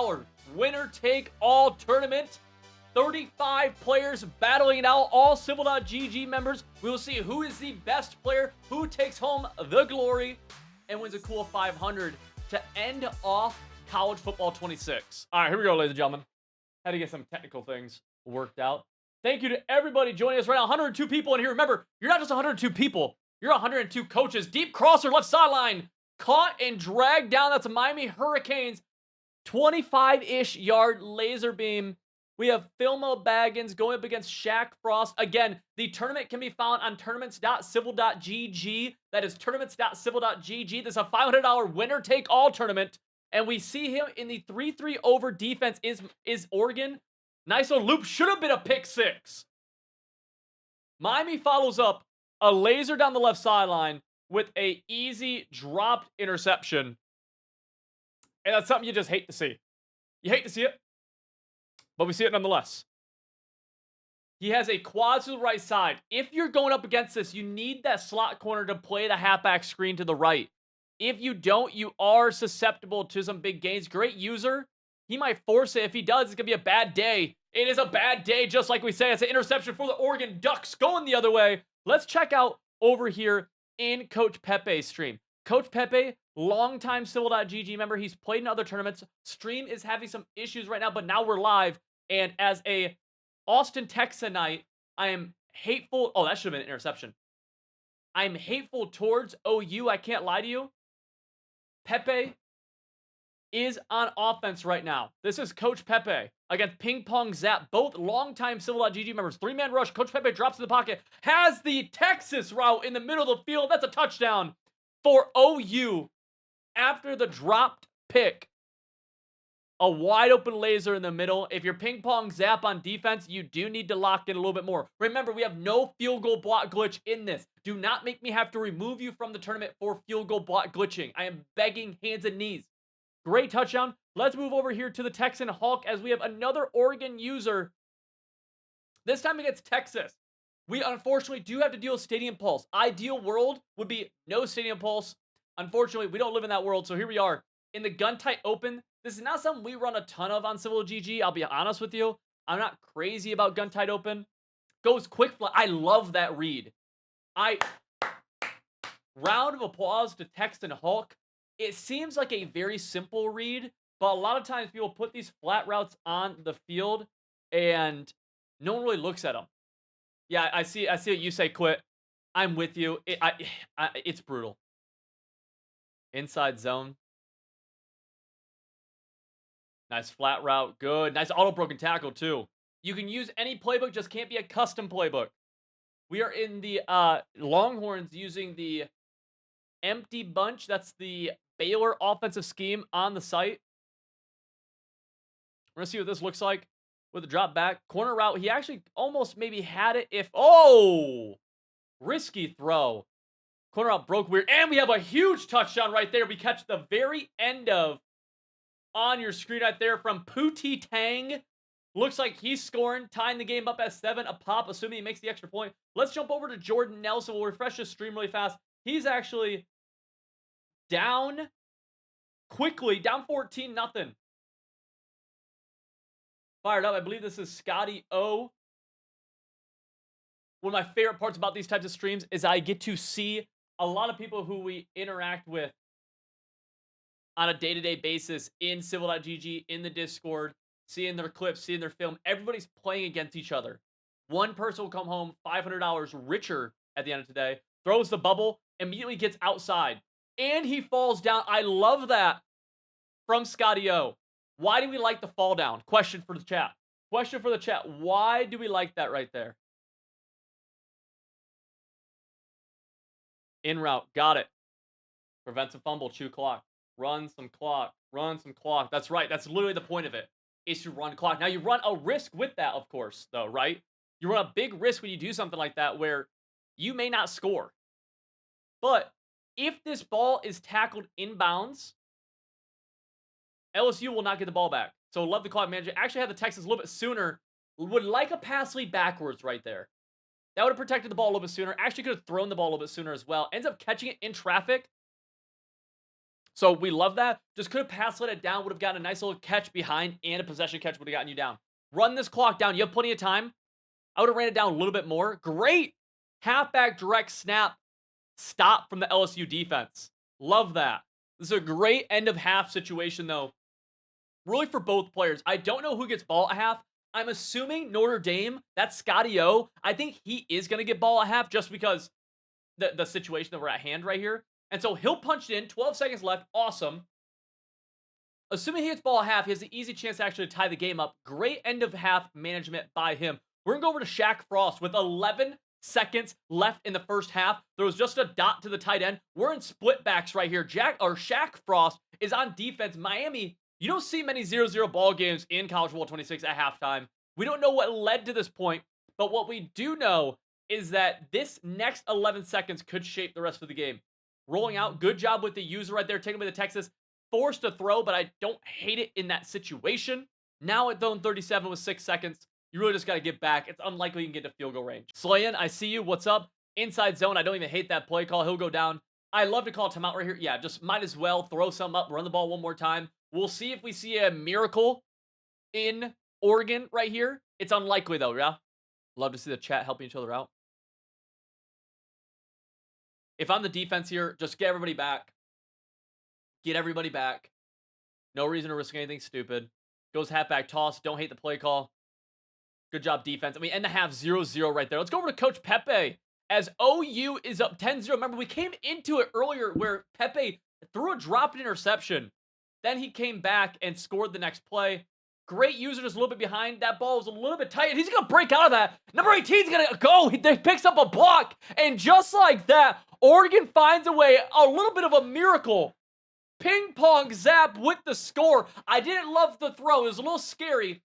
$500 winner-take-all tournament. 35 players battling it out, all Civil.gg members. We will see who is the best player, who takes home the glory, and wins a cool $500 to end off College Football 26. All right, here we go, ladies and gentlemen. Had to get some technical things worked out. Thank you to everybody joining us right now. 102 people in here. Remember, you're not just 102 people. You're 102 coaches. Deep crosser, left sideline. Caught and dragged down. That's a Miami Hurricanes 25-ish yard laser beam. We have Philmo Baggins going up against Shaq Frost. Again, the tournament can be found on tournaments.civil.gg. That is tournaments.civil.gg. This is a $500 winner-take-all tournament. And we see him in the 3-3 over defense is Oregon. Nice little loop. Should have been a pick six. Miami follows up a laser down the left sideline with a easy dropped interception. And that's something you just hate to see. You hate to see it, but we see it nonetheless. He has a quad to the right side. If you're going up against this, you need that slot corner to play the halfback screen to the right. If you don't, you are susceptible to some big gains. Great user. He might force it. If he does, it's going to be a bad day. It is a bad day, just like we say. It's an interception for the Oregon Ducks going the other way. Let's check out over here in Coach Pepe's stream. Coach Pepe, longtime Civil.gg member. He's played in other tournaments. Stream is having some issues right now, but now we're live. And as a Austin Texanite, I am hateful. Oh, that should have been an interception. I'm hateful towards OU. I can't lie to you. Pepe is on offense right now. This is Coach Pepe against Ping Pong Zap, both longtime Civil.gg members. 3-man rush. Coach Pepe drops in the pocket, has the Texas route in the middle of the field. That's a touchdown for OU after the dropped pick. A wide open laser in the middle. If you're Ping Pong Zap on defense, you do need to lock in a little bit more. Remember, we have no field goal block glitch in this. Do not make me have to remove you from the tournament for field goal block glitching. I am begging hands and knees. Great touchdown. Let's move over here to the Texan Hawk as we have another Oregon user. This time against Texas. We unfortunately do have to deal with Stadium Pulse. Ideal world would be no Stadium Pulse. Unfortunately, we don't live in that world, so here we are. In the gun tight open, this is not something we run a ton of on Civil.gg. I'll be honest with you. I'm not crazy about gun tight open. Goes quick fly. I love that read. Round of applause to Texan Hawk. It seems like a very simple read, but a lot of times people put these flat routes on the field and no one really looks at them. Yeah, I see what you say, Quit. I'm with you. It's brutal. Inside zone. Nice flat route. Good. Nice auto broken tackle, too. You can use any playbook, just can't be a custom playbook. We are in the Longhorns using the empty bunch. That's the Baylor offensive scheme on the site. We're going to see what this looks like with the drop back. Corner route. He actually almost maybe had it if... Oh! Risky throw. Corner route broke weird. And we have a huge touchdown right there. We catch the very end of on your screen right there from Pootie Tang. Looks like he's scoring, tying the game up at 7 a pop, assuming he makes the extra point. Let's jump over to Jordan Nelson. We'll refresh the stream really fast. He's actually down quickly, down 14-0. Fired up. I believe this is Scotty O. One of my favorite parts about these types of streams is I get to see a lot of people who we interact with on a day-to-day basis in Civil.gg, in the Discord, seeing their clips, seeing their film. Everybody's playing against each other. One person will come home $500 richer at the end of today, throws the bubble, immediately gets outside, and he falls down. I love that from Scotty O. Why do we like the fall down? Question for the chat. Question for the chat. Why do we like that right there? In route. Got it. Prevents a fumble. Chew clock. Run some clock. Run some clock. That's right. That's literally the point of it, is to run clock. Now, you run a risk with that, of course, though, right? You run a big risk when you do something like that where you may not score. But if this ball is tackled inbounds, LSU will not get the ball back. So love the clock manager. Actually had the Texans a little bit sooner. Would like a pass lead backwards right there. That would have protected the ball a little bit sooner. Actually could have thrown the ball a little bit sooner as well. Ends up catching it in traffic. So we love that. Just could have pass let it down, would have gotten a nice little catch behind, and a possession catch would have gotten you down. Run this clock down. You have plenty of time. I would have ran it down a little bit more. Great halfback direct snap stop from the LSU defense. Love that. This is a great end of half situation, though. Really for both players. I don't know who gets ball at half. I'm assuming Notre Dame. That's Scotty O. I think he is going to get ball at half just because the situation that we're at hand right here. And so he'll punch it in. 12 seconds left. Awesome. Assuming he gets ball at half, he has an easy chance to actually tie the game up. Great end of half management by him. We're going to go over to Shaq Frost with 11 seconds left in the first half. There was just a dot to the tight end. We're in split backs right here. Shaq Frost is on defense. Miami, you don't see many 0-0 ball games in College Football 26 at halftime. We don't know what led to this point, but what we do know is that this next 11 seconds could shape the rest of the game. Rolling out, good job with the user right there, taking away the Texas. Forced to throw, but I don't hate it in that situation. Now at zone 37 with 6 seconds, you really just got to get back. It's unlikely you can get to field goal range. Slayan, I see you. What's up? Inside zone. I don't even hate that play call. He'll go down. I love to call timeout right here. Yeah, just might as well throw some up, run the ball one more time. We'll see if we see a miracle in Oregon right here. It's unlikely, though, yeah? Love to see the chat helping each other out. If I'm the defense here, just get everybody back. Get everybody back. No reason to risk anything stupid. Goes halfback toss. Don't hate the play call. Good job, defense. I mean, end the half 0-0 right there. Let's go over to Coach Pepe as OU is up 10-0. Remember, we came into it earlier where Pepe threw a dropped interception. Then he came back and scored the next play. Great user, just a little bit behind. That ball was a little bit tight. He's going to break out of that. Number 18 is going to go. He picks up a block. And just like that, Oregon finds a way, a little bit of a miracle. Ping pong zap with the score. I didn't love the throw. It was a little scary.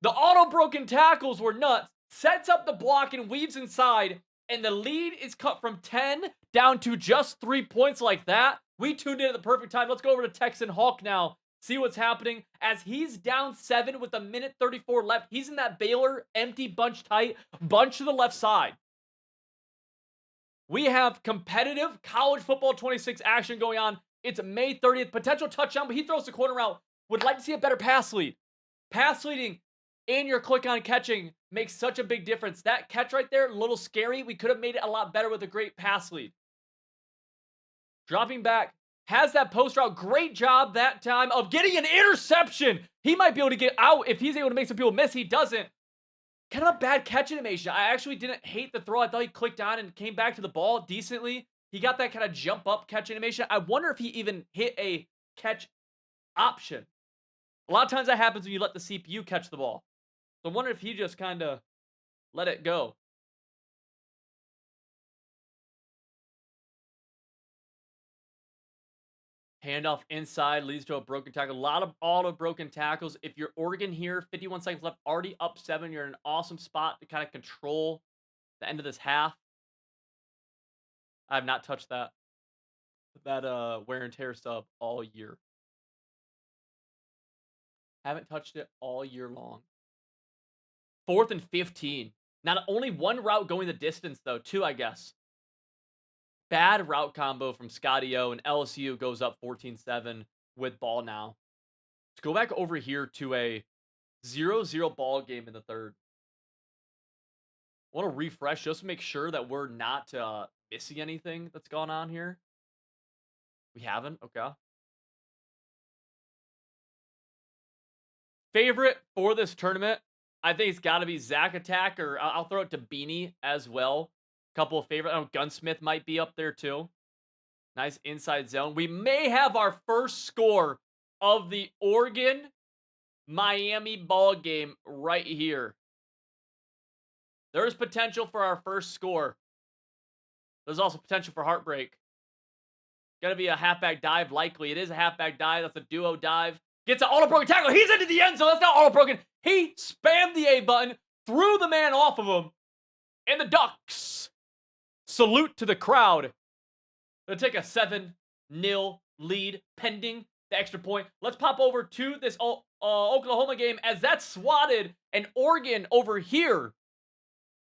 The auto broken tackles were nuts. Sets up the block and weaves inside. And the lead is cut from 10 down to just 3 points like that. We tuned in at the perfect time. Let's go over to Texan Hawk now. See what's happening as he's down 7 with 1:34 left. He's in that Baylor empty bunch tight, bunch to the left side. We have competitive College Football 26 action going on. It's May 30th. Potential touchdown, but he throws the corner route. Would like to see a better pass lead. Pass leading and your click on catching makes such a big difference. That catch right there, a little scary. We could have made it a lot better with a great pass lead. Dropping back. Has that post route. Great job that time of getting an interception. He might be able to get out if he's able to make some people miss. He doesn't. Kind of a bad catch animation. I actually didn't hate the throw. I thought he clicked on and came back to the ball decently. He got that kind of jump up catch animation. I wonder if he even hit a catch option. A lot of times that happens when you let the CPU catch the ball. So I wonder if he just kind of let it go. Handoff inside leads to a broken tackle. A lot of auto broken tackles. If you're Oregon here, 51 seconds left, already up 7. You're in an awesome spot to kind of control the end of this half. I have not touched that wear and tear sub all year. Haven't touched it all year long. 4th and 15. Not only one route going the distance, though. 2, I guess. Bad route combo from Scotty O, and LSU goes up 14-7 with ball now. Let's go back over here to a 0-0 ball game in the third. I want to refresh just to make sure that we're not missing anything that's gone on here. We haven't? Okay. Favorite for this tournament? I think it's got to be Zach Attack, or I'll throw it to Beanie as well. Couple of favorite. Oh, Gunsmith might be up there too. Nice inside zone. We may have our first score of the Oregon-Miami ball game right here. There's potential for our first score. There's also potential for heartbreak. Gonna be a halfback dive, likely. It is a halfback dive. That's a duo dive. Gets an auto-broken tackle. He's into the end zone. That's not auto-broken. He spammed the A button, threw the man off of him, and the Ducks salute to the crowd. They'll take a 7-0 lead pending the extra point. Let's pop over to this Oklahoma game as that's swatted, and Oregon over here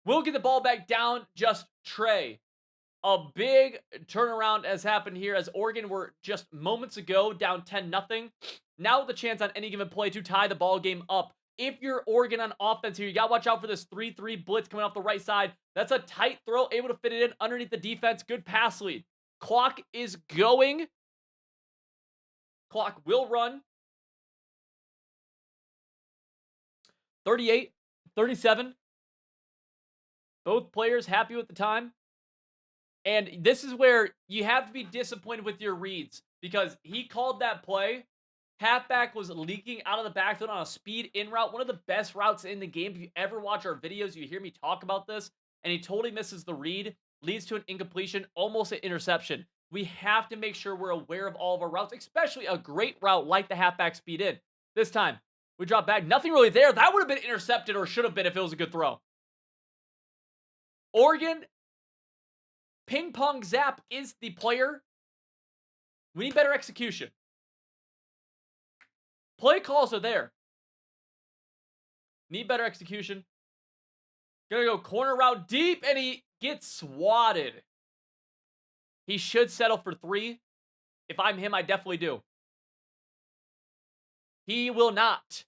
will get the ball back down just Trey. A big turnaround has happened here as Oregon were just moments ago down 10-0. Now with the chance on any given play to tie the ball game up. If you're Oregon on offense here, you got to watch out for this 3-3 blitz coming off the right side. That's a tight throw, able to fit it in underneath the defense. Good pass lead. Clock is going. Clock will run. 38, 37. Both players happy with the time. And this is where you have to be disappointed with your reads because he called that play. Halfback was leaking out of the backfield on a speed in route. One of the best routes in the game. If you ever watch our videos, you hear me talk about this. And he totally misses the read. Leads to an incompletion, almost an interception. We have to make sure we're aware of all of our routes, especially a great route like the halfback speed in. This time, we drop back. Nothing really there. That would have been intercepted or should have been if it was a good throw. Oregon, Ping Pong Zap is the player. We need better execution. Play calls are there. Need better execution. Gonna go corner route deep, and he gets swatted. He should settle for 3. If I'm him, I definitely do. He will not.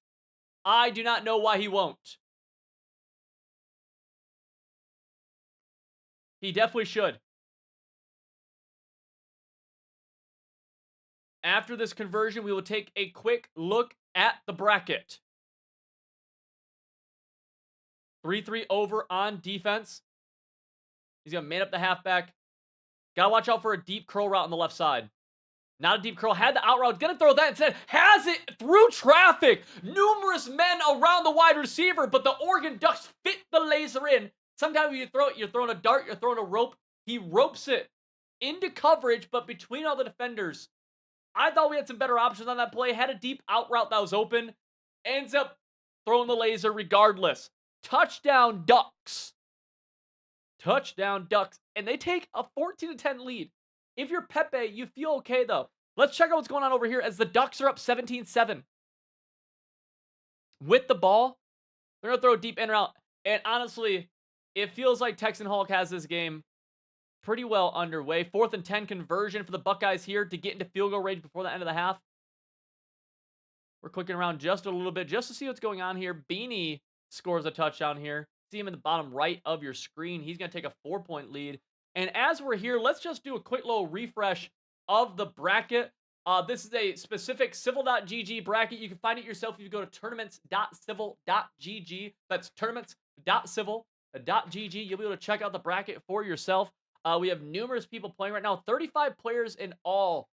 I do not know why he won't. He definitely should. After this conversion, we will take a quick look at the bracket. 3-3 over on defense. He's going to man up the halfback. Got to watch out for a deep curl route on the left side. Not a deep curl. Had the out route. Going to throw that instead. Has it through traffic. Numerous men around the wide receiver, but the Oregon Ducks fit the laser in. Sometimes when you throw it, you're throwing a dart, you're throwing a rope. He ropes it into coverage, but between all the defenders. I thought we had some better options on that play. Had a deep out route that was open. Ends up throwing the laser regardless. Touchdown Ducks. Touchdown Ducks. And they take a 14-10 lead. If you're Pepe, you feel okay though. Let's check out what's going on over here as the Ducks are up 17-7. With the ball, they're going to throw a deep in route. And honestly, it feels like Texan Hulk has this game pretty well underway. 4th and 10 conversion for the Buckeyes here to get into field goal range before the end of the half. We're clicking around just a little bit just to see what's going on here. Beanie scores a touchdown here. See him in the bottom right of your screen. He's going to take a 4-point lead. And as we're here, let's just do a quick little refresh of the bracket. This is a specific civil.gg bracket. You can find it yourself if you go to tournaments.civil.gg. That's tournaments.civil.gg. You'll be able to check out the bracket for yourself. We have numerous people playing right now. 35 players in all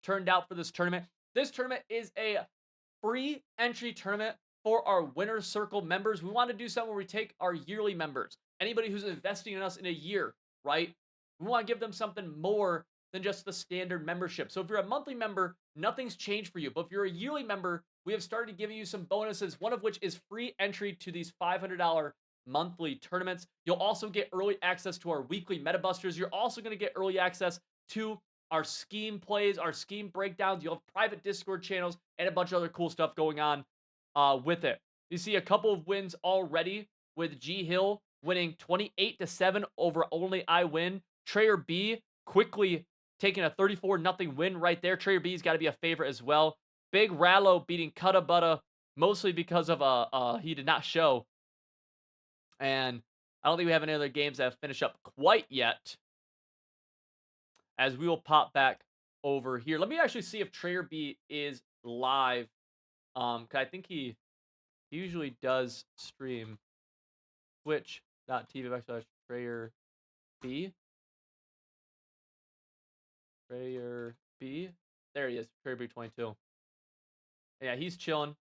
turned out for this tournament. This tournament is a free entry tournament for our Winner's Circle members. We want to do something where we take our yearly members, anybody who's investing in us in a year, right? We want to give them something more than just the standard membership. So if you're a monthly member, nothing's changed for you. But if you're a yearly member, we have started giving you some bonuses, one of which is free entry to these $500 monthly tournaments. You'll also get early access to our weekly Meta Busters. You're also going to get early access to our scheme plays, our scheme breakdowns. You'll have private Discord channels and a bunch of other cool stuff going on with it. You see a couple of wins already with G Hill winning 28-7 over Only I Win. Trayer B quickly taking a 34-0 win right there. Trayer B's got to be a favorite as well. Big Rallo beating Cutta Butta mostly because of he did not show. And I don't think we have any other games that have finished up quite yet. As we will pop back over here. Let me actually see if Trayer B is live. 'Cause I think he usually does stream twitch.tv/Trayer B. Trayer B. There he is. Trayer B 22. Yeah, he's chilling.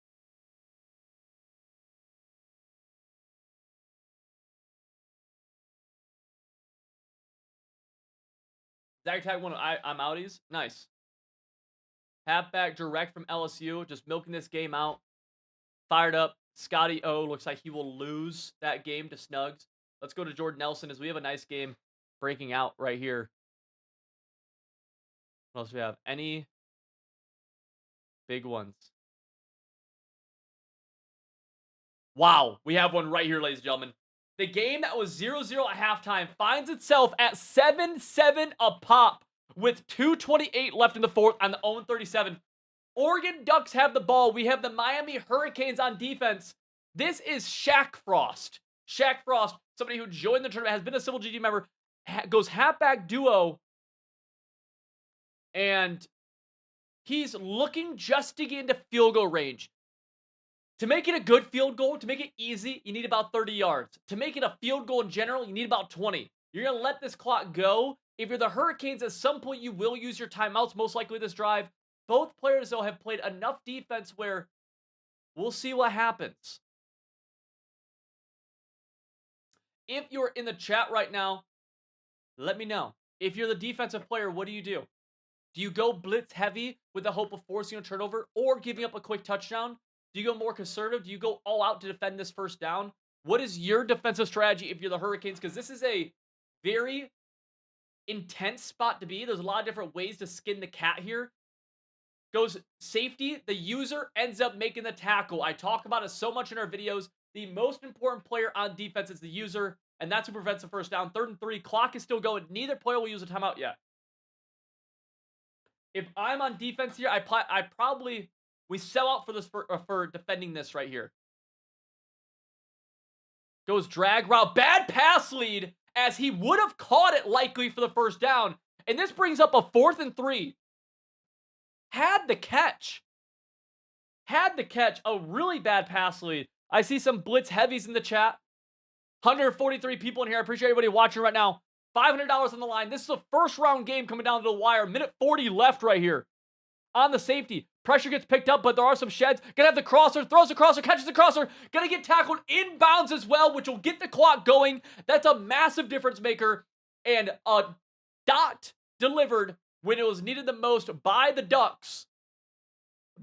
Zach Tag one. I'm outies. Nice. Halfback direct from LSU. Just milking this game out. Fired up. Scotty O looks like he will lose that game to Snugs. Let's go to Jordan Nelson as we have a nice game breaking out right here. What else do we have? Any big ones? Wow. We have one right here, ladies and gentlemen. The game that was 0-0 at halftime finds itself at 7-7 a pop with 2:28 left in the fourth on the 0-37. Oregon Ducks have the ball. We have the Miami Hurricanes on defense. This is Shaq Frost. Shaq Frost, somebody who joined the tournament, has been a Civil GG member, goes halfback duo, and he's looking just to get into field goal range. To make it a good field goal, to make it easy, you need about 30 yards. To make it a field goal in general, you need about 20. You're going to let this clock go. If you're the Hurricanes, at some point you will use your timeouts, most likely this drive. Both players, though, have played enough defense where we'll see what happens. If you're in the chat right now, let me know. If you're the defensive player, what do you do? Do you go blitz heavy with the hope of forcing a turnover or giving up a quick touchdown? Do you go more conservative? Do you go all out to defend this first down? What is your defensive strategy if you're the Hurricanes? Because this is a very intense spot to be. There's a lot of different ways to skin the cat here. Goes safety. The user ends up making the tackle. I talk about it so much in our videos. The most important player on defense is the user, and that's who prevents the first down. 3rd and 3. Clock is still going. Neither player will use a timeout yet. If I'm on defense here, we sell out for this for defending this right here. Goes drag route. Bad pass lead as he would have caught it likely for the first down. And this brings up a 4th and 3. Had the catch. A really bad pass lead. I see some blitz heavies in the chat. 143 people in here. I appreciate everybody watching right now. $500 on the line. This is a first round game coming down to the wire. Minute 40 left right here. On the safety. Pressure gets picked up, but there are some sheds. Gonna have the crosser. Throws the crosser. Catches the crosser. Gonna get tackled inbounds as well, which will get the clock going. That's a massive difference maker. And a dot delivered when it was needed the most by the Ducks.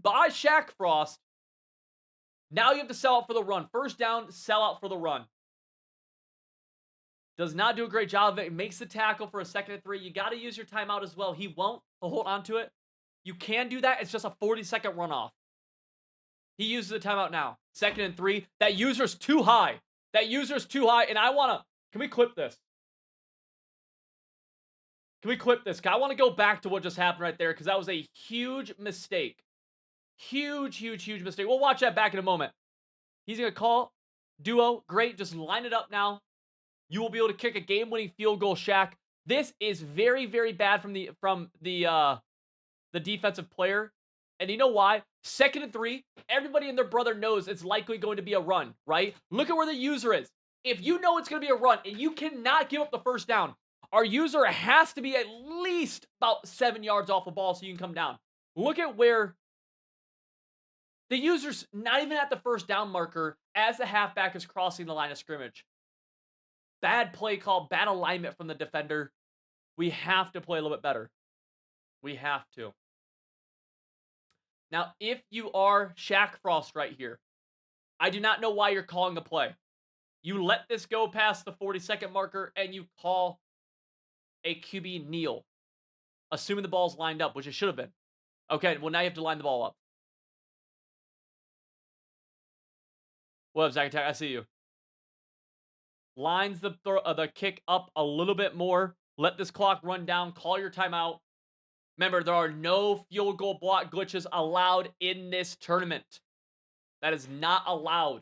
By Shaq Frost. Now you have to sell out for the run. First down, sell out for the run. Does not do a great job of it. Makes the tackle for a 2nd and 3. You got to use your timeout as well. He won't. He'll hold on to it. You can do that. It's just a 40-second runoff. He uses the timeout now. 2nd and 3. That user's too high. And I want to... Can we clip this? I want to go back to what just happened right there because that was a huge mistake. Huge mistake. We'll watch that back in a moment. He's going to call duo. Great. Just line it up now. You will be able to kick a game-winning field goal, Shaq. This is very, very bad from the defensive player. And you know why? 2nd and 3. Everybody and their brother knows it's likely going to be a run, right? Look at where the user is. If you know it's going to be a run and you cannot give up the first down, our user has to be at least about 7 yards off the ball so you can come down. Look at where the user's not even at the first down marker as the halfback is crossing the line of scrimmage. Bad play call, bad alignment from the defender. We have to play a little bit better. We have to. Now, if you are Shaq Frost right here, I do not know why you're calling a play. You let this go past the 40-second marker and you call a QB kneel, assuming the ball's lined up, which it should have been. Okay, well, now you have to line the ball up. What up, Zach Attack? I see you. Lines the kick up a little bit more. Let this clock run down. Call your timeout. Remember, there are no field goal block glitches allowed in this tournament. That is not allowed.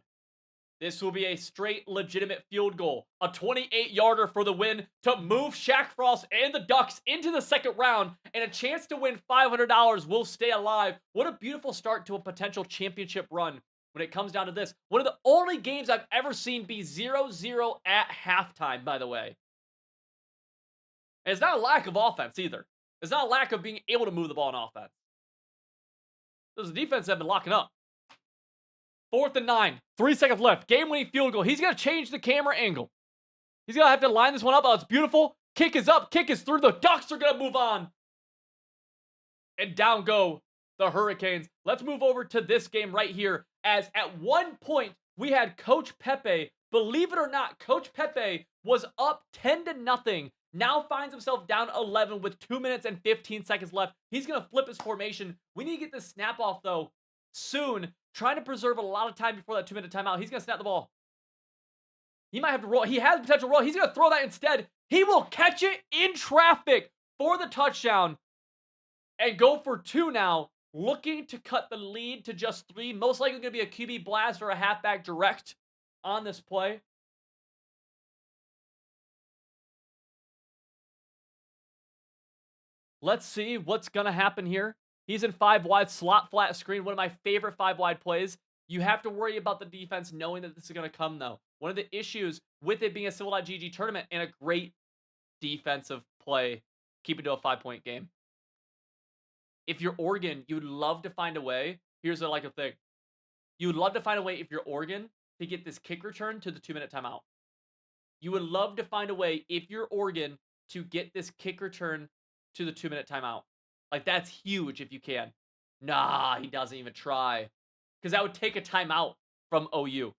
This will be a straight, legitimate field goal. A 28-yarder for the win to move Shaq Frost and the Ducks into the 2nd round, and a chance to win $500 will stay alive. What a beautiful start to a potential championship run. When it comes down to this, one of the only games I've ever seen be 0-0 at halftime, by the way. And it's not a lack of offense either. It's not a lack of being able to move the ball on offense. Those defenses have been locking up. 4th and 9. 3 seconds left. Game-winning field goal. He's going to change the camera angle. He's going to have to line this one up. Oh, it's beautiful. Kick is up. Kick is through. The Ducks are going to move on. And down go the Hurricanes. Let's move over to this game right here. As at one point, we had Coach Pepe. Believe it or not, Coach Pepe was up 10-0. Now finds himself down 11 with 2 minutes and 15 seconds left. He's going to flip his formation. We need to get this snap off, though, soon. Trying to preserve a lot of time before that 2-minute timeout. He's going to snap the ball. He might have to roll. He has potential roll. He's going to throw that instead. He will catch it in traffic for the touchdown and go for 2 now, looking to cut the lead to just 3. Most likely going to be a QB blast or a halfback direct on this play. Let's see what's going to happen here. He's in 5 wide, slot flat screen. One of my favorite 5 wide plays. You have to worry about the defense knowing that this is going to come, though. One of the issues with it being a Civil.gg tournament and a great defensive play, keep it to a 5-point game. If you're Oregon, you would love to find a way. Here's a thing. You would love to find a way, if you're Oregon, to get this kick return to the 2-minute timeout. You would love to find a way, if you're Oregon, to get this kick return to the 2-minute timeout. Like, that's huge if you can. Nah, he doesn't even try. Because that would take a timeout from OU.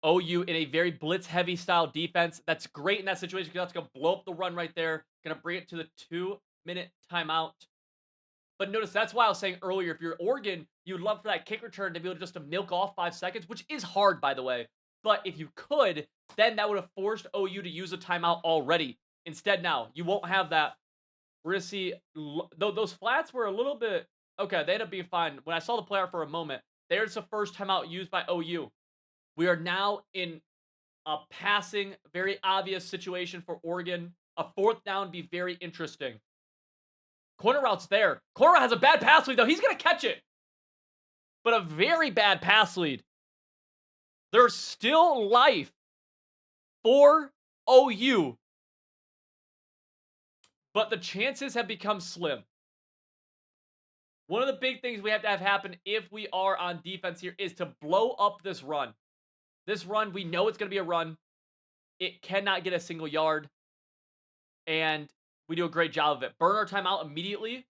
OU in a very blitz-heavy style defense. That's great in that situation because that's going to blow up the run right there. Going to bring it to the 2-minute timeout. But notice, that's why I was saying earlier, if you're Oregon, you would love for that kick return to be able to milk off 5 seconds, which is hard, by the way. But if you could, then that would have forced OU to use a timeout already. Instead, now, you won't have that. We're going to see, those flats were a little bit, okay, they ended up being fine. When I saw the play out for a moment, there's the first timeout used by OU. We are now in a passing, very obvious situation for Oregon. A 4th down would be very interesting. Corner route's there. Corner has a bad pass lead, though. He's going to catch it. But a very bad pass lead. There's still life for OU. But the chances have become slim. One of the big things we have to have happen if we are on defense here is to blow up this run. This run, we know it's going to be a run. It cannot get a single yard. And we do a great job of it. Burn our timeout immediately.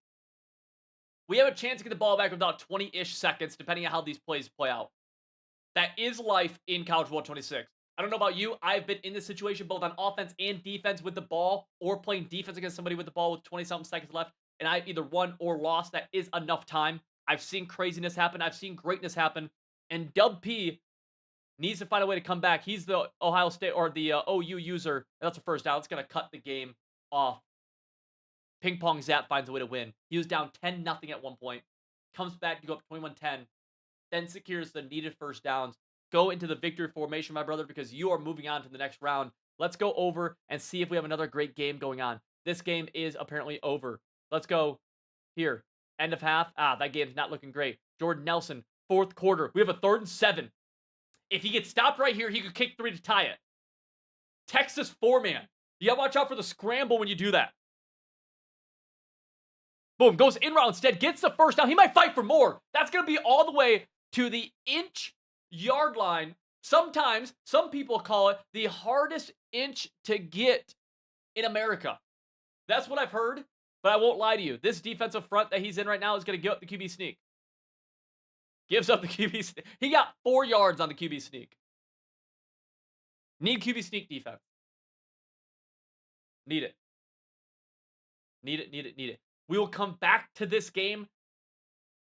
We have a chance to get the ball back within about 20-ish seconds, depending on how these plays play out. That is life in College Football 26. I don't know about you. I've been in this situation both on offense and defense with the ball, or playing defense against somebody with the ball with 20-something seconds left, and I've either won or lost. That is enough time. I've seen craziness happen. I've seen greatness happen. And Dub P needs to find a way to come back. He's the Ohio State or the OU user. That's a first down. It's going to cut the game off. Ping Pong Zap finds a way to win. He was down 10-0 at one point. Comes back to go up 21-10. Then secures the needed first downs. Go into the victory formation, my brother, because you are moving on to the next round. Let's go over and see if we have another great game going on. This game is apparently over. Let's go here. End of half. That game's not looking great. Jordan Nelson, 4th quarter. We have a 3rd and 7. If he gets stopped right here, he could kick 3 to tie it. Texas 4-man. You gotta watch out for the scramble when you do that. Boom, goes in route instead, gets the first down. He might fight for more. That's going to be all the way to the inch-yard line. Sometimes, some people call it the hardest inch to get in America. That's what I've heard, but I won't lie to you. This defensive front that he's in right now is going to give up the QB sneak. Gives up the QB sneak. He got 4 yards on the QB sneak. Need QB sneak defense. Need it. Need it, need it, need it. We will come back to this game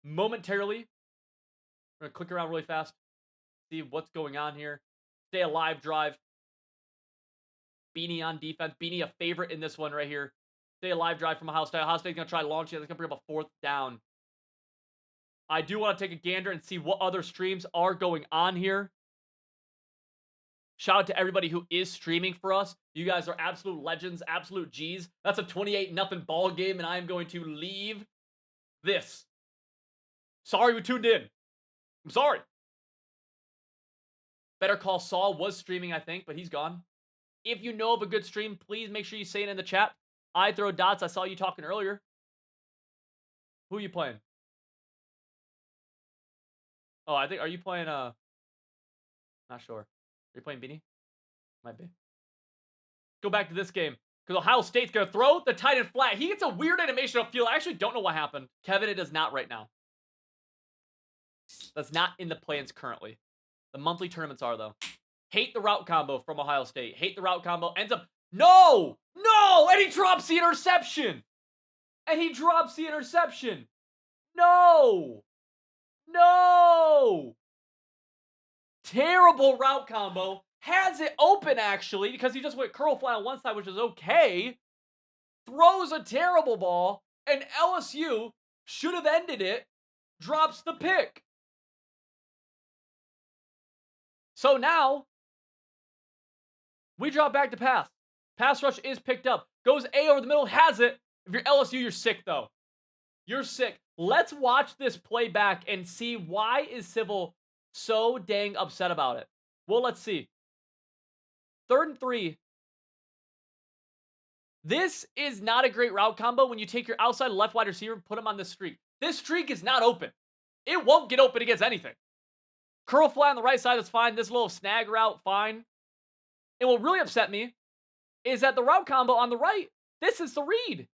momentarily. We're going to click around really fast. See what's going on here. Stay alive drive. Beanie on defense. Beanie a favorite in this one right here. Stay alive drive from Ohio State. Ohio State's going to try launching. It's going to bring up a 4th down. I do want to take a gander and see what other streams are going on here. Shout out to everybody who is streaming for us. You guys are absolute legends, absolute G's. That's a 28-0 ball game, and I am going to leave this. Sorry we tuned in. I'm sorry. Better Call Saul was streaming, I think, but he's gone. If you know of a good stream, please make sure you say it in the chat. I throw dots. I saw you talking earlier. Who are you playing? Oh, I think, are you playing, not sure. Are you playing Beanie? Might be. Go back to this game. Because Ohio State's going to throw the tight end flat. He gets a weird animation upfield. I actually don't know what happened. Kevin, it does not right now. That's not in the plans currently. The monthly tournaments are, though. Hate the route combo from Ohio State. Hate the route combo. Ends up... No! No! And he drops the interception! And he drops the interception! No! No! Terrible route combo. has it open actually because he just went curl fly on one side, which is okay. Throws a terrible ball, and LSU should have ended it, drops the pick. So now, we drop back to pass. Pass rush is picked up. Goes A over the middle, has it. If you're LSU, you're sick, though. You're sick. Let's watch this play back and see why is Civil so dang upset about it. Well, let's see. 3rd and 3. This is not a great route combo when you take your outside left wide receiver and put him on this streak. This streak is not open. It won't get open against anything. Curl fly on the right side, that's fine. This little snag route, fine. And what really upset me is that the route combo on the right, this is the read.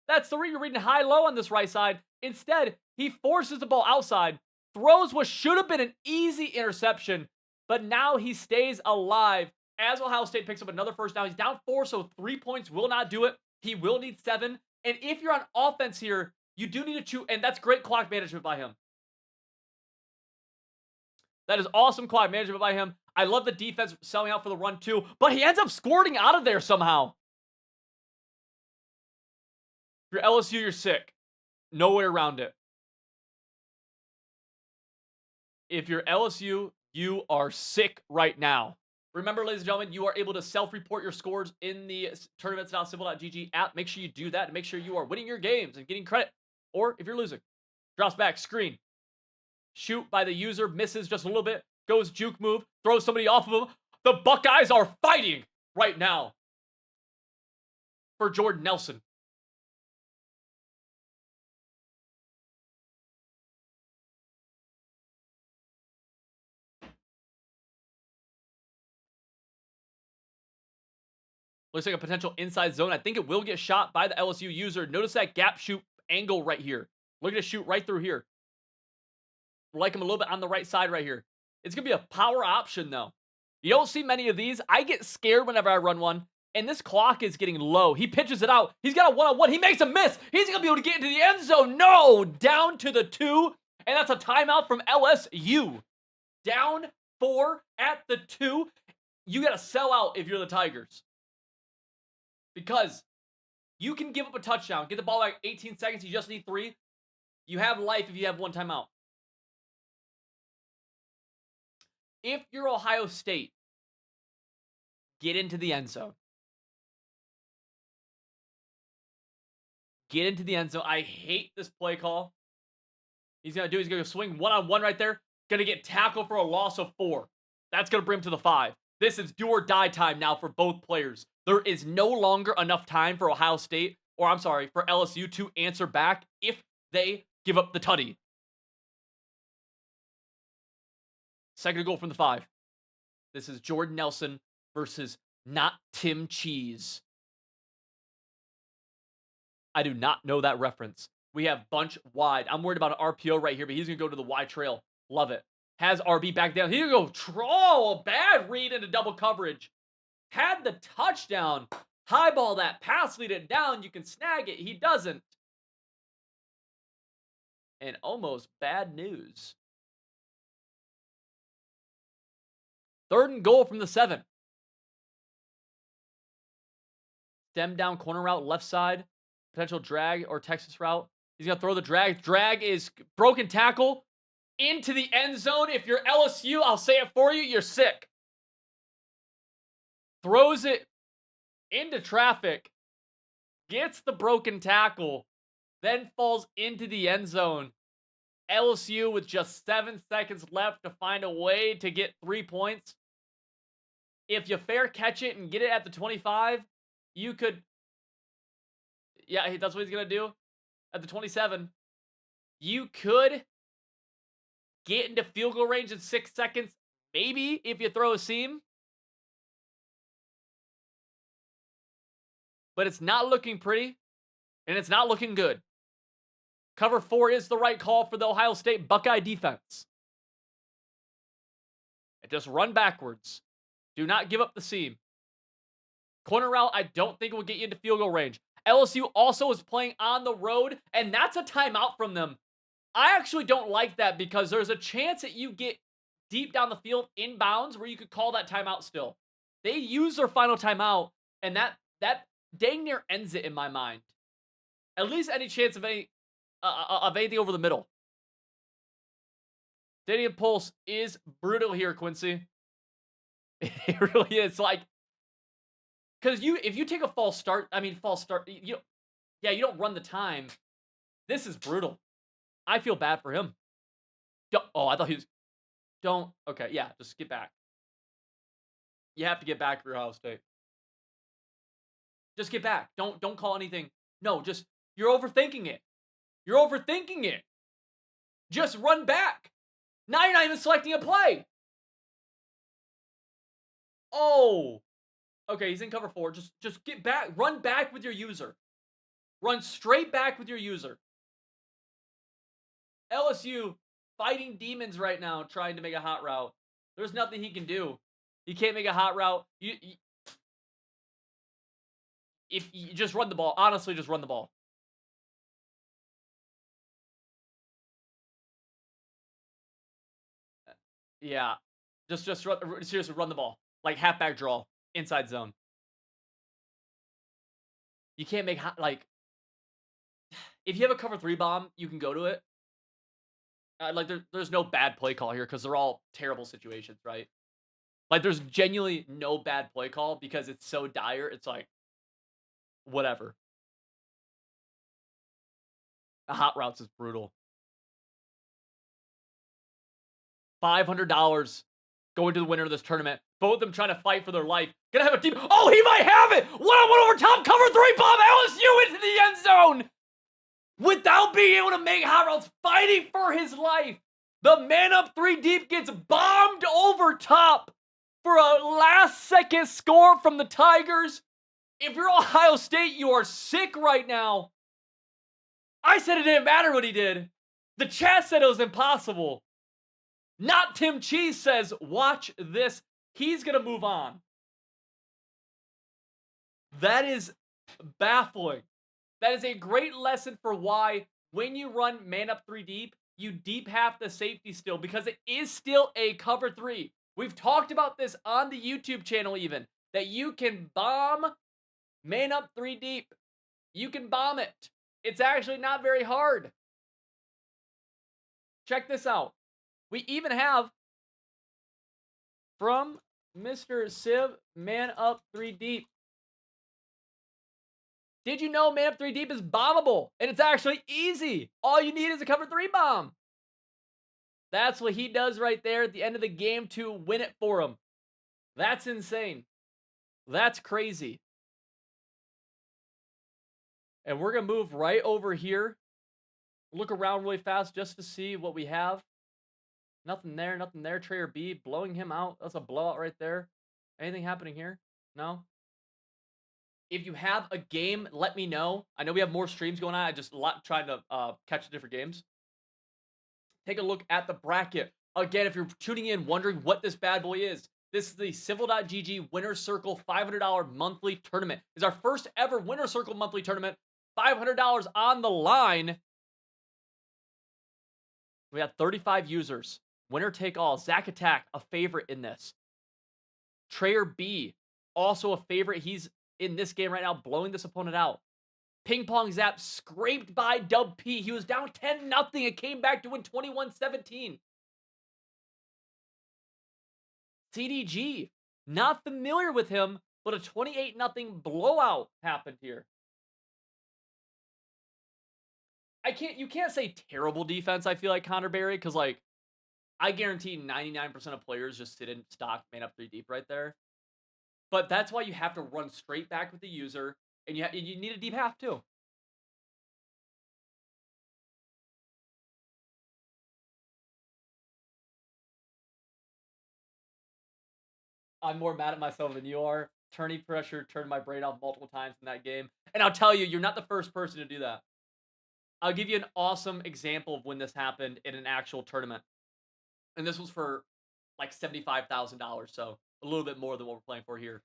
That's the read. You're reading high-low on this right side. Instead, he forces the ball outside, throws what should have been an easy interception, but now he stays alive as Ohio State picks up another first down. He's down 4, so 3 points will not do it. He will need 7. And if you're on offense here, you do need to chew, and that's great clock management by him. That is awesome clock management by him. I love the defense selling out for the run too, but he ends up squirting out of there somehow. If you're LSU, you're sick. No way around it. If you're LSU, you are sick right now. Remember, ladies and gentlemen, you are able to self-report your scores in the tournaments.civil.gg app. Make sure you do that and make sure you are winning your games and getting credit. Or if you're losing, drops back, screen. Shoot by the user, misses just a little bit. Goes juke move, throws somebody off of him. The Buckeyes are fighting right now for Jordan Nelson. Looks like a potential inside zone. I think it will get shot by the LSU user. Notice that gap shoot angle right here. Look at it shoot right through here. Like him a little bit on the right side right here. It's going to be a power option, though. You don't see many of these. I get scared whenever I run one, and this clock is getting low. He pitches it out. He's got a one-on-one. He makes a miss. He's going to be able to get into the end zone. No! Down to the 2, and that's a timeout from LSU. Down 4 at the 2. You got to sell out if you're the Tigers. Because you can give up a touchdown, get the ball back 18 seconds, you just need 3. You have life if you have 1 timeout. If you're Ohio State, get into the end zone. Get into the end zone. I hate this play call. He's going to swing one-on-one right there. Going to get tackled for a loss of 4. That's going to bring him to the 5. This is do or die time now for both players. There is no longer enough time for Ohio State, or I'm sorry, for LSU to answer back if they give up the tutty. Second goal from the 5. This is Jordan Nelson versus not Tim Cheese. I do not know that reference. We have bunch wide. I'm worried about an RPO right here, but he's going to go to the wide trail. Love it. Has RB back down. He's going to go troll. Bad read into double coverage. Had the touchdown. Highball that pass, lead it down. You can snag it. He doesn't. And almost bad news. 3rd and goal from the 7. Stem down corner route, left side. Potential drag or Texas route. He's going to throw the drag. Drag is broken tackle into the end zone. If you're LSU, I'll say it for you, you're sick. Throws it into traffic. Gets the broken tackle. Then falls into the end zone. LSU with just 7 seconds left to find a way to get 3 points. If you fair catch it and get it at the 25, you could... Yeah, that's what he's going to do. At the 27, you could get into field goal range in 6 seconds. Maybe if you throw a seam. But it's not looking pretty. And it's not looking good. Cover 4 is the right call for the Ohio State Buckeye defense. And just run backwards. Do not give up the seam. Corner route, I don't think will get you into field goal range. LSU also is playing on the road, and that's a timeout from them. I actually don't like that because there's a chance that you get deep down the field inbounds where you could call that timeout still. They use their final timeout, and that dang near ends it in my mind. At least any chance of anything over the middle. Stadium Pulse is brutal here, Quincy. It really is. Like, because if you take a false start, you don't run the time. This is brutal. I feel bad for him. Oh, I thought he was. Don't. Okay, yeah, just get back. You have to get back for Ohio State. Just get back. Don't call anything. No, just you're overthinking it. You're overthinking it. Just run back. Now you're not even selecting a play. Oh. Okay, he's in cover 4. Just get back. Run back with your user. Run straight back with your user. LSU fighting demons right now trying to make a hot route. There's nothing he can do. He can't make a hot route. If you just run the ball. Honestly, just run the ball. Yeah. Just seriously run the ball. Like halfback draw. Inside zone. You can't make like if you have a cover 3 bomb, you can go to it. Like there's no bad play call here because they're all terrible situations, right? Like there's genuinely no bad play call because it's so dire. It's like whatever. The hot routes is brutal. $500 going to the winner of this tournament. Both of them trying to fight for their life. Gonna have a deep. Oh, he might have it. 1-on-1 over top. Cover 3 bomb. LSU into the end zone. Without being able to make hot routes, fighting for his life. The man up 3 deep gets bombed over top for a last-second score from the Tigers. If you're Ohio State, you are sick right now. I said it didn't matter what he did. The chat said it was impossible. Not Tim Cheese says, watch this. He's going to move on. That is baffling. That is a great lesson for why when you run man up 3 deep, you deep half the safety still because it is still a cover 3. We've talked about this on the YouTube channel even, that you can bomb man up 3 deep. You can bomb it. It's actually not very hard. Check this out. We even have from Mr. Civ, man up 3 deep. Did you know man up 3 deep is bombable? And it's actually easy. All you need is a cover 3 bomb. That's what he does right there at the end of the game to win it for him. That's insane. That's crazy. And we're going to move right over here. Look around really fast just to see what we have. Nothing there, nothing there. Trayer B blowing him out. That's a blowout right there. Anything happening here? No? If you have a game, let me know. I know we have more streams going on. I just trying to catch the different games. Take a look at the bracket. Again, if you're tuning in wondering what this bad boy is, this is the Civil.gg Winner Circle $500 monthly tournament. It's our first ever Winner Circle monthly tournament. $500 on the line. We have 35 users. Winner take all. Zach Attack, a favorite in this. Trayer B, also a favorite. He's in this game right now, blowing this opponent out. Ping Pong Zap scraped by Dub P. He was down 10-0. It came back to win 21-17. CDG, not familiar with him, but a 28-0 blowout happened here. You can't say terrible defense, I feel like, Connor Berry, because, like, I guarantee 99% of players just sit in stock man up 3 deep right there. But that's why you have to run straight back with the user, and you need a deep half, too. I'm more mad at myself than you are. Tourney pressure turned my brain off multiple times in that game. And I'll tell you, you're not the first person to do that. I'll give you an awesome example of when this happened in an actual tournament. And this was for like $75,000, so a little bit more than what we're playing for here.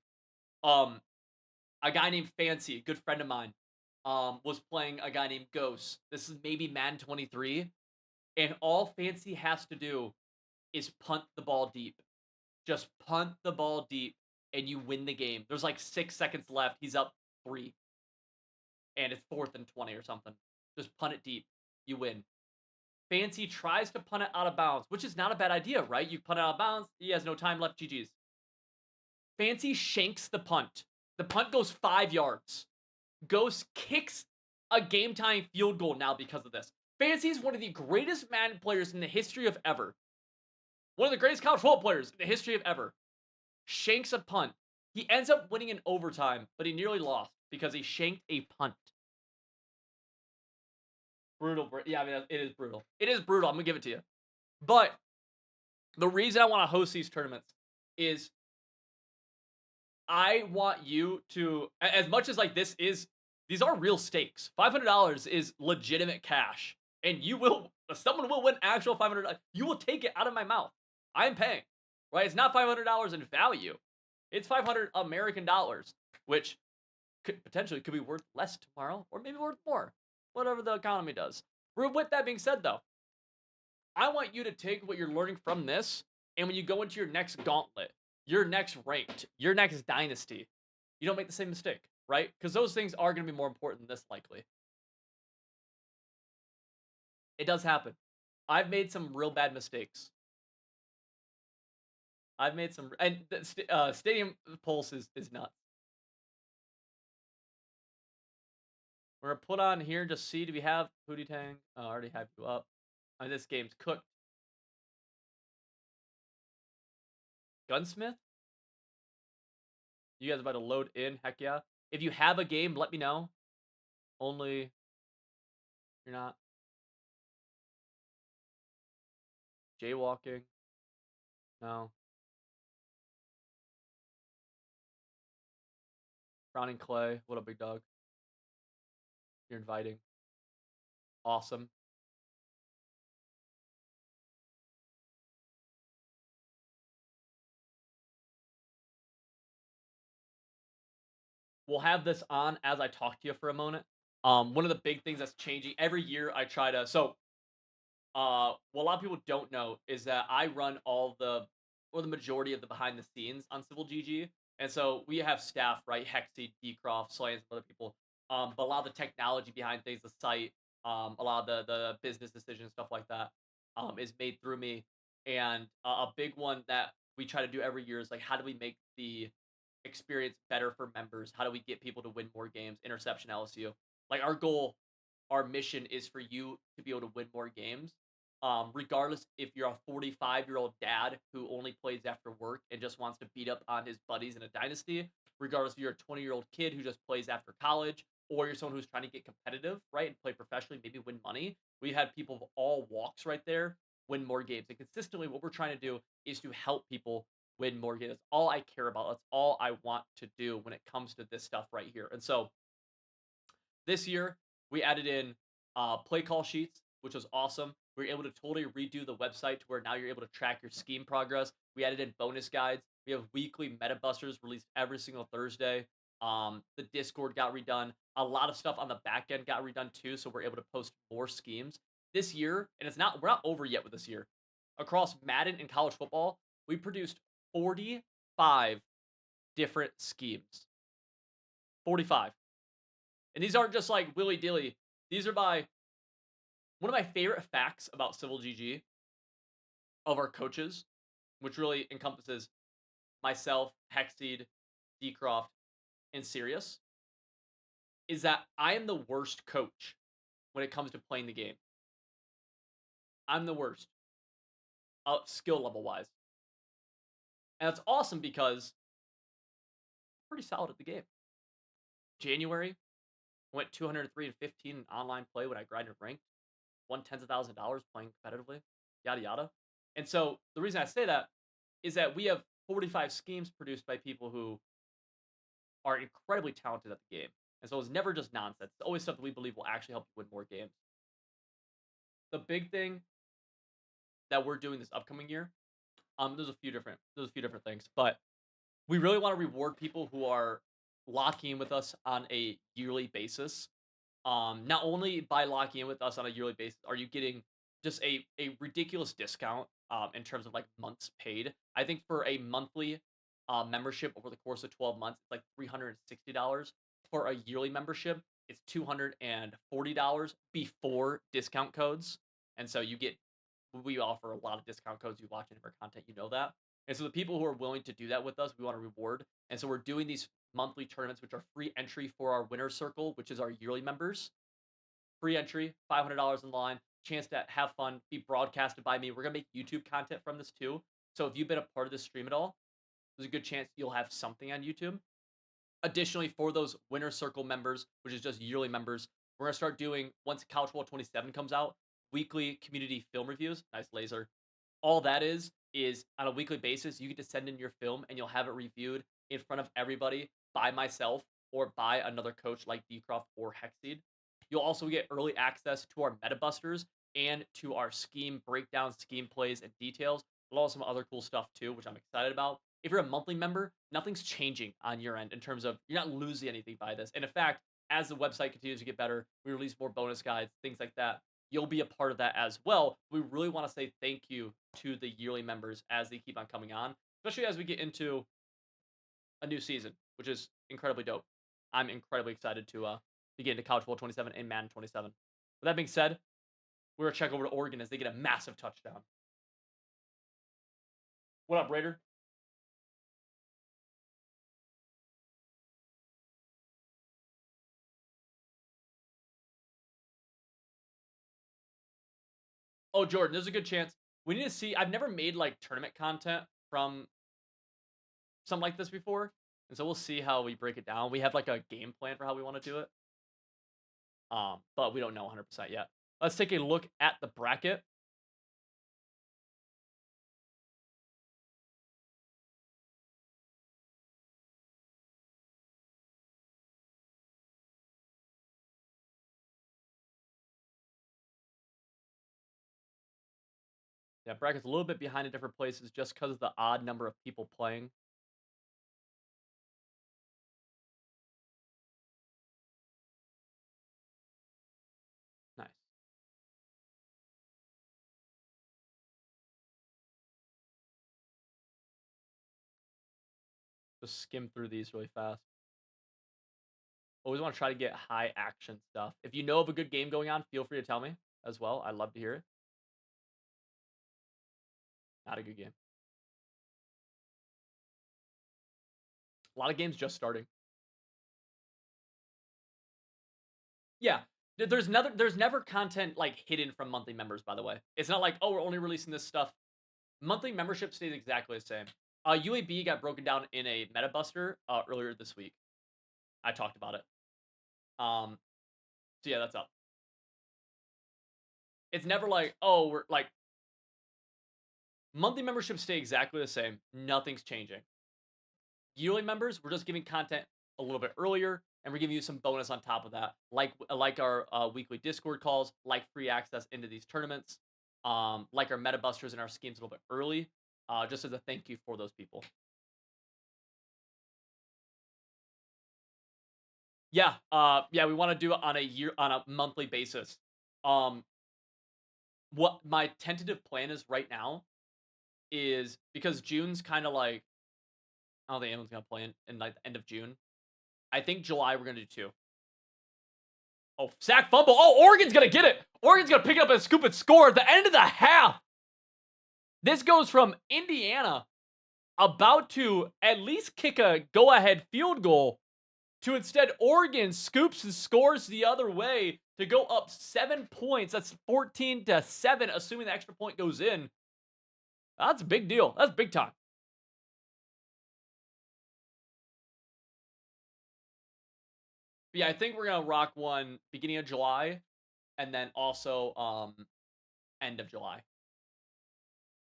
A guy named Fancy, a good friend of mine, was playing a guy named Ghost. This is maybe Madden 23. And all Fancy has to do is punt the ball deep. Just punt the ball deep and you win the game. There's like 6 seconds left. He's up 3 and it's 4th and 20 or something. Just punt it deep. You win. Fancy tries to punt it out of bounds, which is not a bad idea, right? You punt it out of bounds. He has no time left. GG's. Fancy shanks the punt. The punt goes 5 yards. Ghost kicks a game-tying field goal now because of this. Fancy is one of the greatest Madden players in the history of ever. One of the greatest college football players in the history of ever. Shanks a punt. He ends up winning in overtime, but he nearly lost because he shanked a punt. Brutal. Yeah, I mean, it is brutal. It is brutal. I'm going to give it to you. But the reason I want to host these tournaments is I want you to, as much as like these are real stakes. $500 is legitimate cash. And someone will win actual $500. You will take it out of my mouth. I am paying, right? It's not $500 in value. It's 500 American dollars, which could be worth less tomorrow or maybe worth more, whatever the economy does. With that being said, though, I want you to take what you're learning from this, and when you go into your next gauntlet, your next ranked, your next dynasty, you don't make the same mistake, right? Because those things are going to be more important than this, likely. It does happen. I've made some real bad mistakes. I've made some, and the Stadium Pulse is nuts. We're gonna put on here and just see, do we have Hootie Tang? I already have you up. This game's cooked. Gunsmith? You guys about to load in? Heck yeah. If you have a game, let me know. Only you're not. Jaywalking. No. Browning Clay. What up, big dog? You're inviting. Awesome. We'll have this on as I talk to you for a moment. One of the big things that's changing every year, I try to. What a lot of people don't know is that I run the majority of the behind the scenes on Civil GG, and so we have staff, right? Hexy, Decroft, Slans, other people. But a lot of the technology behind things, the site, a lot of the business decisions, stuff like that, is made through me. And a big one that we try to do every year is like, how do we make the experience better for members? How do we get people to win more games? Interception LSU. Like our goal, our mission is for you to be able to win more games. Regardless if you're a 45-year-old dad who only plays after work and just wants to beat up on his buddies in a dynasty, regardless if you're a 20-year-old kid who just plays after college, or you're someone who's trying to get competitive, right, and play professionally, maybe win money. We had people of all walks right there win more games. And consistently, what we're trying to do is to help people win more games. That's all I care about. That's all I want to do when it comes to this stuff right here. And so this year, we added in play call sheets, which was awesome. We were able to totally redo the website to where now you're able to track your scheme progress. We added in bonus guides. We have weekly meta busters released every single Thursday. The Discord got redone. A lot of stuff on the back end got redone too, so we're able to post more schemes this year. And we're not over yet with this year. Across Madden and college football, we produced 45 different schemes. 45. And these aren't just like willy-dilly. These are by one of my favorite facts about Civil GG of our coaches, which really encompasses myself, Hexseed, Decroft, and Sirius, is that I am the worst coach when it comes to playing the game. I'm the worst, skill level wise. And that's awesome because I'm pretty solid at the game. January, I went 203 and 15 in online play when I grinded ranked. Won tens of thousands of dollars playing competitively, yada yada. And so the reason I say that is that we have 45 schemes produced by people who are incredibly talented at the game. And so it's never just nonsense. It's always something we believe will actually help you win more games. The big thing that we're doing this upcoming year, there's a few different things, but we really want to reward people who are locking in with us on a yearly basis. Not only by locking in with us on a yearly basis are you getting just a ridiculous discount in terms of like months paid. I think for a monthly membership over the course of 12 months, it's like $360. For a yearly membership, it's $240 before discount codes. And so we offer a lot of discount codes. You watch any of our content, you know that. And so the people who are willing to do that with us, we want to reward. And so we're doing these monthly tournaments, which are free entry for our winner circle, which is our yearly members. Free entry, $500 in line, chance to have fun, be broadcasted by me. We're gonna make YouTube content from this too. So if you've been a part of this stream at all, there's a good chance you'll have something on YouTube. Additionally, for those winner circle members, which is just yearly members, we're gonna start doing, once College Football 27 comes out, weekly community film reviews. Nice laser. All that is on a weekly basis, you get to send in your film and you'll have it reviewed in front of everybody by myself or by another coach like Decroft or Hexseed. You'll also get early access to our meta busters and to our scheme breakdowns, scheme plays, and details, but also some other cool stuff too, which I'm excited about. If you're a monthly member, nothing's changing on your end in terms of you're not losing anything by this. And in fact, as the website continues to get better, we release more bonus guides, things like that. You'll be a part of that as well. We really want to say thank you to the yearly members as they keep on coming on, especially as we get into a new season, which is incredibly dope. I'm incredibly excited to get into College Football 27 and Madden 27. With that being said, we're going to check over to Oregon as they get a massive touchdown. What up, Raider? Oh, Jordan, there's a good chance. We need to see. I've never made like tournament content from something like this before. And so we'll see how we break it down. We have like a game plan for how we want to do it. But we don't know 100% yet. Let's take a look at the bracket. Yeah, bracket's a little bit behind in different places just because of the odd number of people playing. Nice. Just skim through these really fast. Always want to try to get high action stuff. If you know of a good game going on, feel free to tell me as well. I'd love to hear it. Not a good game. A lot of games just starting. Yeah. There's never content like hidden from monthly members, by the way. It's not like, oh, we're only releasing this stuff. Monthly membership stays exactly the same. UAB got broken down in a meta buster earlier this week. I talked about it. So yeah, that's up. It's never like, oh, we're like, monthly memberships stay exactly the same. Nothing's changing. Yearly members, we're just giving content a little bit earlier, and we're giving you some bonus on top of that, like our weekly Discord calls, like free access into these tournaments, like our meta busters and our schemes a little bit early, just as a thank you for those people. Yeah, yeah, we want to do it on a monthly basis. What my tentative plan is right now is because June's kind of like, I don't think anyone's gonna play in like the end of June. I think July we're gonna do 2. Oh, sack fumble. Oh, Oregon's gonna get it. Oregon's gonna pick it up and scoop and score at the end of the half. This goes from Indiana about to at least kick a go-ahead field goal to instead Oregon scoops and scores the other way to go up 7 points. That's 14-7, assuming the extra point goes in. That's a big deal. That's big time. But yeah, I think we're gonna rock one beginning of July, and then also end of July,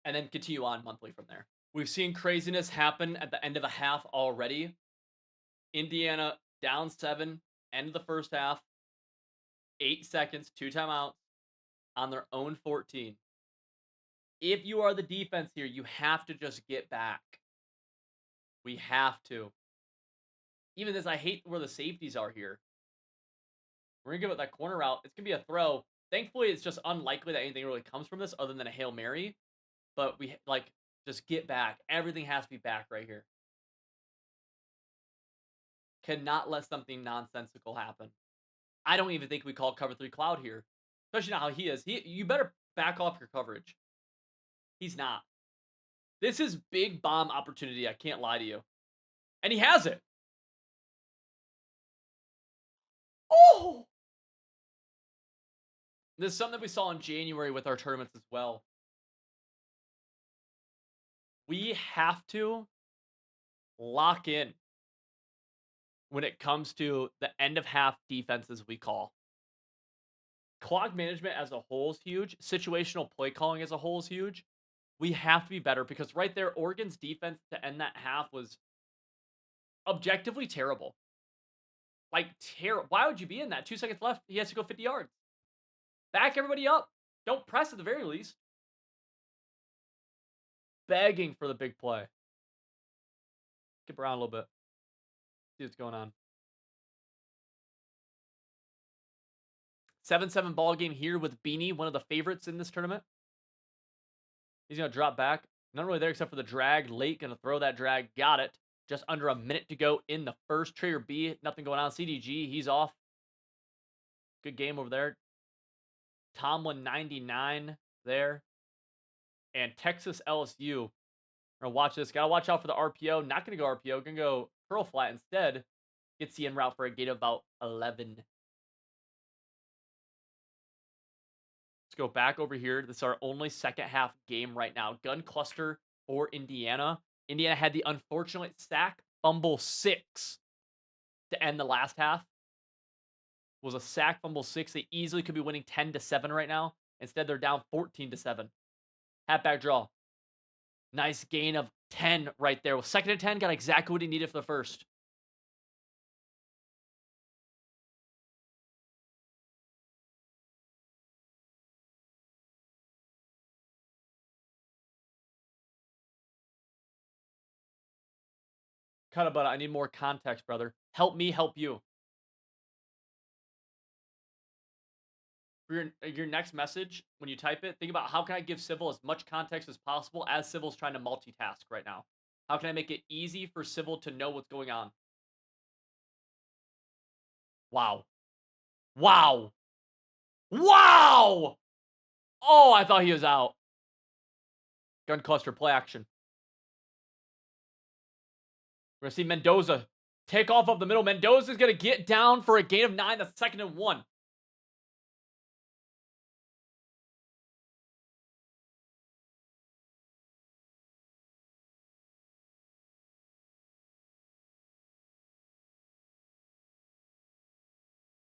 and then continue on monthly from there. We've seen craziness happen at the end of a half already. Indiana down 7, end of the first half, 8 seconds, 2 timeouts on their own 14. If you are the defense here, you have to just get back. We have to. Even this, I hate where the safeties are here. We're going to give it that corner route. It's going to be a throw. Thankfully, it's just unlikely that anything really comes from this other than a Hail Mary. But we, like, just get back. Everything has to be back right here. Cannot let something nonsensical happen. I don't even think we call cover 3 cloud here. Especially not how he is. You better back off your coverage. He's not. This is big bomb opportunity, I can't lie to you. And he has it. Oh! This is something we saw in January with our tournaments as well. We have to lock in when it comes to the end of half defenses we call. Clock management as a whole is huge. Situational play calling as a whole is huge. We have to be better because right there, Oregon's defense to end that half was objectively terrible. Like, why would you be in that? 2 seconds left. He has to go 50 yards. Back everybody up. Don't press at the very least. Begging for the big play. Skip around a little bit. See what's going on. 7-7 ball game here with Beanie, one of the favorites in this tournament. He's going to drop back. Not really there except for the drag. Late going to throw that drag. Got it. Just under a minute to go in the first. Trader B, nothing going on. CDG, he's off. Good game over there. Tomlin 99 there. And Texas LSU. We're going to watch this. Got to watch out for the RPO. Not going to go RPO. Going to go curl flat instead. Gets the in route for a gain of about 11. Let's go back over here. This is our only second half game right now. Gun cluster for Indiana. Indiana had the unfortunate sack fumble 6 to end the last half. It was a sack fumble 6. They easily could be winning 10-7 right now. Instead, they're down 14-7. Halfback draw. Nice gain of 10 right there. With 2nd and 10, got exactly what he needed for the first. Cut about it. I need more context, brother. Help me help you. For your next message, when you type it, think about how can I give Civil as much context as possible as Civil's trying to multitask right now. How can I make it easy for Civil to know what's going on? Wow. Wow. Wow! Oh, I thought he was out. Gun cluster, play action. We're going to see Mendoza take off up the middle. Mendoza's going to get down for a gain of 9. That's 2nd and 1.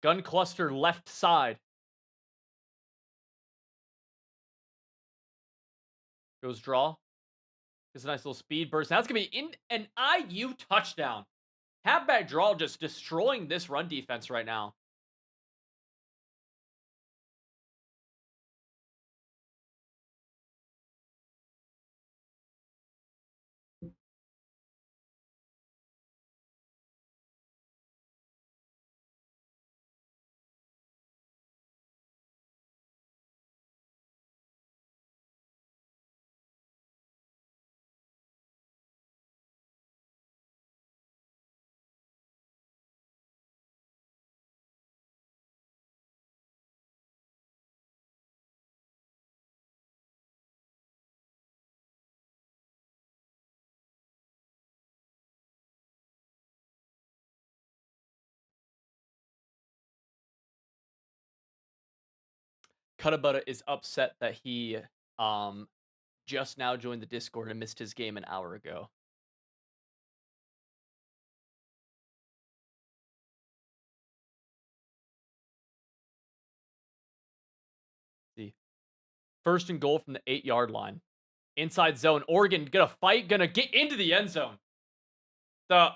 Gun cluster left side. Goes draw. Gets a nice little speed burst. That's going to be in an IU touchdown. Halfback draw just destroying this run defense right now. Cutabutta is upset that he just now joined the Discord and missed his game an hour ago. See. 1st and goal from the 8-yard line. Inside zone. Oregon gonna fight, gonna get into the end zone. The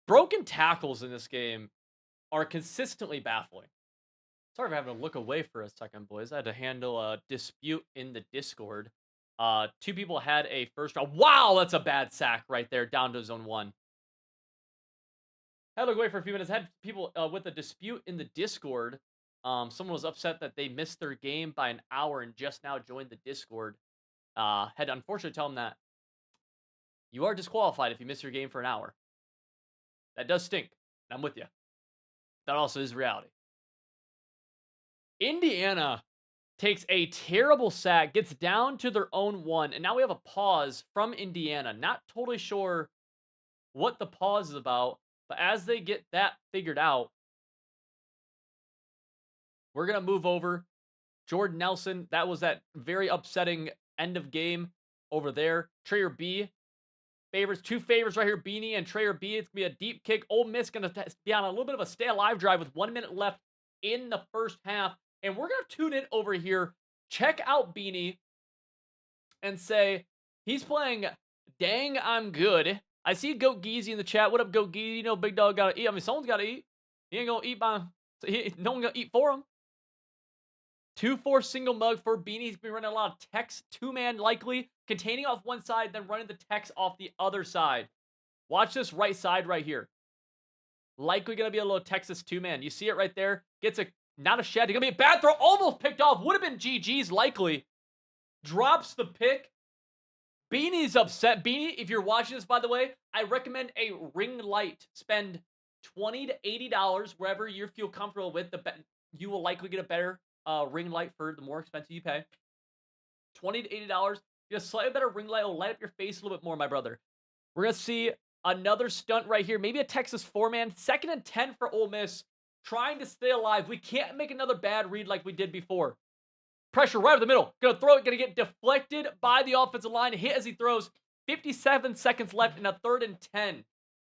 broken tackles in this game are consistently baffling. Sorry for having to look away for a second, boys. I had to handle a dispute in the Discord. 2 people had a first round. Wow, that's a bad sack right there, down to zone 1. Had to look away for a few minutes. Had people with a dispute in the Discord Someone was upset that they missed their game by an hour and just now joined the Discord. Had to unfortunately tell them that you are disqualified if you miss your game for an hour. That does stink. I'm with you. That also is reality. Indiana takes a terrible sack, gets down to their own 1, and now we have a pause from Indiana. Not totally sure what the pause is about, but as they get that figured out, we're going to move over. Jordan Nelson, that was that very upsetting end of game over there. Trayer B, two favorites right here, Beanie and Trayer B. It's going to be a deep kick. Ole Miss going to be on a little bit of a stay alive drive with 1 minute left in the first half. And we're going to tune in over here, check out Beanie, and say, he's playing dang I'm good. I see Goat Geezy in the chat. What up, Goat Geezy? You know Big Dog got to eat. I mean, someone's got to eat. He ain't going to eat by him. So no one going to eat for him. 2-4 single mug for Beanie. He's been running a lot of Tex, 2-man likely, containing off one side, then running the Tex off the other side. Watch this right side right here. Likely going to be a little Texas 2-man. You see it right there. Gets a, not a shed. It's going to be a bad throw. Almost picked off. Would have been GG's likely. Drops the pick. Beanie's upset. Beanie, if you're watching this, by the way, I recommend a ring light. Spend $20 to $80 wherever you feel comfortable with. You will likely get a better ring light for the more expensive you pay. $20 to $80. Get a slightly better ring light. Will light up your face a little bit more, my brother. We're going to see another stunt right here. Maybe a Texas 4-man. 2nd and 10 for Ole Miss. Trying to stay alive. We can't make another bad read like we did before. Pressure right over the middle. Gonna throw it. Gonna get deflected by the offensive line. Hit as he throws. 57 seconds left in a 3rd and 10.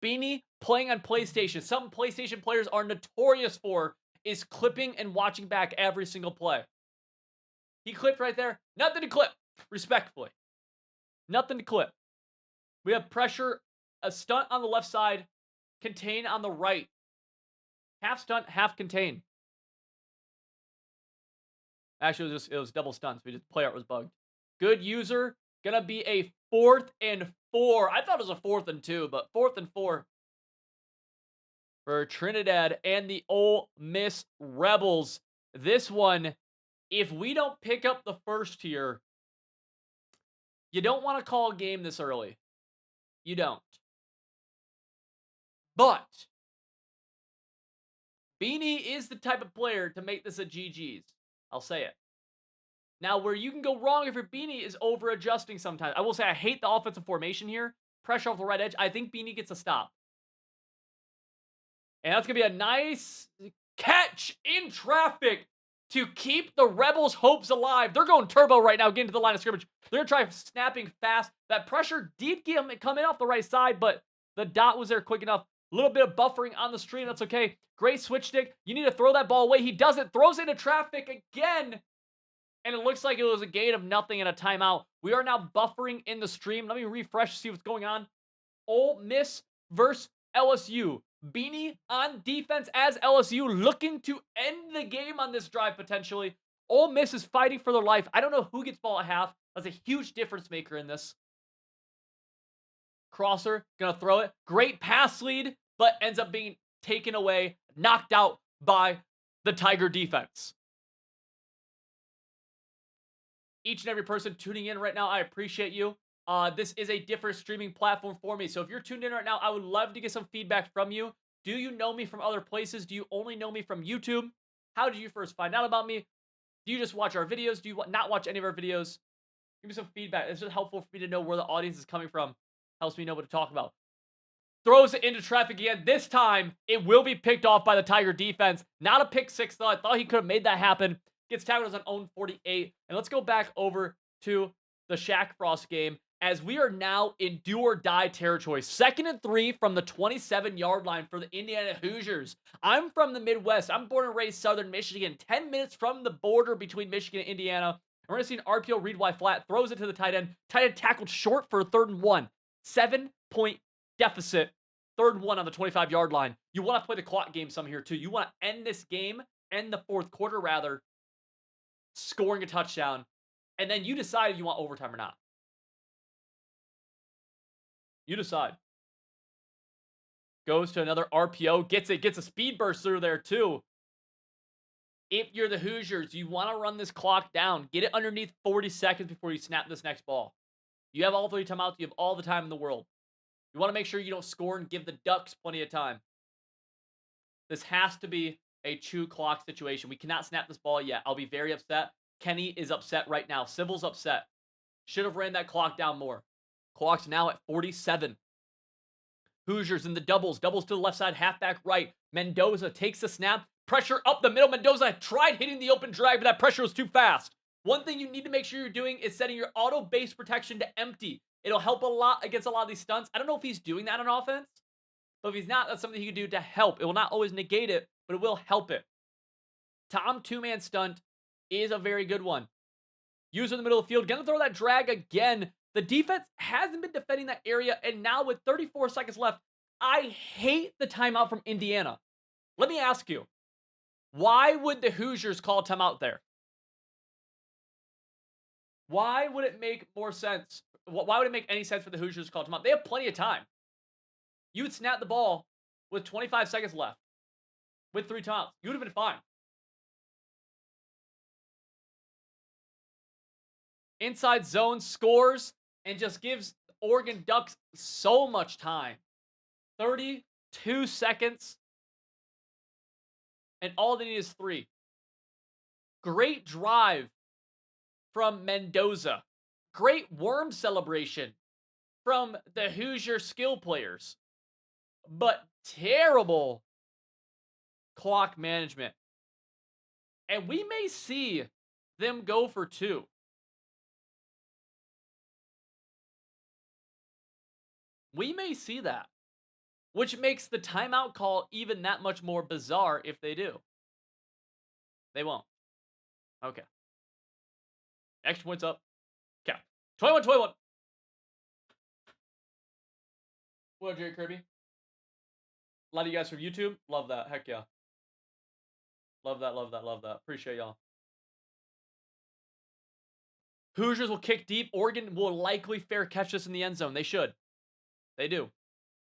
Beanie playing on PlayStation. Something PlayStation players are notorious for is clipping and watching back every single play. He clipped right there. Nothing to clip. Respectfully. Nothing to clip. We have pressure. A stunt on the left side. Contain on the right. Half stunt, half contain. Actually, it was double stunts. Play art was bugged. Good user. Gonna be a 4th and 4. I thought it was a 4th and 2, but 4th and 4 for Trinidad and the Ole Miss Rebels. This one, if we don't pick up the first here, you don't want to call a game this early. You don't. But Beanie is the type of player to make this a GG's. I'll say it. Now, where you can go wrong if your Beanie is over adjusting sometimes. I will say I hate the offensive formation here. Pressure off the right edge. I think Beanie gets a stop. And that's going to be a nice catch in traffic to keep the Rebels' hopes alive. They're going turbo right now, getting to the line of scrimmage. They're going to try snapping fast. That pressure did get him coming off the right side, but the dot was there quick enough. A little bit of buffering on the stream. That's okay. Great switch stick. You need to throw that ball away. He does it. Throws into traffic again. And it looks like it was a gain of nothing and a timeout. We are now buffering in the stream. Let me refresh, see what's going on. Ole Miss versus LSU. Beanie on defense as LSU, looking to end the game on this drive potentially. Ole Miss is fighting for their life. I don't know who gets ball at half. That's a huge difference maker in this. Crosser, gonna throw it. Great pass lead, but ends up being taken away, knocked out by the Tiger defense. Each and every person tuning in right now, I appreciate you. This is a different streaming platform for me. So if you're tuned in right now, I would love to get some feedback from you. Do you know me from other places? Do you only know me from YouTube? How did you first find out about me? Do you just watch our videos? Do you not watch any of our videos? Give me some feedback. It's just helpful for me to know where the audience is coming from. Helps me know what to talk about. Throws it into traffic again. This time, it will be picked off by the Tiger defense. Not a pick six, though. I thought he could have made that happen. Gets tackled as an own 48. And let's go back over to the Shaq Frost game as we are now in do or die territory. 2nd and 3 from the 27-yard line for the Indiana Hoosiers. I'm from the Midwest. I'm born and raised Southern Michigan. 10 minutes from the border between Michigan and Indiana. We're going to see an RPO read wide flat. Throws it to the tight end. Tight end tackled short for a 3rd and 1. 7-point deficit. 3rd and 1 on the 25-yard line. You want to play the clock game some here too. You want to end this game, end the 4th quarter rather, scoring a touchdown, and then you decide if you want overtime or not. You decide. Goes to another RPO, gets a speed burst through there too. if you're the Hoosiers, you want to run this clock down. Get it underneath 40 seconds before you snap this next ball. You have all 3 timeouts. You have all the time in the world. You want to make sure you don't score and give the Ducks plenty of time. This has to be a true clock situation. We cannot snap this ball yet. I'll be very upset. Kenny is upset right now. Sybil's upset. Should have ran that clock down more. Clock's now at 47. Hoosiers in the doubles. Doubles to the left side, halfback right. Mendoza takes the snap. Pressure up the middle. Mendoza tried hitting the open drag, but that pressure was too fast. One thing you need to make sure you're doing is setting your auto base protection to empty. It'll help a lot against a lot of these stunts. I don't know if he's doing that on offense, but if he's not, that's something he can do to help. It will not always negate it, but it will help it. Tom two-man stunt is a very good one. Use in the middle of the field. Gonna throw that drag again. The defense hasn't been defending that area, and now with 34 seconds left, I hate the timeout from Indiana. Let me ask you, why would the Hoosiers call timeout there? Why would it make more sense? Why would it make any sense for the Hoosiers to call timeout? They have plenty of time. You would snap the ball with 25 seconds left with 3 timeouts. You would have been fine. Inside zone scores and just gives Oregon Ducks so much time. 32 seconds. And all they need is 3. Great drive from Mendoza. Great worm celebration from the Hoosier skill players. But terrible clock management. And we may see them go for 2. We may see that. Which makes the timeout call even that much more bizarre if they do. They won't. Okay. Extra points up. Okay. 21-21. What up, Jerry Kirby? A lot of you guys from YouTube. Love that. Heck yeah. Love that, love that, love that. Appreciate y'all. Hoosiers will kick deep. Oregon will likely fair catch this in the end zone. They should. They do.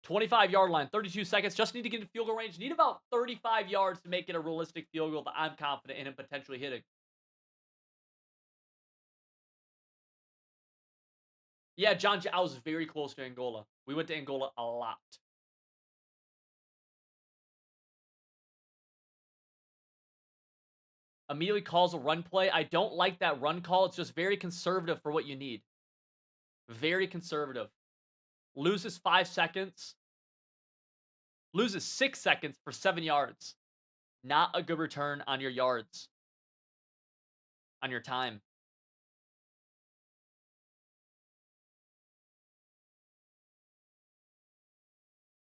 25-yard line, 32 seconds. Just need to get into field goal range. Need about 35 yards to make it a realistic field goal that I'm confident in him potentially hitting. Yeah, John, I was very close to Angola. We went to Angola a lot. Immediately calls a run play. I don't like that run call. It's just very conservative for what you need. Very conservative. Loses 5 seconds. Loses 6 seconds for 7 yards. Not a good return on your yards. On your time.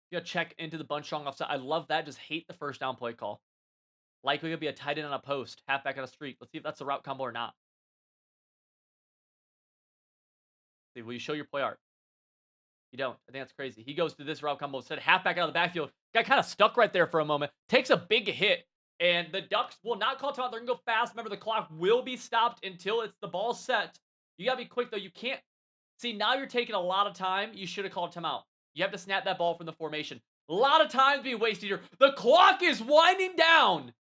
You gotta check into the bunch strong offside. I love that. Just hate the first down play call. Likely gonna be a tight end on a post. Halfback on a streak. Let's see if that's a route combo or not. See, will you show your play art? You don't. I think that's crazy. He goes to this route combo instead. Halfback out of the backfield. Got kind of stuck right there for a moment. Takes a big hit. And the Ducks will not call timeout. They're going to go fast. Remember, the clock will be stopped until it's the ball set. You got to be quick, though. You can't. See, now you're taking a lot of time. You should have called timeout. You have to snap that ball from the formation. A lot of time being wasted here. The clock is winding down.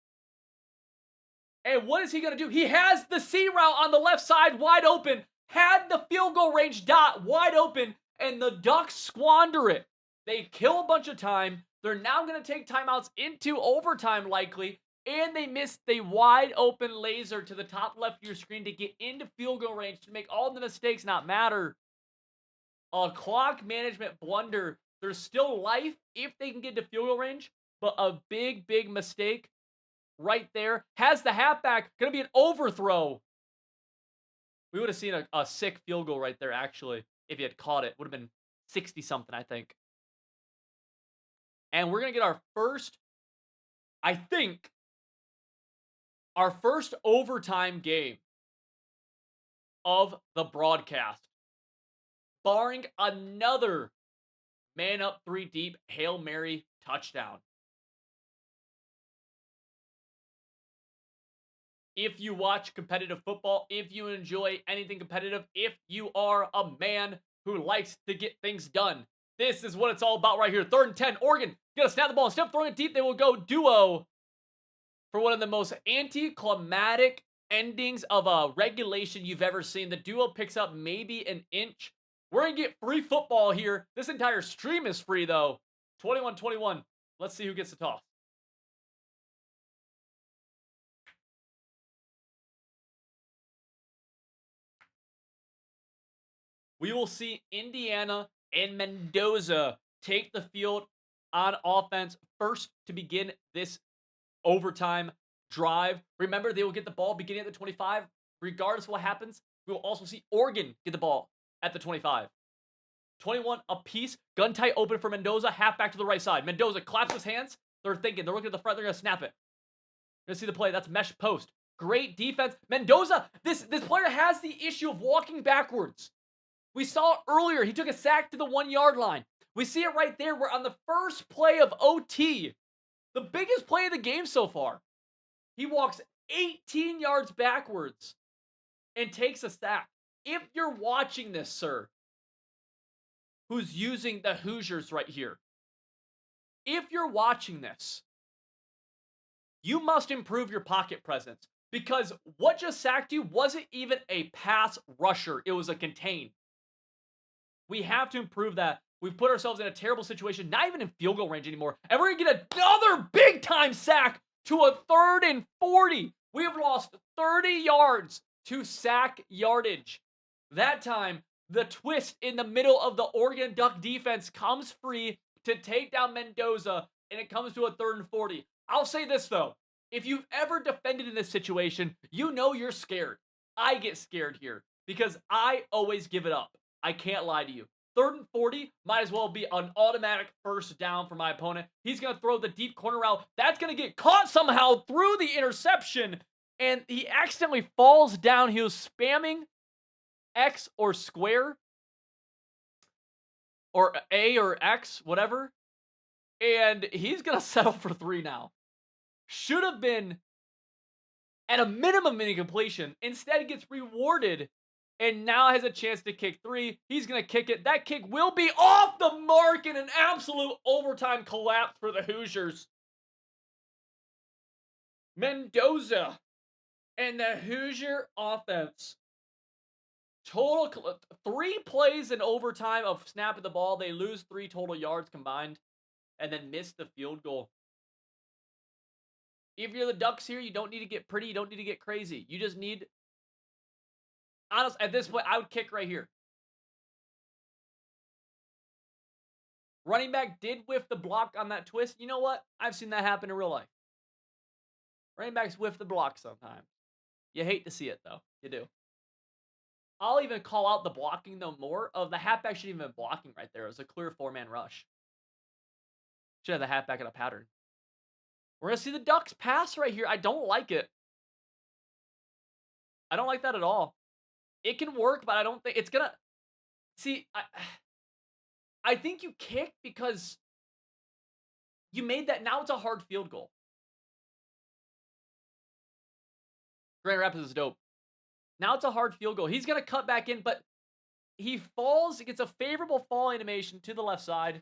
And what is he going to do? He has the C route on the left side wide open. Had the field goal range dot wide open. And the Ducks squander it. They kill a bunch of time. They're now going to take timeouts into overtime likely. And they miss the wide open laser to the top left of your screen to get into field goal range to make all the mistakes not matter. A clock management blunder. There's still life if they can get to field goal range. But a big, big mistake right there. Has the halfback. Going to be an overthrow. We would have seen a sick field goal right there, actually. If he had caught it, would have been 60-something, I think. And we're going to get our first, I think, our first overtime game of the broadcast. Barring another man up 3 deep Hail Mary touchdown. If you watch competitive football, if you enjoy anything competitive, if you are a man who likes to get things done, this is what it's all about right here. 3rd and 10, Oregon, gonna snap the ball. Instead of throwing it deep, they will go duo for one of the most anticlimactic endings of a regulation you've ever seen. The duo picks up maybe an inch. We're going to get free football here. This entire stream is free, though. 21-21. Let's see who gets the toss. We will see Indiana and Mendoza take the field on offense first to begin this overtime drive. Remember, they will get the ball beginning at the 25. Regardless of what happens, we will also see Oregon get the ball at the 25. 21 apiece. Gun tight open for Mendoza. Half back to the right side. Mendoza claps his hands. They're thinking. They're looking at the front. They're going to snap it. You're going to see the play. That's mesh post. Great defense. Mendoza, this player has the issue of walking backwards. We saw it earlier. He took a sack to the 1-yard line. We see it right there. We're on the first play of OT. The biggest play of the game so far. He walks 18 yards backwards and takes a sack. If you're watching this, sir, who's using the Hoosiers right here, if you're watching this, you must improve your pocket presence, because what just sacked you wasn't even a pass rusher. It was a contain. We have to improve that. We've put ourselves in a terrible situation, not even in field goal range anymore. And we're going to get another big-time sack to a 3rd and 40. We have lost 30 yards to sack yardage. That time, the twist in the middle of the Oregon Duck defense comes free to take down Mendoza, and it comes to a 3rd and 40. I'll say this, though. If you've ever defended in this situation, you know you're scared. I get scared here because I always give it up. I can't lie to you. 3rd and 40 might as well be an automatic first down for my opponent. He's going to throw the deep corner route. That's going to get caught somehow through the interception, and he accidentally falls down. He was spamming X or square or A or X, whatever, and he's going to settle for 3 now. Should have been at a minimum incompletion. Instead, he gets rewarded and now has a chance to kick 3. He's going to kick it. That kick will be off the mark in an absolute overtime collapse for the Hoosiers. Mendoza and the Hoosier offense. Total 3 plays in overtime of snapping the ball. They lose 3 total yards combined and then miss the field goal. If you're the Ducks here, you don't need to get pretty. You don't need to get crazy. You just need... Honestly, at this point, I would kick right here. Running back did whiff the block on that twist. You know what? I've seen that happen in real life. Running backs whiff the block sometimes. You hate to see it, though. You do. I'll even call out the blocking, though, more of the halfback shouldn't even been blocking right there. It was a clear 4-man rush. Should have the halfback in a pattern. We're going to see the Ducks pass right here. I don't like it. I don't like that at all. It can work, but I don't think it's going to... See, I think you kick because you made that... Now it's a hard field goal. Grand Rapids is dope. Now it's a hard field goal. He's going to cut back in, but he falls. He gets a favorable fall animation to the left side.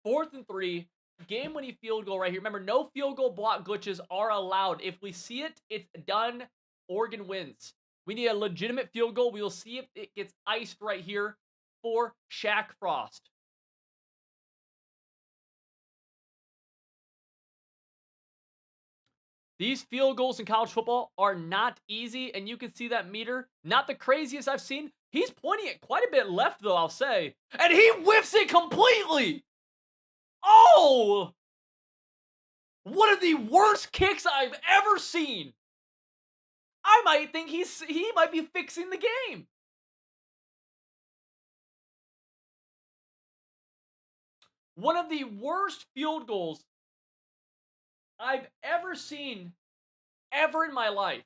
4th and 3. Game-winning field goal right here. Remember, no field goal block glitches are allowed. If we see it, it's done. Oregon wins. We need a legitimate field goal. We will see if it gets iced right here for Shaq Frost. These field goals in college football are not easy, and you can see that meter. Not the craziest I've seen. He's pointing it quite a bit left, though, I'll say. And he whiffs it completely! Oh! One of the worst kicks I've ever seen. I might think he might be fixing the game. One of the worst field goals I've ever seen ever in my life.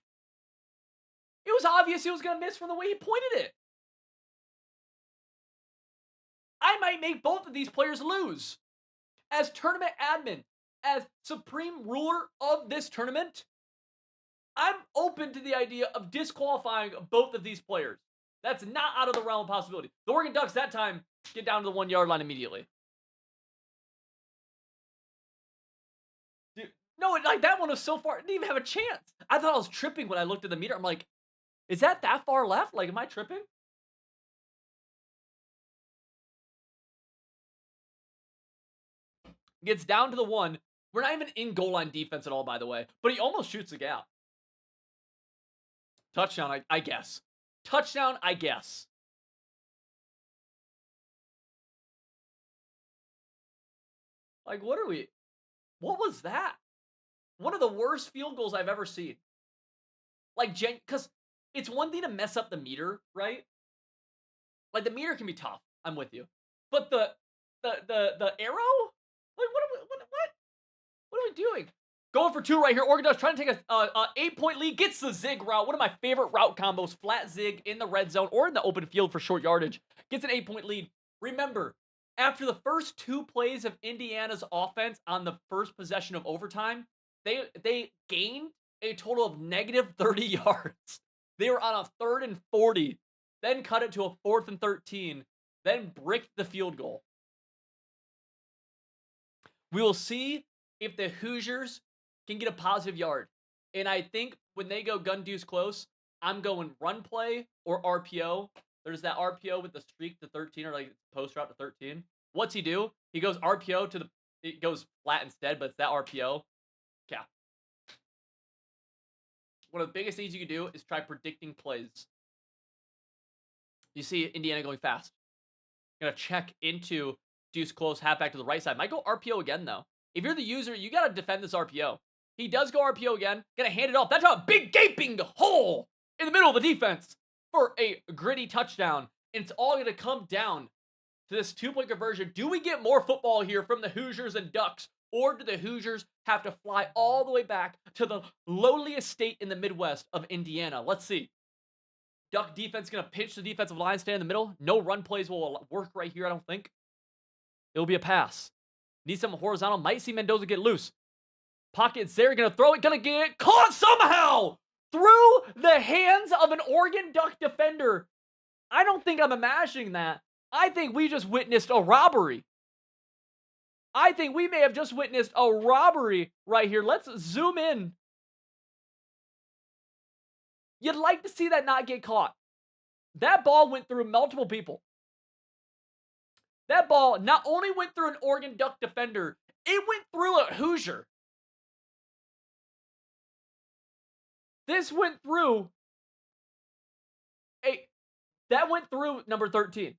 It was obvious he was going to miss from the way he pointed it. I might make both of these players lose. As tournament admin, as supreme ruler of this tournament, I'm open to the idea of disqualifying both of these players. That's not out of the realm of possibility. The Oregon Ducks that time get down to the 1-yard line immediately. Dude, No, like, that one was so far. It didn't even have a chance. I thought I was tripping when I looked at the meter. I'm like, is that far left? Like, am I tripping? Gets down to the 1. We're not even in goal line defense at all, by the way. But he almost shoots the gap. Touchdown, I guess. Touchdown, I guess. Like, what was that? One of the worst field goals I've ever seen. Like, because it's one thing to mess up the meter, right? Like, the meter can be tough. I'm with you. But the arrow? Like, what are we doing? Going for 2 right here. Oregon Ducks trying to take a 8-point lead. Gets the zig route. One of my favorite route combos. Flat zig in the red zone or in the open field for short yardage. Gets an 8-point lead. Remember, after the first 2 plays of Indiana's offense on the first possession of overtime, they gained a total of negative 30 yards. They were on a 3rd and 40. Then cut it to a 4th and 13. Then bricked the field goal. We will see if the Hoosiers can get a positive yard. And I think when they go gun deuce close, I'm going run play or RPO. There's that RPO with the streak to 13 or like post route to 13. What's he do? He goes RPO to it goes flat instead, but it's that RPO. Yeah. One of the biggest things you can do is try predicting plays. You see Indiana going fast. Gonna check into deuce close, halfback to the right side. Might go RPO again, though. If you're the user, you gotta defend this RPO. He does go RPO again. Gonna hand it off. That's a big gaping hole in the middle of the defense for a gritty touchdown. And it's all gonna come down to this 2-point conversion. Do we get more football here from the Hoosiers and Ducks? Or do the Hoosiers have to fly all the way back to the lowliest state in the Midwest of Indiana? Let's see. Duck defense going to pinch the defensive line, stay in the middle. No run plays will work right here, I don't think. It'll be a pass. Need some horizontal. Might see Mendoza get loose. Pocket's there. Going to throw it. Going to get caught somehow through the hands of an Oregon Duck defender. I don't think I'm imagining that. I think we just witnessed a robbery. I think we may have just witnessed a robbery right here. Let's zoom in. You'd like to see that not get caught. That ball went through multiple people. That ball not only went through an Oregon Duck defender, it went through a Hoosier. This went through that went through number 13.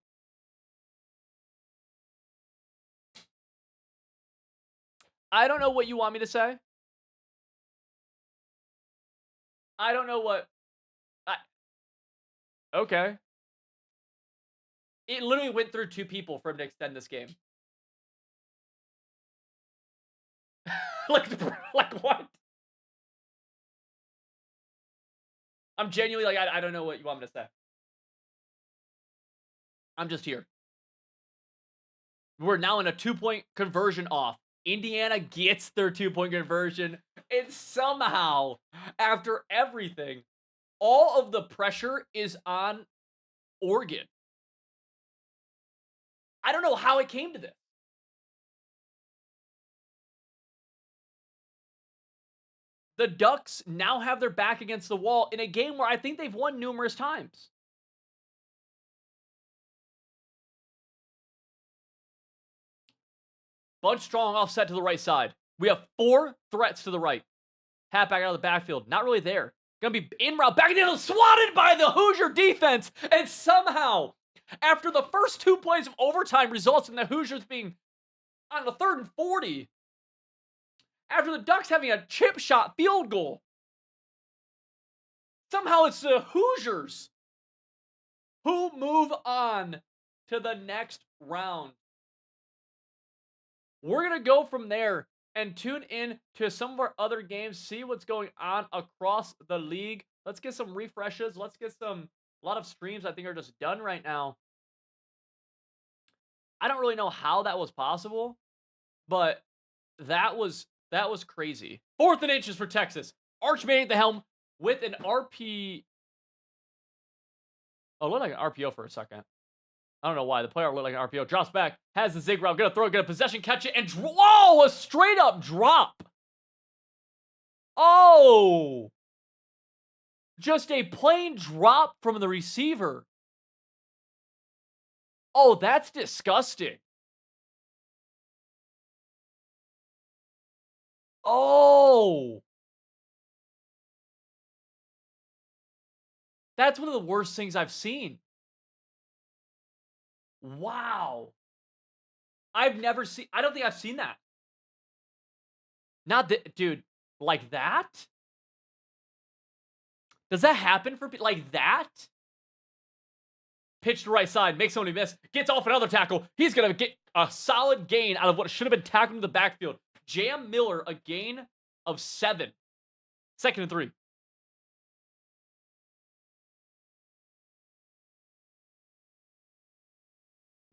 I don't know what you want me to say. I don't know what. Okay. It literally went through 2 people for him to extend this game. like what? I'm genuinely like, I don't know what you want me to say. I'm just here. We're now in a 2-point conversion off. Indiana gets their 2-point conversion. And somehow, after everything, all of the pressure is on Oregon. I don't know how it came to this. The Ducks now have their back against the wall in a game where I think they've won numerous times. Bunch strong offset to the right side. We have 4 threats to the right. Halfback out of the backfield. Not really there. Gonna be in route. Back in the end. Swatted by the Hoosier defense. And somehow, after the first 2 plays of overtime results in the Hoosiers being on the 3rd and 40. After the Ducks having a chip shot field goal. Somehow it's the Hoosiers who move on to the next round. We're going to go from there and tune in to some of our other games, see what's going on across the league. Let's get some refreshes. Let's get a lot of streams I think are just done right now. I don't really know how that was possible, but that was crazy. 4th and inches for Texas. Archman at the helm with an RP. Oh, it looked like an RPO for a second. I don't know why. The player looked like an RPO. Drops back. Has the zig route. Gonna throw it. Gonna possession. Catch it. And whoa! A straight up drop. Oh! Just a plain drop from the receiver. Oh, that's disgusting. Oh! That's one of the worst things I've seen. Wow. I've never seen I don't think I've seen that. Not that dude, like that? Does that happen for like that? Pitch to right side, makes somebody miss, gets off another tackle. He's gonna get a solid gain out of what should have been tackled in the backfield. Jam Miller, a gain of 7. 2nd and 3.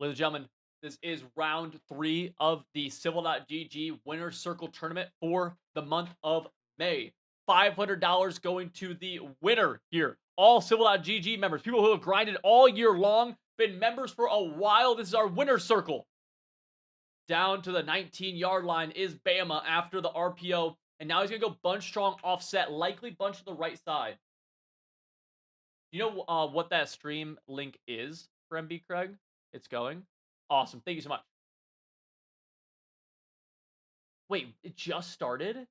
Ladies and gentlemen, this is round 3 of the Civil.gg Winner's Circle Tournament for the month of May. $500 going to the winner here. All Civil.gg members, people who have grinded all year long, been members for a while. This is our Winner's Circle. Down to the 19-yard line is Bama after the RPO. And now he's going to go bunch strong offset, likely bunch to the right side. You know what that stream link is for MB Craig? It's going. Awesome. Thank you so much. Wait, it just started?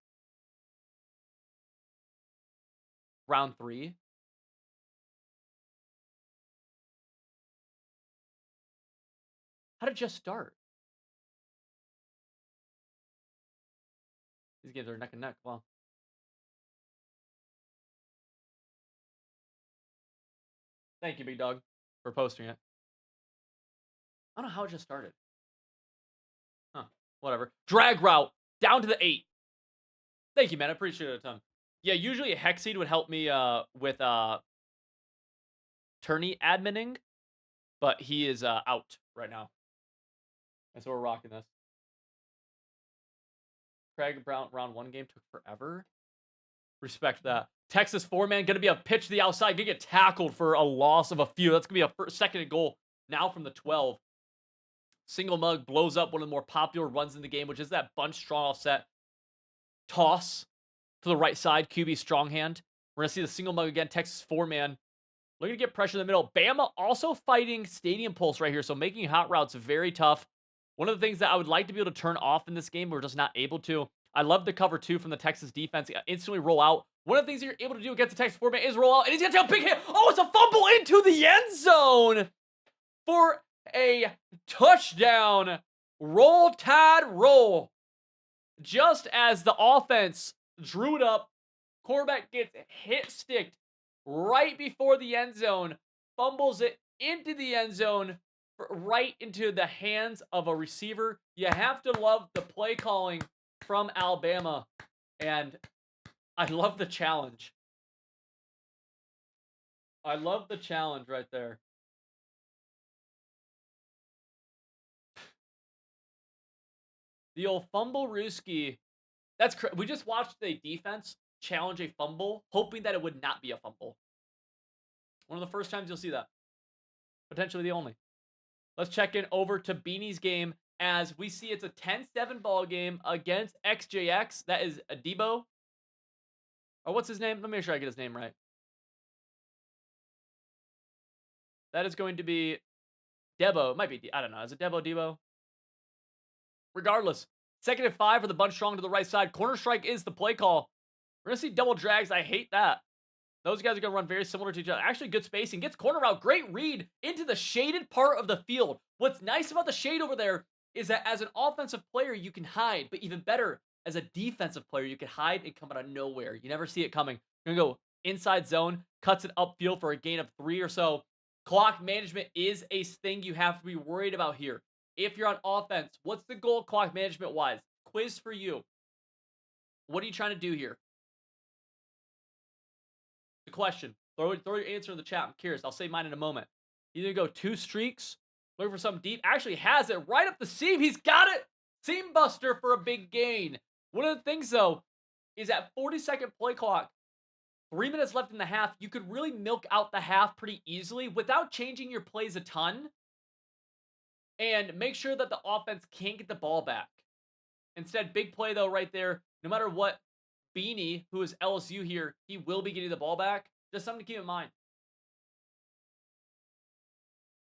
Round 3? How did it just start? These games are neck and neck. Wow. Thank you, big dog, for posting it. I don't know how it just started. Huh. Whatever. Drag route. Down to the 8. Thank you, man. I appreciate it a ton. Yeah, usually a Hexseed would help me with tourney adminning, but he is out right now. And so we're rocking this. Craig Brown round 1 game took forever. Respect that. Texas 4-man going to be a pitch to the outside. Going to get tackled for a loss of a few. That's going to be a second and goal now from the 12. Single mug blows up one of the more popular runs in the game, which is that bunch strong offset toss to the right side. QB strong hand. We're going to see the single mug again. Texas 4-man. Looking to get pressure in the middle. Bama also fighting stadium pulse right here. So making hot routes very tough. One of the things that I would like to be able to turn off in this game, we're just not able to. I love the cover 2 from the Texas defense. Instantly roll out. One of the things you're able to do against the Texas 4-man is roll out. And he's going to take a big hit. Oh, it's a fumble into the end zone for a touchdown. Roll, Tide, roll. Just as the offense drew it up, quarterback gets hit sticked right before the end zone, fumbles it into the end zone, right into the hands of a receiver. You have to love the play calling from Alabama, and I love the challenge. I love the challenge right there. The old fumble Rooski. We just watched the defense challenge a fumble, hoping that it would not be a fumble. One of the first times you'll see that. Potentially the only. Let's check in over to Beanie's game as we see it's a 10-7 ball game against XJX. That is a Debo. Or what's his name? Let me make sure I get his name right. That is going to be Debo. It might be, I don't know. Is it Debo? Regardless, 2nd and 5 for the bunch strong to the right side. Corner strike is the play call. We're going to see double drags. I hate that. Those guys are going to run very similar to each other. Actually, good spacing. Gets corner route. Great read into the shaded part of the field. What's nice about the shade over there is that as an offensive player, you can hide. But even better, as a defensive player, you can hide and come out of nowhere. You never see it coming. You're going to go inside zone. Cuts it upfield for a gain of 3 or so. Clock management is a thing you have to be worried about here. If you're on offense, what's the goal clock management-wise? Quiz for you. What are you trying to do here? The question. Throw your answer in the chat. I'm curious. I'll say mine in a moment. Either go 2 streaks, looking for something deep. Actually has it right up the seam. He's got it. Seam buster for a big gain. One of the things, though, is at 40-second play clock, 3 minutes left in the half, you could really milk out the half pretty easily without changing your plays a ton. And make sure that the offense can't get the ball back. Instead, big play, though, right there. No matter what, Beanie, who is LSU here, he will be getting the ball back. Just something to keep in mind.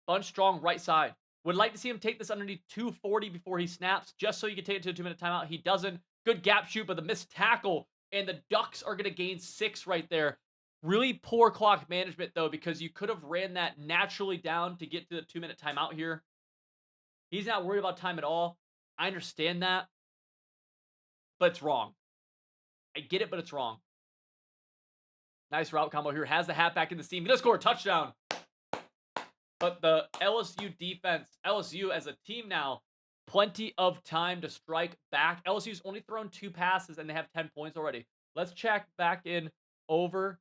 Bunch strong right side. Would like to see him take this underneath 240 before he snaps, just so you can take it to a 2-minute timeout. He doesn't. Good gap shoot, but the missed tackle, and the Ducks are going to gain 6 right there. Really poor clock management, though, because you could have ran that naturally down to get to the 2-minute timeout here. He's not worried about time at all. I understand that, but it's wrong. I get it, but it's wrong. Nice route combo here. Has the halfback in the seam. He does score a touchdown. But the LSU defense, LSU as a team now, plenty of time to strike back. LSU's only thrown 2 passes, and they have 10 points already. Let's check back in over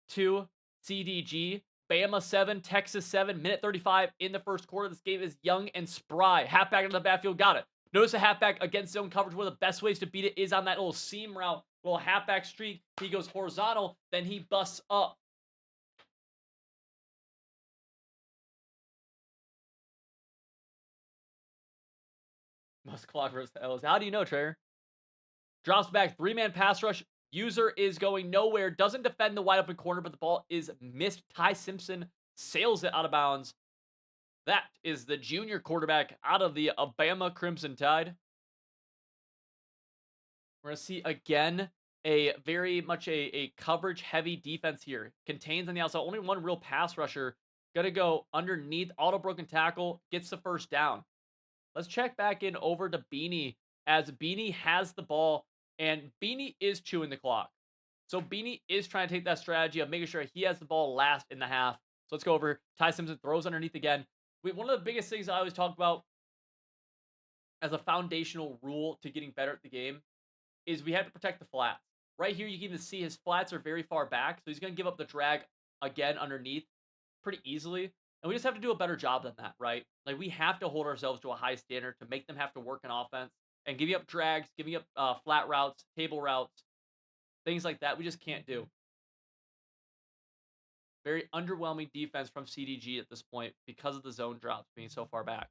to CDG. Bama 7, Texas 7, minute 35 in the first quarter. This game is young and spry. Halfback into the backfield, got it. Notice the halfback against zone coverage. One of the best ways to beat it is on that little seam route, little halfback streak. He goes horizontal, then he busts up. Must clock versus L's. How do you know, Trayer? Drops back, 3-man pass rush. User is going nowhere. Doesn't defend the wide open corner, but the ball is missed. Ty Simpson sails it out of bounds. That is the junior quarterback out of the Alabama Crimson Tide. We're going to see again a very much a coverage heavy defense here. Contains on the outside. Only one real pass rusher. Going to go underneath. Auto broken tackle. Gets the first down. Let's check back in over to Beanie as Beanie has the ball, and Beanie is chewing the clock. So Beanie is trying to take that strategy of making sure he has the ball last in the half. So let's go over. Ty Simpson throws underneath again. One of the biggest things I always talk about as a foundational rule to getting better at the game is we have to protect the flats. Right here, you can even see his flats are very far back, so he's going to give up the drag again underneath pretty easily. And we just have to do a better job than that, right? Like, we have to hold ourselves to a high standard to make them have to work in offense. And giving up drags, giving up flat routes, table routes, things like that, we just can't do. Very underwhelming defense from CDG at this point because of the zone drops being so far back.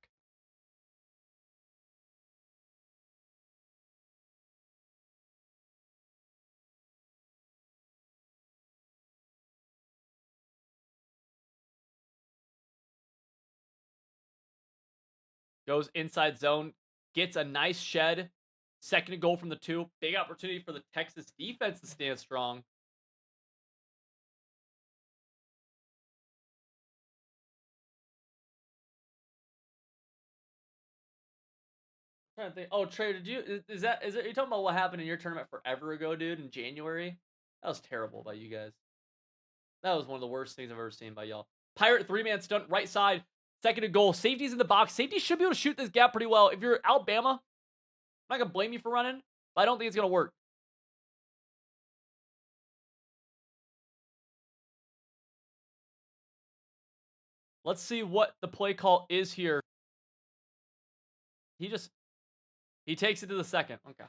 Goes inside zone, gets a nice shed. Second and goal from the 2. Big opportunity for the Texas defense to stand strong. I'm trying to think. Oh, Trey, did you is it you talking about what happened in your tournament forever ago, dude, in January? That was terrible by you guys. That was one of the worst things I've ever seen by y'all. Pirate 3-man stunt right side. Second and goal. Safety's in the box. Safety should be able to shoot this gap pretty well. If you're Alabama, I'm not going to blame you for running, but I don't think it's going to work. Let's see what the play call is here. He takes it to the second. Okay.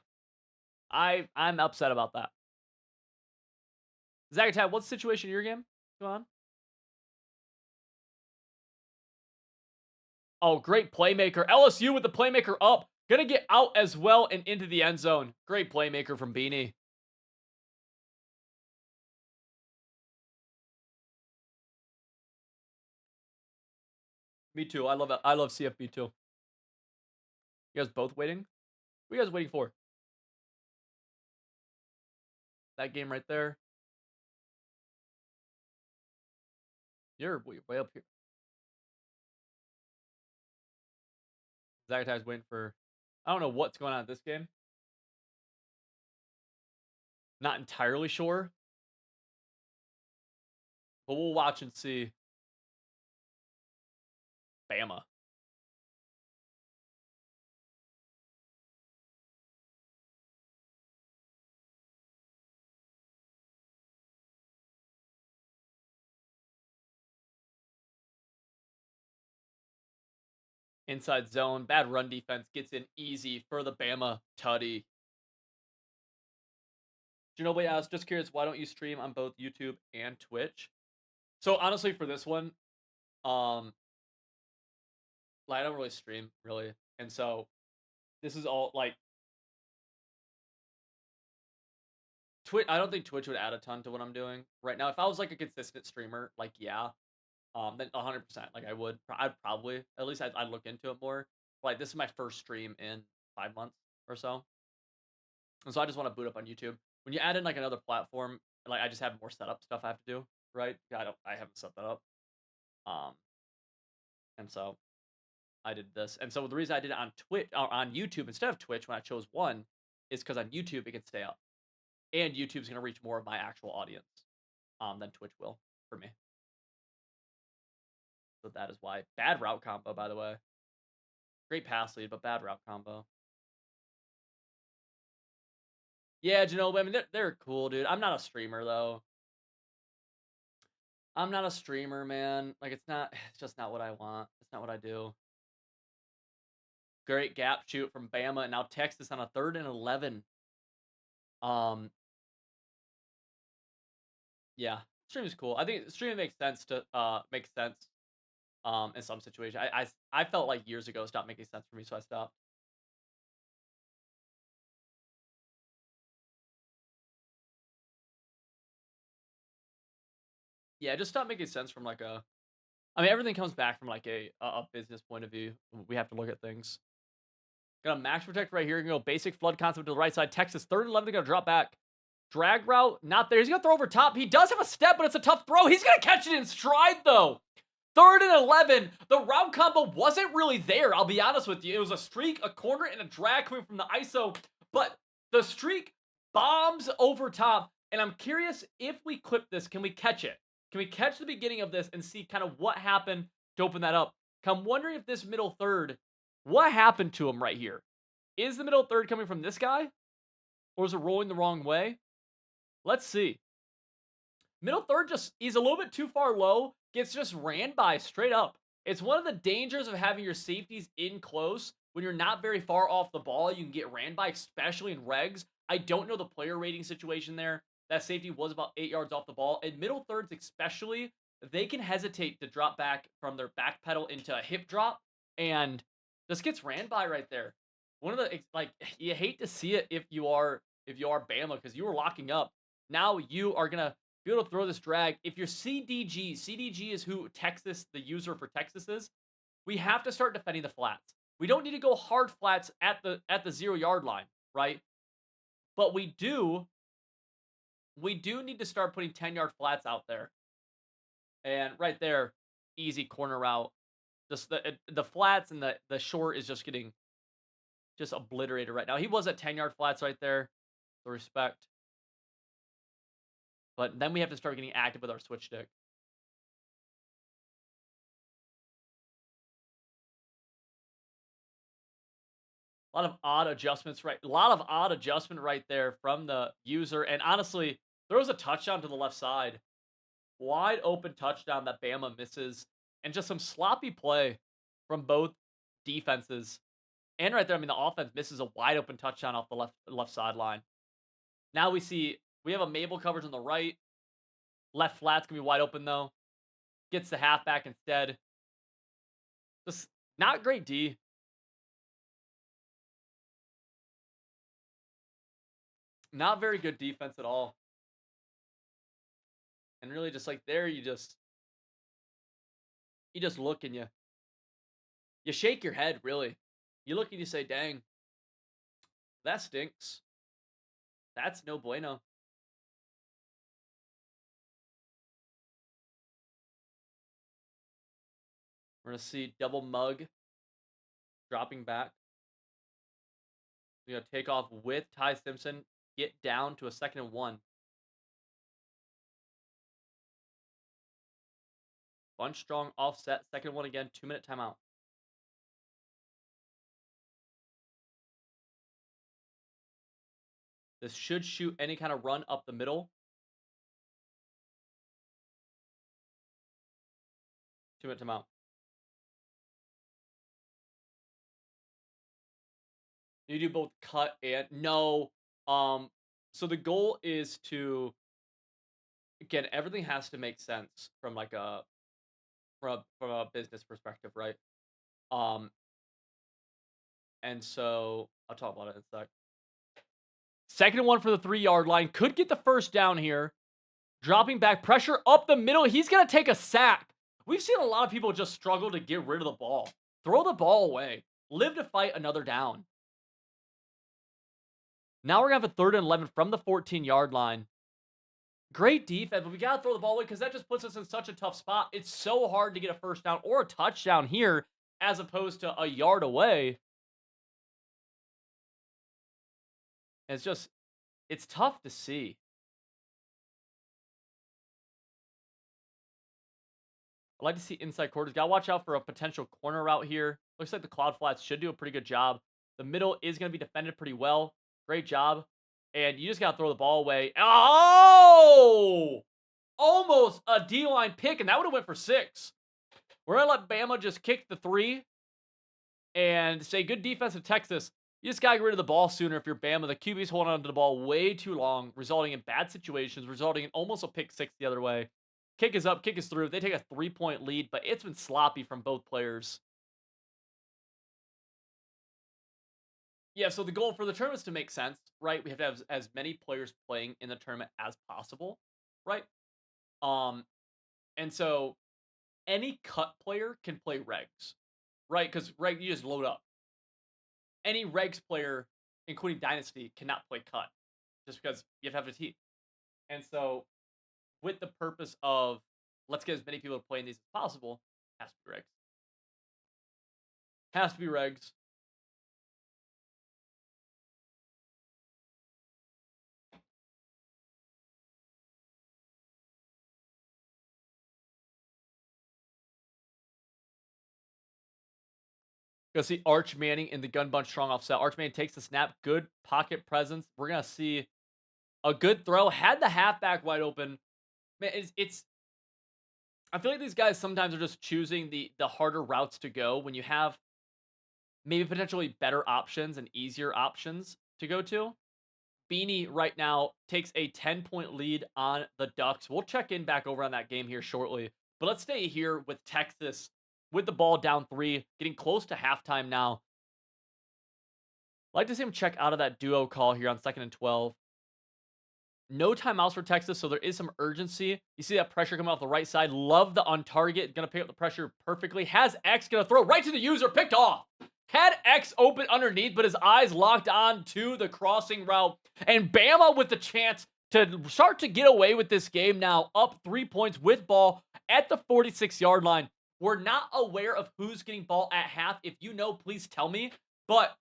I'm upset about that. Zagatab, what's the situation in your game? Go on. Oh, great playmaker. LSU with the playmaker up. Gonna get out as well and into the end zone. Great playmaker from Beanie. Me too. I love it. I love CFB too. You guys both waiting? What are you guys waiting for? That game right there. You're way up here. Zagatab's waiting for... I don't know what's going on at this game. Not entirely sure. But we'll watch and see. Bama. Inside zone. Bad run defense. Gets in easy for the Bama tutty. Ginobili asks, just curious, why don't you stream on both YouTube and Twitch? So honestly, for this one, like, I don't really stream, really. And so this is all, like, Twitch. I don't think Twitch would add a ton to what I'm doing right now. If I was like a consistent streamer, like yeah, then 100%. Like I'd probably at least I'd look into it more. Like this is my first stream in 5 months or so, and so I just want to boot up on YouTube. When you add in like another platform, like I just have more setup stuff I have to do. Right? I haven't set that up. Um, and so I did this. And so the reason I did it on Twitch or on YouTube instead of Twitch when I chose one is because on YouTube it can stay up, and YouTube's gonna reach more of my actual audience than Twitch will for me. So that is why. Bad route combo, by the way. Great pass lead, but bad route combo. Yeah, Ginobili. I mean, they're cool, dude. I'm not a streamer though. I'm not a streamer, man. Like it's not. It's just not what I want. It's not what I do. Great gap shoot from Bama, and now Texas on a 3rd and 11. Yeah, stream is cool. I think streaming makes sense to makes sense in some situations. I felt like years ago it stopped making sense for me, so I stopped. Yeah, it just stopped making sense from like a. I mean, everything comes back from like a business point of view. We have to look at things. Got a max protect right here. Gonna go basic flood concept to the right side. Texas 3rd and 11. They're gonna drop back. Drag route not there. He's gonna throw over top. He does have a step, but it's a tough throw. He's gonna catch it in stride though. 3rd and 11. The route combo wasn't really there. I'll be honest with you. It was a streak, a corner, and a drag coming from the ISO. But the streak bombs over top. And I'm curious if we clip this, can we catch it? Can we catch the beginning of this and see kind of what happened to open that up? I'm wondering if this middle third, what happened to him right here? Is the middle third coming from this guy? Or is it rolling the wrong way? Let's see. Middle third just, he's a little bit too far low, gets just ran by straight up. It's one of the dangers of having your safeties in close. When you're not very far off the ball, you can get ran by, especially in regs. I don't know the player rating situation there. That safety was about 8 yards off the ball. And middle thirds especially, they can hesitate to drop back from their back pedal into a hip drop. And this gets ran by right there. One of the, like, you hate to see it if you are Bama, because you were locking up. Now you are going to be able to throw this drag. If you're CDG is who Texas, the user for Texas is, we have to start defending the flats. We don't need to go hard flats at the 0 yard line, right? But we do need to start putting 10-yard flats out there. And right there, easy corner route. Just the flats and the short is just getting just obliterated right now. He was at 10-yard flats right there. The respect. But then we have to start getting active with our switch stick. A lot of odd adjustments, right? A lot of odd adjustment right there from the user. And honestly, there was a touchdown to the left side. Wide open touchdown that Bama misses. And just some sloppy play from both defenses. And right there, I mean, the offense misses a wide open touchdown off the left sideline. Now we have a Mabel coverage on the right. Left flat's going to be wide open, though. Gets the halfback instead. Just not great D. Not very good defense at all. And really just like there, you just look and you shake your head, really. You look and you say, dang, that stinks. That's no bueno. We're going to see double mug dropping back. We're going to take off with Ty Simpson. Get down to a 2nd and 1. Bunch strong offset. 2nd and 1 again. 2-minute timeout. This should shoot any kind of run up the middle. 2-minute timeout. You do both cut and no. So the goal is to, again, everything has to make sense from like from a business perspective, right? And so I'll talk about it in a sec. 2nd and 1 for the 3-yard line. Could get the first down here. Dropping back, pressure up the middle. He's going to take a sack. We've seen a lot of people just struggle to get rid of the ball. Throw the ball away. Live to fight another down. Now we're going to have a 3rd and 11 from the 14-yard line. Great defense, but we got to throw the ball away because that just puts us in such a tough spot. It's so hard to get a first down or a touchdown here as opposed to a yard away. And it's tough to see. I like to see inside quarters. Got to watch out for a potential corner route here. Looks like the Cloud Flats should do a pretty good job. The middle is going to be defended pretty well. Great job. And you just got to throw the ball away. Oh! Almost a D-line pick, and that would have went for 6. We're going to let Bama just kick the 3 and say good defense of Texas. You just got to get rid of the ball sooner if you're Bama. The QB's holding on to the ball way too long, resulting in bad situations, resulting in almost a pick 6 the other way. Kick is up, kick is through. They take a 3-point lead, but it's been sloppy from both players. Yeah, so the goal for the tournament is to make sense, right? We have to have as many players playing in the tournament as possible, right? And so any cut player can play regs, right? Because reg, you just load up. Any regs player, including Dynasty, cannot play cut just because you have to have a team. And so with the purpose of let's get as many people playing these as possible, has to be regs. Has to be regs. Gonna see Arch Manning in the gun bunch strong offset. Arch Manning takes the snap. Good pocket presence. We're gonna see a good throw. Had the halfback wide open. Man, it's I feel like these guys sometimes are just choosing the harder routes to go when you have maybe potentially better options and easier options to go to. Beanie right now takes a 10-point lead on the Ducks. We'll check in back over on that game here shortly. But let's stay here with Texas with the ball down 3, getting close to halftime now. I'd like to see him check out of that duo call here on 2nd and 12. No timeouts for Texas, so there is some urgency. You see that pressure coming off the right side. Love the on target. Going to pick up the pressure perfectly. Has X going to throw right to the user. Picked off. Had X open underneath, but his eyes locked on to the crossing route. And Bama with the chance to start to get away with this game now. Up 3 points with ball at the 46-yard line. We're not aware of who's getting ball at half. If you know, please tell me. But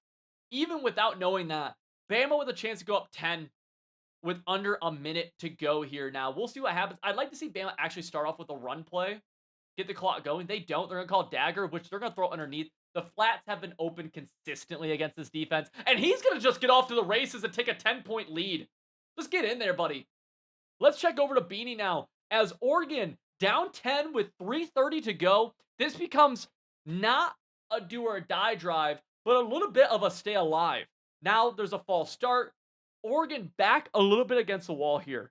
even without knowing that, Bama with a chance to go up 10 with under a minute to go here now. We'll see what happens. I'd like to see Bama actually start off with a run play. Get the clock going. They don't. They're going to call dagger, which they're going to throw underneath. The flats have been open consistently against this defense. And he's going to just get off to the races and take a 10-point lead. Just get in there, buddy. Let's check over to Beanie now. As Oregon down 10 with 3:30 to go. This becomes not a do or die drive, but a little bit of a stay alive. Now there's a false start. Oregon back a little bit against the wall here.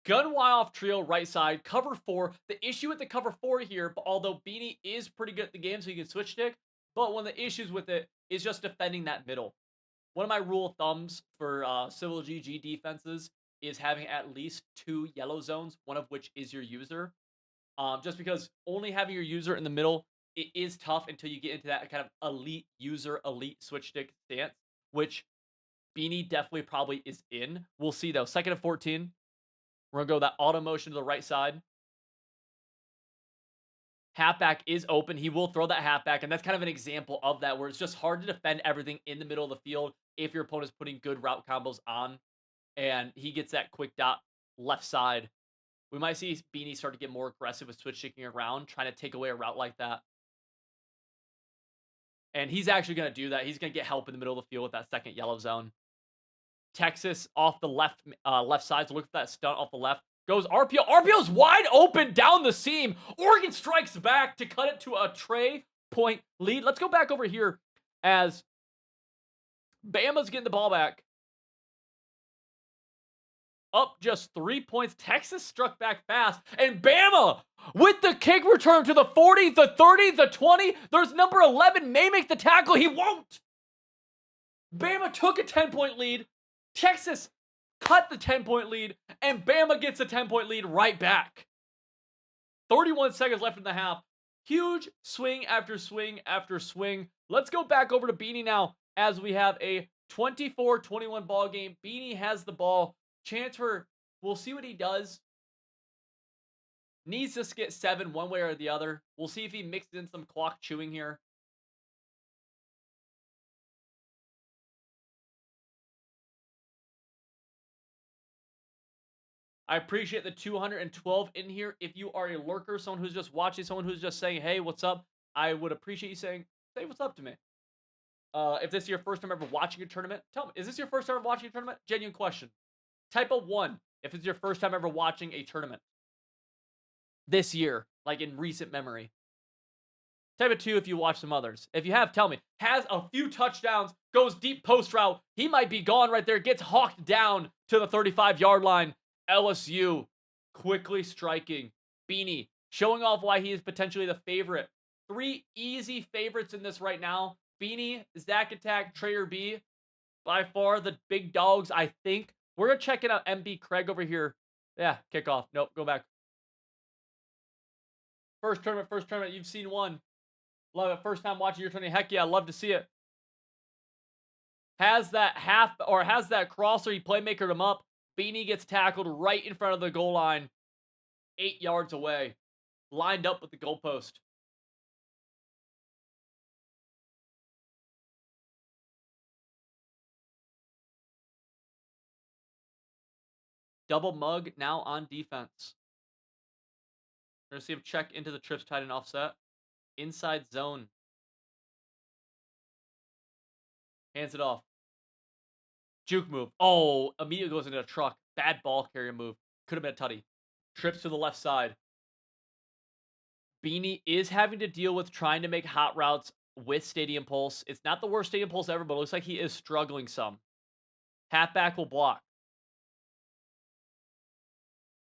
Gun off trio right side, cover 4. The issue with the cover 4 here, although Beanie is pretty good at the game, so you can switch stick, but one of the issues with it is just defending that middle. One of my rule of thumbs for Civil GG defenses is having at least 2 yellow zones, one of which is your user. Just because only having your user in the middle, it is tough until you get into that kind of elite user, elite switch stick stance, which Beanie definitely probably is in. We'll see though. 2nd and 14. We're going to go that auto motion to the right side. Halfback is open. He will throw that halfback, and that's kind of an example of that, where it's just hard to defend everything in the middle of the field if your opponent's putting good route combos on, and he gets that quick dot left side. We might see Beanie start to get more aggressive with switch sticking around, trying to take away a route like that. And he's actually going to do that. He's going to get help in the middle of the field with that 2nd yellow zone. Texas off the left side. So look at that stunt off the left. Goes RPO. RPO's wide open down the seam. Oregon strikes back to cut it to a 3-point lead. Let's go back over here as Bama's getting the ball back. Up just 3 points. Texas struck back fast. And Bama With the kick return to the 40, the 30, the 20. There's number 11 may make the tackle. He won't. Bama took a 10-point lead. Texas cut the 10-point lead. And Bama gets a 10-point lead right back. 31 seconds left in the half. Huge swing after swing after swing. Let's go back over to Beanie now as we have a 24-21 ball game. Beanie has the ball. Chance for, we'll see what he does. Needs to get 7 one way or the other. We'll see if he mixes in some clock chewing here. I appreciate the 212 in here. If you are a lurker, someone who's just watching, someone who's just saying, hey, what's up? I would appreciate you saying, say what's up to me. If this is your first time ever watching a tournament, tell me, is this your first time ever watching a tournament? Genuine question. Type a 1 if it's your first time ever watching a tournament. This year, like in recent memory. Type a 2 if you watch some others. If you have, tell me. Has a few touchdowns, goes deep post route. He might be gone right there. Gets hawked down to the 35-yard line. LSU quickly striking. Beanie showing off why he is potentially the favorite. 3 easy favorites in this right now. Beanie, Zach Attack, Trayer B. By far the big dogs, I think. We're going to check it out. MB Craig over here. Yeah, kickoff. Nope, go back. First tournament. You've seen one. Love it. First time watching your tournament. Heck yeah, love to see it. Has that crosser. He playmakered him up. Beanie gets tackled right in front of the goal line. 8 yards away. Lined up with the goalpost. Double mug now on defense. We're going to see him check into the trips tight and offset. Inside zone. Hands it off. Juke move. Oh, immediately goes into a truck. Bad ball carrier move. Could have been a tutty. Trips to the left side. Beanie is having to deal with trying to make hot routes with Stadium Pulse. It's not the worst Stadium Pulse ever, but it looks like he is struggling some. Halfback will block.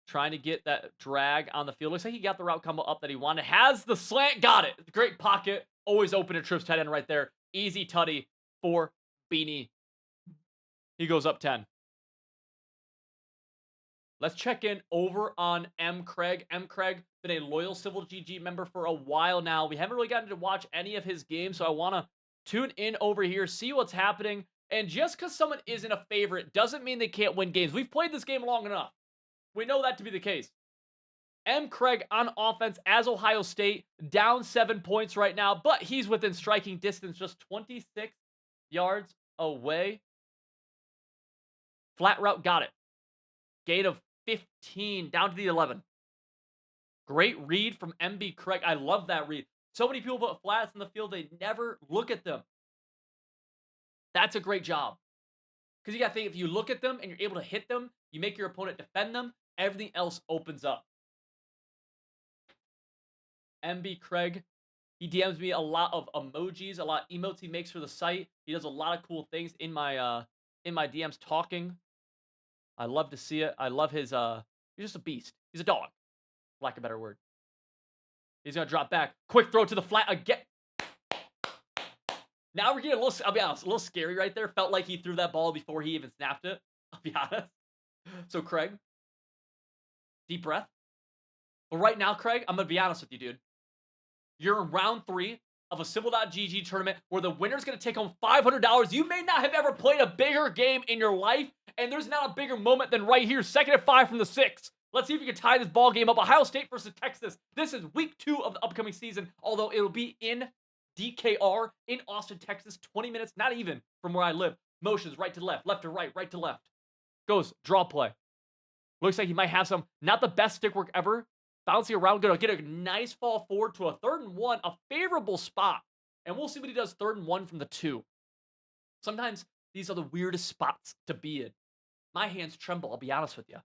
Trying to get that drag on the field. Looks like he got the route combo up that he wanted. Has the slant. Got it. Great pocket. Always open at trips tight end right there. Easy tutty for Beanie. He goes up 10. Let's check in over on M. Craig. M. Craig, been a loyal Civil GG member for a while now. We haven't really gotten to watch any of his games, so I want to tune in over here, see what's happening. And just because someone isn't a favorite doesn't mean they can't win games. We've played this game long enough. We know that to be the case. M. Craig on offense as Ohio State, down 7 points right now, but he's within striking distance, just 26 yards away. Flat route, got it. Gain of 15, down to the 11. Great read from MB Craig. I love that read. So many people put flats in the field, they never look at them. That's a great job. Because you got to think, if you look at them and you're able to hit them, you make your opponent defend them, everything else opens up. MB Craig, he DMs me a lot of emojis, a lot of emotes he makes for the site. He does a lot of cool things in my DMs talking. I love to see it. I love his he's just a beast. He's a dog. For lack of a better word. He's gonna drop back. Quick throw to the flat again. Now we're getting a little, I'll be honest, a little scary right there. Felt like he threw that ball before he even snapped it. I'll be honest. So Craig, deep breath. But right now, Craig, I'm gonna be honest with you, dude. You're in round 3 of a Civil.gg tournament where the winner's going to take home $500. You may not have ever played a bigger game in your life, and there's not a bigger moment than right here. 2nd and 5 from the 6. Let's see if we can tie this ball game up. Ohio State versus Texas. This is week 2 of the upcoming season, although it'll be in DKR in Austin, Texas. 20 minutes, not even from where I live. Motions right to left to right, right to left. Goes draw play. Looks like he might have some, not the best stick work ever. Bouncing around, going to get a nice fall forward to a 3rd and 1, a favorable spot. And we'll see what he does 3rd and 1 from the 2. Sometimes these are the weirdest spots to be in. My hands tremble, I'll be honest with you.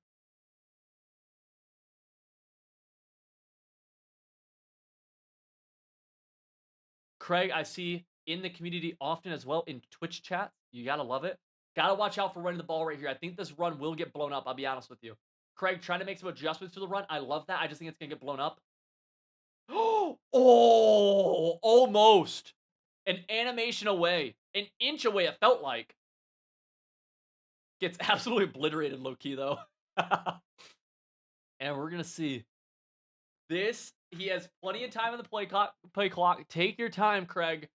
Craig, I see in the community often as well in Twitch chat. You got to love it. Got to watch out for running the ball right here. I think this run will get blown up, I'll be honest with you. Craig trying to make some adjustments to the run. I love that. I just think it's going to get blown up. Oh, almost. An animation away. An inch away, it felt like. Gets absolutely obliterated low-key, though. And we're going to see. This, he has plenty of time on the play clock. Take your time, Craig.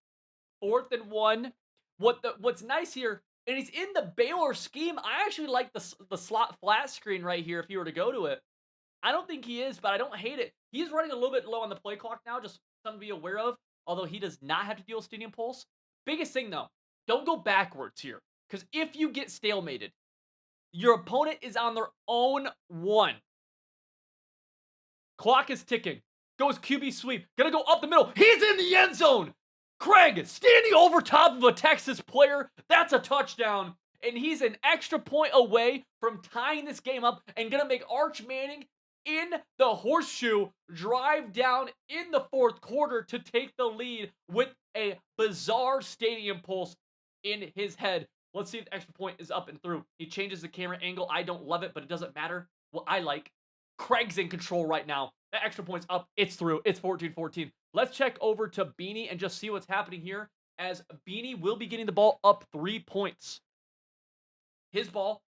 4th and 1. What's nice here, and he's in the Baylor scheme. I actually like the slot flat screen right here if you were to go to it. I don't think he is, but I don't hate it. He's running a little bit low on the play clock now, just something to be aware of, although he does not have to deal with Stadium Pulse. Biggest thing, though, don't go backwards here, because if you get stalemated, your opponent is on their own 1. Clock is ticking. Goes QB sweep. Gonna go up the middle. He's in the end zone. Craig standing over top of a Texas player. That's a touchdown. And he's an extra point away from tying this game up and gonna make Arch Manning in the horseshoe drive down in the 4th quarter to take the lead with a bizarre Stadium Pulse in his head. Let's see if the extra point is up and through. He changes the camera angle. I don't love it, but it doesn't matter. What I like, Craig's in control right now. That extra point's up. It's through. It's 14-14. Let's check over to Beanie and just see what's happening here, as Beanie will be getting the ball up 3 points. His ball.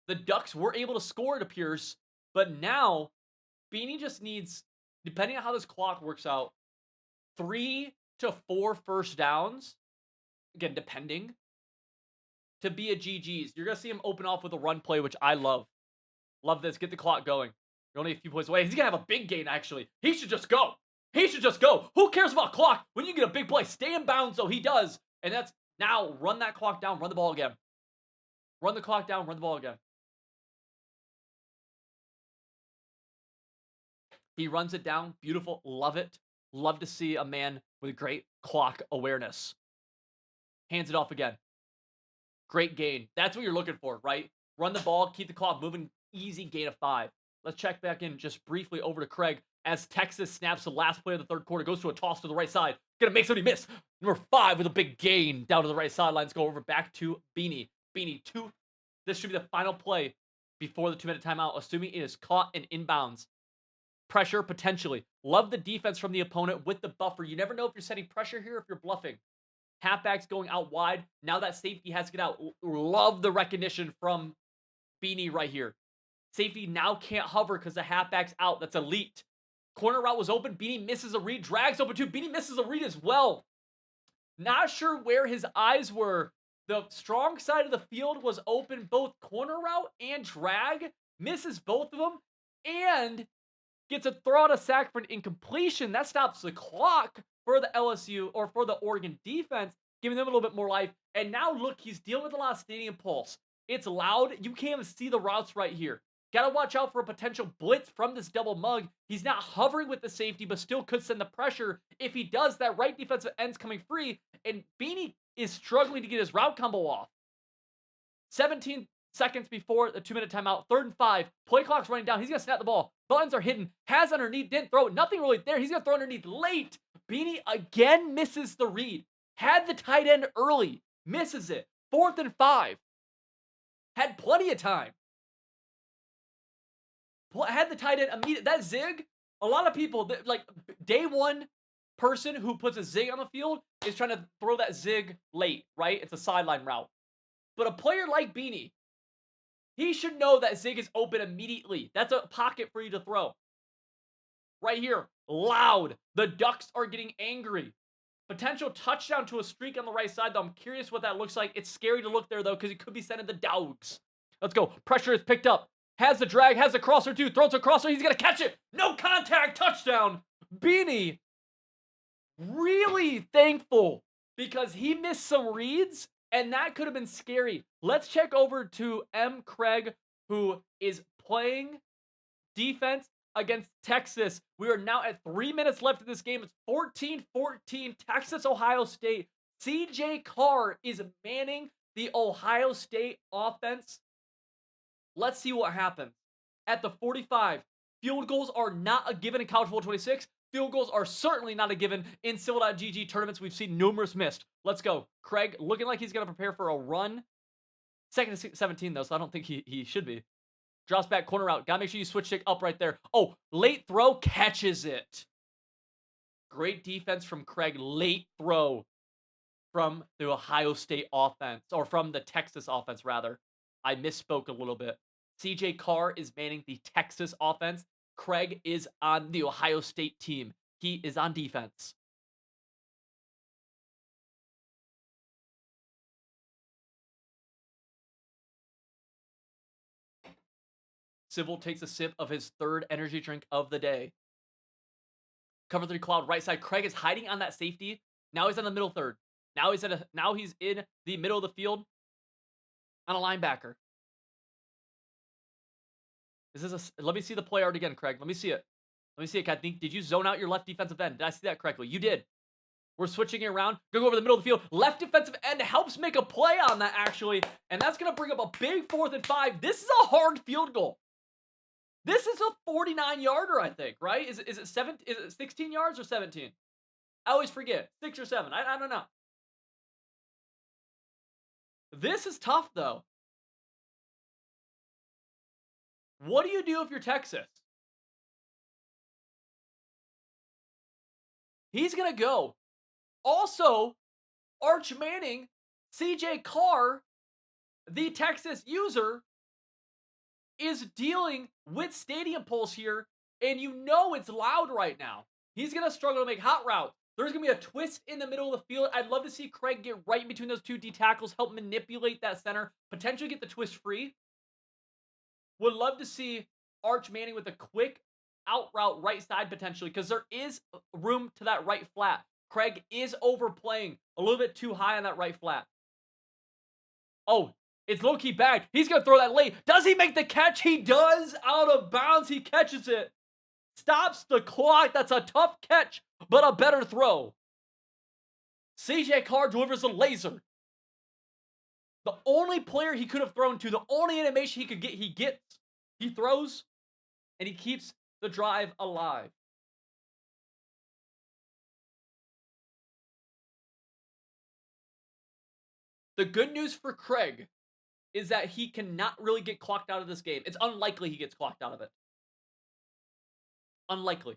The Ducks were able to score, it appears, but now Beanie just needs, depending on how this clock works out, 3 to 4 first downs, again, depending, to be a GG's. You're going to see him open off with a run play, which I love. Love this. Get the clock going. You're only a few points away. He's going to have a big gain, actually. He should just go. He should just go. Who cares about clock when you get a big play? Stay in bounds, so he does. And that's now run that clock down, run the ball again. Run the clock down, run the ball again. He runs it down. Beautiful. Love it. Love to see a man with great clock awareness. Hands it off again. Great gain. That's what you're looking for, right? Run the ball, keep the clock moving. Easy gain of 5. Let's check back in just briefly over to Craig as Texas snaps the last play of the 3rd quarter. Goes to a toss to the right side. Gonna make somebody miss. Number 5 with a big gain down to the right sideline. Let's go over back to Beanie. Beanie, 2. This should be the final play before the 2-minute timeout, assuming it is caught and inbounds. Pressure, potentially. Love the defense from the opponent with the buffer. You never know if you're setting pressure here, if you're bluffing. Halfbacks going out wide. Now that safety has to get out. Love the recognition from Beanie right here. Safety now can't hover because the halfback's out. That's elite. Corner route was open. Beanie misses a read. Drags open too. Beanie misses a read as well. Not sure where his eyes were. The strong side of the field was open, both corner route and drag. Misses both of them. And gets a throw out, a sack for an incompletion. That stops the clock for the LSU or for the Oregon defense, giving them a little bit more life. And now look, he's dealing with a lot of Stadium Pulse. It's loud. You can't even see the routes right here. Gotta watch out for a potential blitz from this double mug. He's not hovering with the safety, but still could send the pressure. If he does, that right defensive end's coming free, and Beanie is struggling to get his route combo off. 17 seconds before the 2-minute timeout. 3rd and 5. Play clock's running down. He's gonna snap the ball. Buttons are hidden. Has underneath. Didn't throw it. Nothing really there. He's gonna throw underneath late. Beanie again misses the read. Had the tight end early. Misses it. 4th and 5. Had plenty of time. Had the tight end immediate. That zig, a lot of people, like day one person who puts a zig on the field is trying to throw that zig late, right? It's a sideline route. But a player like Beanie, he should know that zig is open immediately. That's a pocket for you to throw. Right here, loud. The Ducks are getting angry. Potential touchdown to a streak on the right side, though. I'm curious what that looks like. It's scary to look there, though, because he could be sending the Dogs. Let's go. Pressure is picked up. Has the drag, has the crosser, too. Throws a crosser. He's going to catch it. No contact. Touchdown. Beanie, really thankful because he missed some reads, and that could have been scary. Let's check over to M. Craig, who is playing defense against Texas. We are now at 3 minutes left in this game. It's 14-14, Texas, Ohio State. CJ Carr is manning the Ohio State offense. Let's see what happens. At the 45, field goals are not a given in College Football 26. Field goals are certainly not a given in Civil.gg tournaments. We've seen numerous missed. Let's go. Craig looking like he's going to prepare for a run. 2nd and 17, though, so I don't think he should be. Drops back, corner out. Gotta make sure you switch stick up right there. Oh, late throw, catches it. Great defense from Craig. Late throw from the Ohio State offense, or from the Texas offense, rather. I misspoke a little bit. CJ Carr is manning the Texas offense. Craig is on the Ohio State team. He is on defense. Civil takes a sip of his third energy drink of the day. Cover 3 cloud right side. Craig is hiding on that safety. Now he's on the middle third. Now he's in the middle of the field on a linebacker. Let me see the play art again, Craig. Let me see it. Let me see it. I think, did you zone out your left defensive end? Did I see that correctly? You did. We're switching it around. Gonna go over the middle of the field. Left defensive end helps make a play on that, actually. And that's gonna bring up a big 4th and 5. This is a hard field goal. This is a 49-yarder, I think, right? Is it 16 yards or 17? I always forget. 6 or 7. I don't know. This is tough, though. What do you do if you're Texas? He's going to go. Also, Arch Manning, CJ Carr, the Texas user, is dealing with stadium pulse here, and you know it's loud right now. He's going to struggle to make hot routes. There's going to be a twist in the middle of the field. I'd love to see Craig get right in between those 2 D tackles, help manipulate that center, potentially get the twist free. Would love to see Arch Manning with a quick out route right side potentially, because there is room to that right flat. Craig is overplaying a little bit too high on that right flat. Oh, it's low-key bagged. He's going to throw that late. Does he make the catch? He does. Out of bounds. He catches it. Stops the clock. That's a tough catch, but a better throw. CJ Carr delivers a laser. The only player he could have thrown to, the only animation he could get, he gets. He throws, and he keeps the drive alive. The good news for Craig is that he cannot really get clocked out of this game. It's unlikely he gets clocked out of it. Unlikely.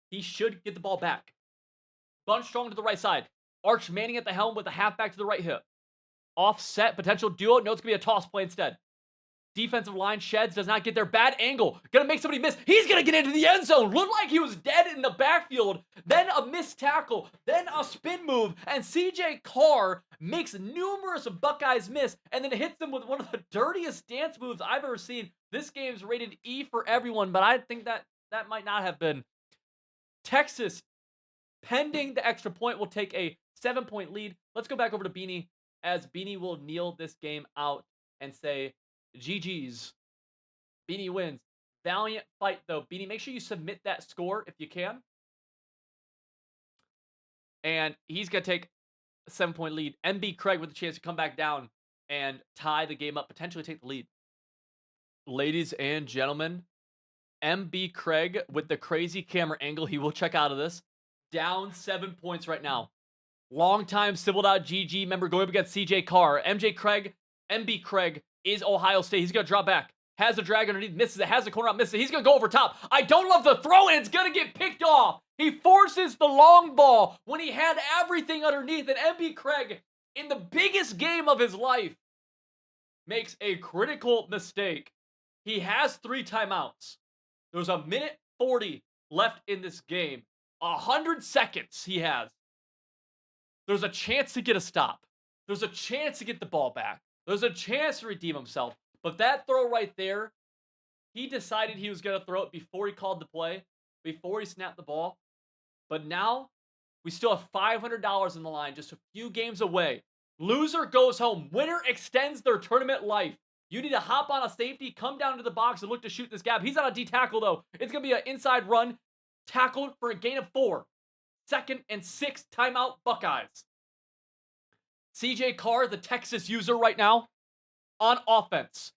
He should get the ball back. Bunch strong to the right side. Arch Manning at the helm with a halfback to the right hip. Offset, potential duo. No, it's going to be a toss play instead. Defensive line sheds, does not get their bad angle. Gonna make somebody miss. He's gonna get into the end zone. Looked like he was dead in the backfield. Then a missed tackle. Then a spin move. And CJ Carr makes numerous Buckeyes miss and then hits them with one of the dirtiest dance moves I've ever seen. This game's rated E for everyone, but I think that might not have been. Texas, pending the extra point, will take a 7-point lead. Let's go back over to Beanie, as Beanie will kneel this game out and say, GG's. Beanie wins. Valiant fight, though. Beanie, make sure you submit that score if you can. And he's going to take a 7-point lead. MB Craig with a chance to come back down and tie the game up, potentially take the lead. Ladies and gentlemen, MB Craig with the crazy camera angle. He will check out of this. Down 7 points right now. Longtime Civil.GG member going up against CJ Carr. MB Craig is Ohio State. He's going to drop back. Has a drag underneath. Misses it. Has a corner out. Misses it. He's going to go over top. I don't love the throw, and it's going to get picked off. He forces the long ball when he had everything underneath. And MB Craig, in the biggest game of his life, makes a critical mistake. He has 3 timeouts. There's 1:40 left in this game. 100 seconds he has. There's a chance to get a stop. There's a chance to get the ball back. There's a chance to redeem himself. But that throw right there, he decided he was going to throw it before he called the play, before he snapped the ball. But now, we still have $500 in the line, just a few games away. Loser goes home. Winner extends their tournament life. You need to hop on a safety, come down to the box, and look to shoot this gap. He's on a D tackle, though. It's going to be an inside run, tackled for a gain of 4. 2nd and 6, timeout, Buckeyes. CJ Carr, the Texas user right now, on offense.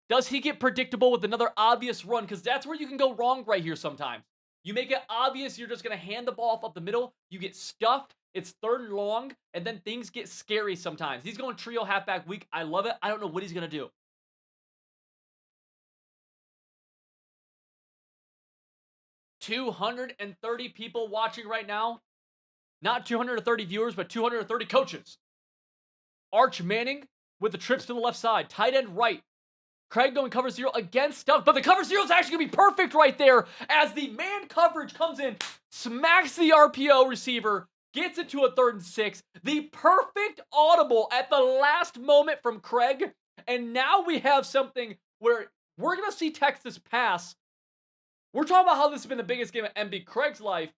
Does he get predictable with another obvious run? Because that's where you can go wrong right here sometimes. You make it obvious you're just going to hand the ball off up the middle. You get stuffed. It's 3rd and long, and then things get scary sometimes. He's going trio halfback weak. I love it. I don't know what he's going to do. 230 people watching right now. Not 230 viewers, but 230 coaches. Arch Manning with the trips to the left side. Tight end right. Craig going cover zero against Stuck, but the cover zero is actually going to be perfect right there as the man coverage comes in, smacks the RPO receiver, gets it to a 3rd and 6. The perfect audible at the last moment from Craig, and now we have something where we're going to see Texas pass. We're talking about how this has been the biggest game of MB Craig's life.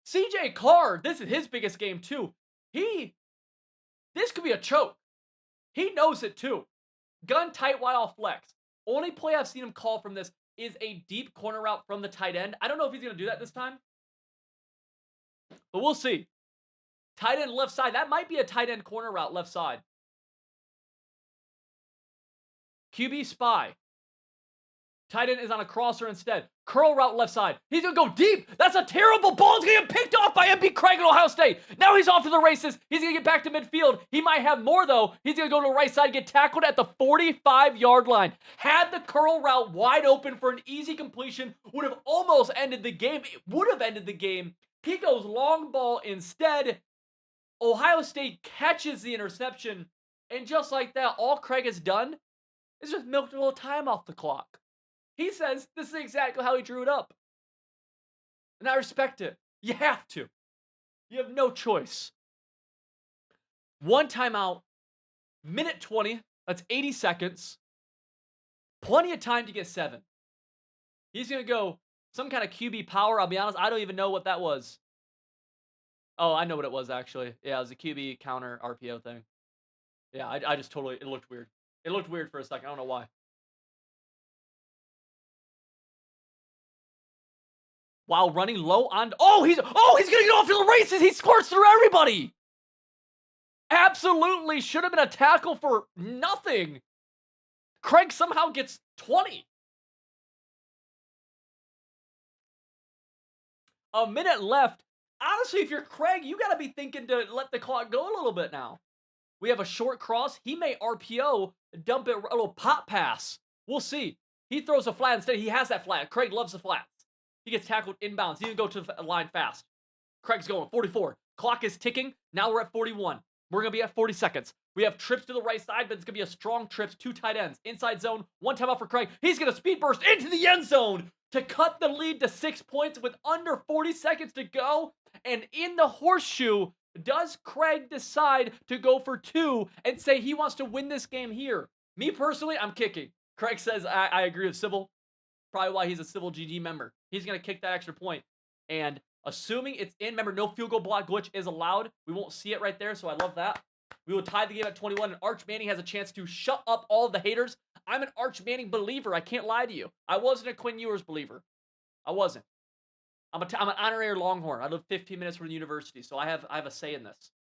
CJ Carr, this is his biggest game too. This could be a choke. He knows it too. Gun tight wide off flex. Only play I've seen him call from this is a deep corner route from the tight end. I don't know if he's going to do that this time, but we'll see. Tight end left side. That might be a tight end corner route left side. QB spy. Tight end is on a crosser instead. Curl route left side. He's going to go deep. That's a terrible ball. It's going to get picked off by MB Craig at Ohio State. Now he's off to the races. He's going to get back to midfield. He might have more, though. He's going to go to the right side, get tackled at the 45-yard line. Had the curl route wide open for an easy completion. Would have almost ended the game. It would have ended the game. He goes long ball instead. Ohio State catches the interception. And just like that, all Craig has done is just milked a little time off the clock. He says this is exactly how he drew it up. And I respect it. You have to. You have no choice. One timeout, minute 20. That's 80 seconds. Plenty of time to get 7. He's going to go some kind of QB power. I'll be honest, I don't even know what that was. Oh, I know what it was, actually. Yeah, it was a QB counter RPO thing. Yeah, I just totally, it looked weird. It looked weird for a second. I don't know why. While running low on... he's going to get off to the races. He squirts through everybody. Absolutely should have been a tackle for nothing. Craig somehow gets 20. A minute left. Honestly, if you're Craig, you got to be thinking to let the clock go a little bit now. We have a short cross. He may RPO, dump it, a little pop pass. We'll see. He throws a flat instead. He has that flat. Craig loves the flats. He gets tackled inbounds. He can go to the line fast. Craig's going 44. Clock is ticking. Now we're at 41. We're going to be at 40 seconds. We have trips to the right side, but it's going to be a strong trips. 2 tight ends. Inside zone. 1 timeout for Craig. He's going to speed burst into the end zone to cut the lead to 6 points with under 40 seconds to go. And in the horseshoe, does Craig decide to go for 2 and say he wants to win this game here? Me personally, I'm kicking. Craig says, I agree with Sybil. Probably why he's a Civil GG member. He's going to kick that extra point. And assuming it's in, remember, no field goal block glitch is allowed. We won't see it right there, so I love that. We will tie the game at 21, and Arch Manning has a chance to shut up all of the haters. I'm an Arch Manning believer. I can't lie to you. I wasn't a Quinn Ewers believer. I wasn't. I'm an honorary Longhorn. I live 15 minutes from the university, so I have a say in this.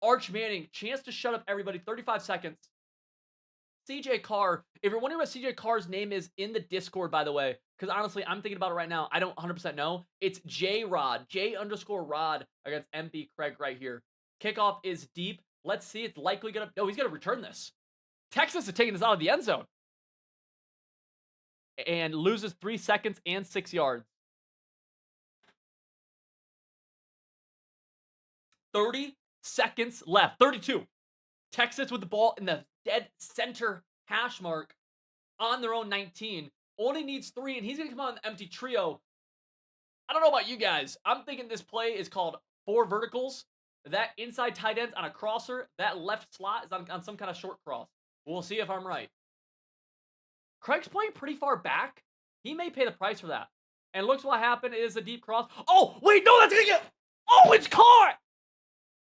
Arch Manning, chance to shut up everybody. 35 seconds. CJ Carr, if you're wondering what CJ Carr's name is in the Discord, by the way, because honestly, I'm thinking about it right now. I don't 100% know. It's J-Rod, J_Rod against MB Craig right here. Kickoff is deep. Let's see. It's likely going to... No, he's going to return this. Texas is taking this out of the end zone. And loses 3 seconds and 6 yards. 30 seconds left. 32. Texas with the ball in the dead center hash mark on their own 19. Only needs 3, and he's going to come out in the empty trio. I don't know about you guys. I'm thinking this play is called 4 verticals. That inside tight end's on a crosser. That left slot is on some kind of short cross. We'll see if I'm right. Craig's playing pretty far back. He may pay the price for that. And looks what happened is a deep cross. Oh, wait, no, that's going to get... Oh, it's caught!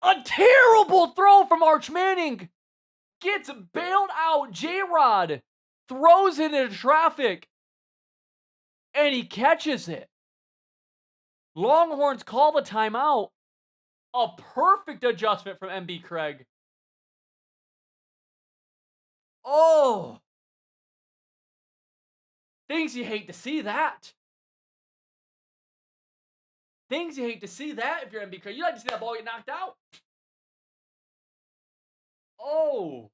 A terrible throw from Arch Manning. Gets bailed out. J-Rod throws it into traffic. And he catches it. Longhorns call the timeout. A perfect adjustment from MB Craig. Oh. Things you hate to see that. Things you hate to see that if you're MB Craig. You like to see that ball get knocked out. Oh.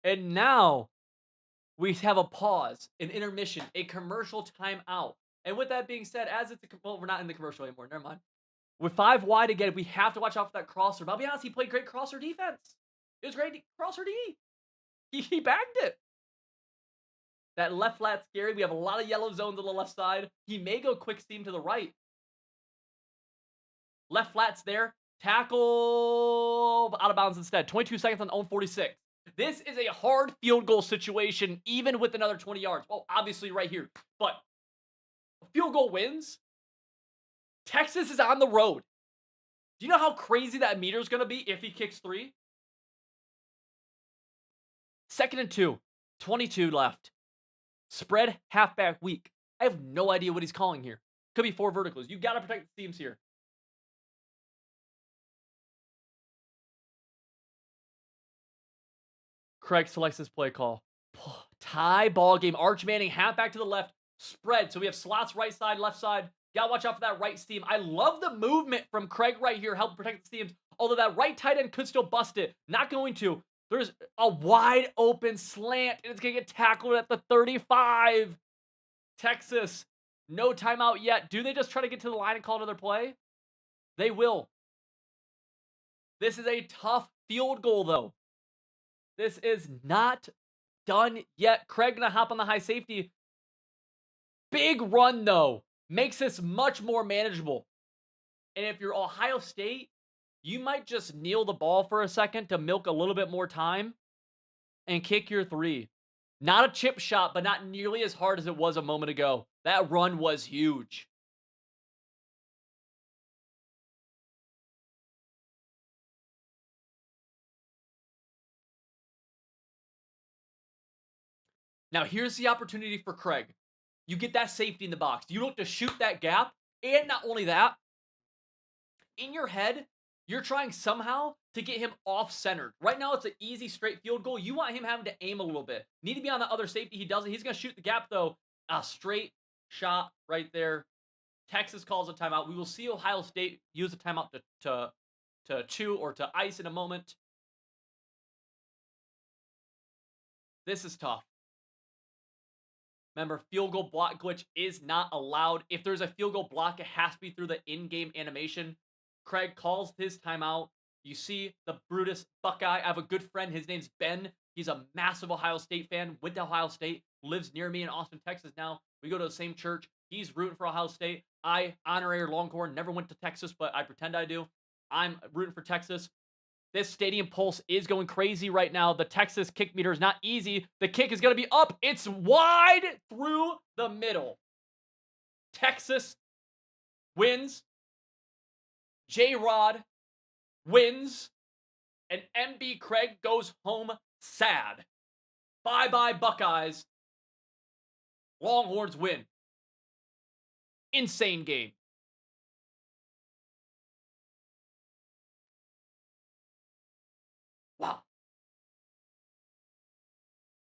And now, We have a pause, an intermission, a commercial timeout. And with that being said, as it's well, we're not in the commercial anymore. Never mind. With 5 wide again, we have to watch out for that crosser. But I'll be honest, he played great crosser defense. It was great crosser D. He bagged it. That left flat scary. We have a lot of yellow zones on the left side. He may go quick seam to the right. Left flat's there. Tackle out of bounds instead. 22 seconds on own 46. This is a hard field goal situation, even with another 20 yards. Well, obviously right here. But field goal wins. Texas is on the road. Do you know how crazy that meter is going to be if he kicks 3? 2nd and 2. 22 left. Spread halfback weak. I have no idea what he's calling here. Could be 4 verticals. You got to protect the seams here. Craig selects his play call. Tie ball game. Arch Manning, halfback to the left. Spread. So we have slots right side, left side. Gotta watch out for that right seam. I love the movement from Craig right here, helping protect the seams. Although that right tight end could still bust it. Not going to. There's a wide open slant, and it's gonna get tackled at the 35. Texas, no timeout yet. Do they just try to get to the line and call another play? They will. This is a tough field goal, though. This is not done yet. Craig gonna hop on the high safety. Big run, though. Makes this much more manageable. And if you're Ohio State, you might just kneel the ball for a second to milk a little bit more time and kick your 3. Not a chip shot, but not nearly as hard as it was a moment ago. That run was huge. Now, here's the opportunity for Craig. You get that safety in the box. You look to shoot that gap. And not only that, in your head, you're trying somehow to get him off-centered. Right now, it's an easy, straight field goal. You want him having to aim a little bit. Need to be on the other safety. He doesn't. He's going to shoot the gap, though. A straight shot right there. Texas calls a timeout. We will see Ohio State use a timeout to chew or to ice in a moment. This is tough. Remember, field goal block glitch is not allowed. If there's a field goal block, it has to be through the in-game animation. Craig calls his timeout. You see the Brutus Buckeye. I have a good friend. His name's Ben. He's a massive Ohio State fan. Went to Ohio State. Lives near me in Austin, Texas now. We go to the same church. He's rooting for Ohio State. I, honorary Longhorn, never went to Texas, but I pretend I do. I'm rooting for Texas. This stadium pulse is going crazy right now. The Texas kick meter is not easy. The kick is going to be up. It's wide through the middle. Texas wins. J-Rod wins. And MB Craig goes home sad. Bye-bye, Buckeyes. Longhorns win. Insane game. Wow.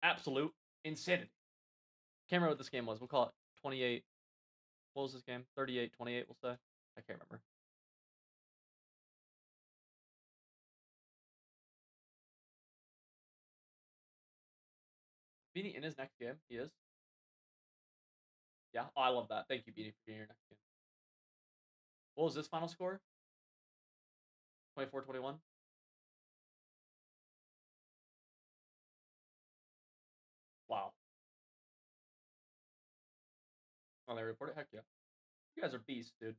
Absolute insanity. Can't remember what this game was. We'll call it 28. What was this game? 38, 28, we'll say. I can't remember. Beanie in his next game? He is? Yeah? Oh, I love that. Thank you, Beanie, for being your next game. What was this final score? 24-21? Wow. Oh, they report it? Heck yeah. You guys are beasts, dude.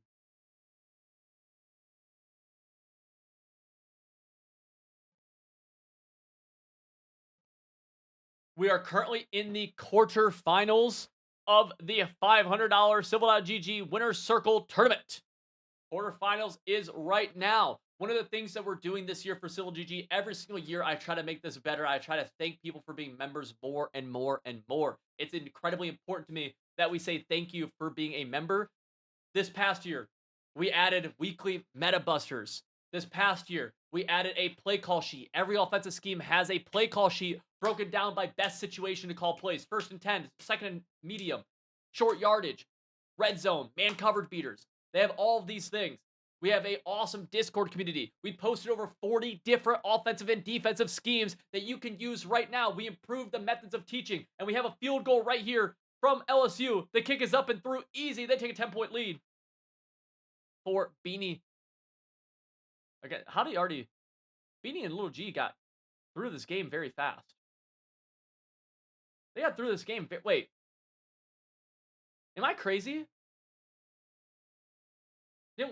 We are currently in the quarterfinals of the $500 Civil.GG Winner's Circle Tournament. Quarterfinals is right now. One of the things that we're doing this year for Civil GG, every single year I try to make this better. I try to thank people for being members more and more and more. It's incredibly important to me that we say thank you for being a member. This past year, we added weekly meta busters. This past year, we added a play call sheet. Every offensive scheme has a play call sheet broken down by best situation to call plays. 1st and 10, 2nd and medium, short yardage, red zone, man coverage beaters. They have all of these things. We have a awesome Discord community. We posted over 40 different offensive and defensive schemes that you can use right now. We improved the methods of teaching, and we have a field goal right here from LSU. The kick is up and through easy. They take a 10-point lead for Beanie. Okay, how do you already... Beanie and Little G got through this game very fast. They got through this game... Wait. Am I crazy?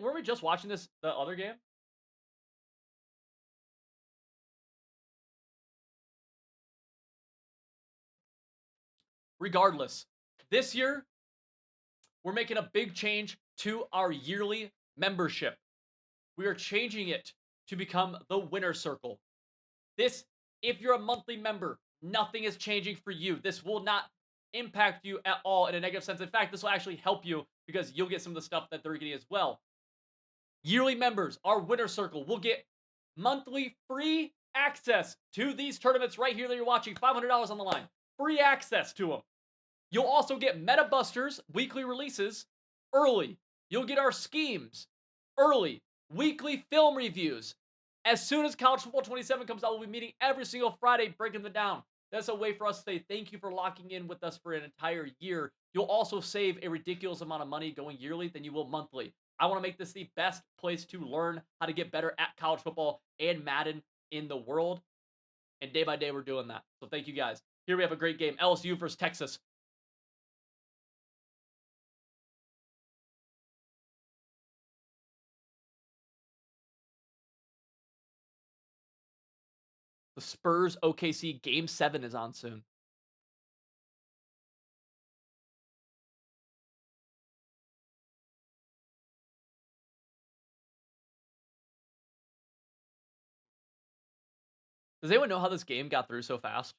Were we just watching the other game? Regardless, this year, we're making a big change to our yearly membership. We are changing it to become the Winner Circle. This, if you're a monthly member, nothing is changing for you. This will not impact you at all in a negative sense. In fact, this will actually help you because you'll get some of the stuff that they're getting as well. Yearly members, our Winner Circle, will get monthly free access to these tournaments right here that you're watching. $500 on the line. Free access to them. You'll also get Meta Busters weekly releases early. You'll get our schemes early. Weekly film reviews. As soon as College Football 27 comes out, we'll be meeting every single Friday, breaking them down. That's a way for us to say thank you for locking in with us for an entire year. You'll also save a ridiculous amount of money going yearly than you will monthly. I want to make this the best place to learn how to get better at college football and Madden in the world. And day by day, we're doing that. So thank you guys. Here we have a great game. LSU versus Texas. The Spurs OKC Game 7 is on soon. Does anyone know how this game got through so fast?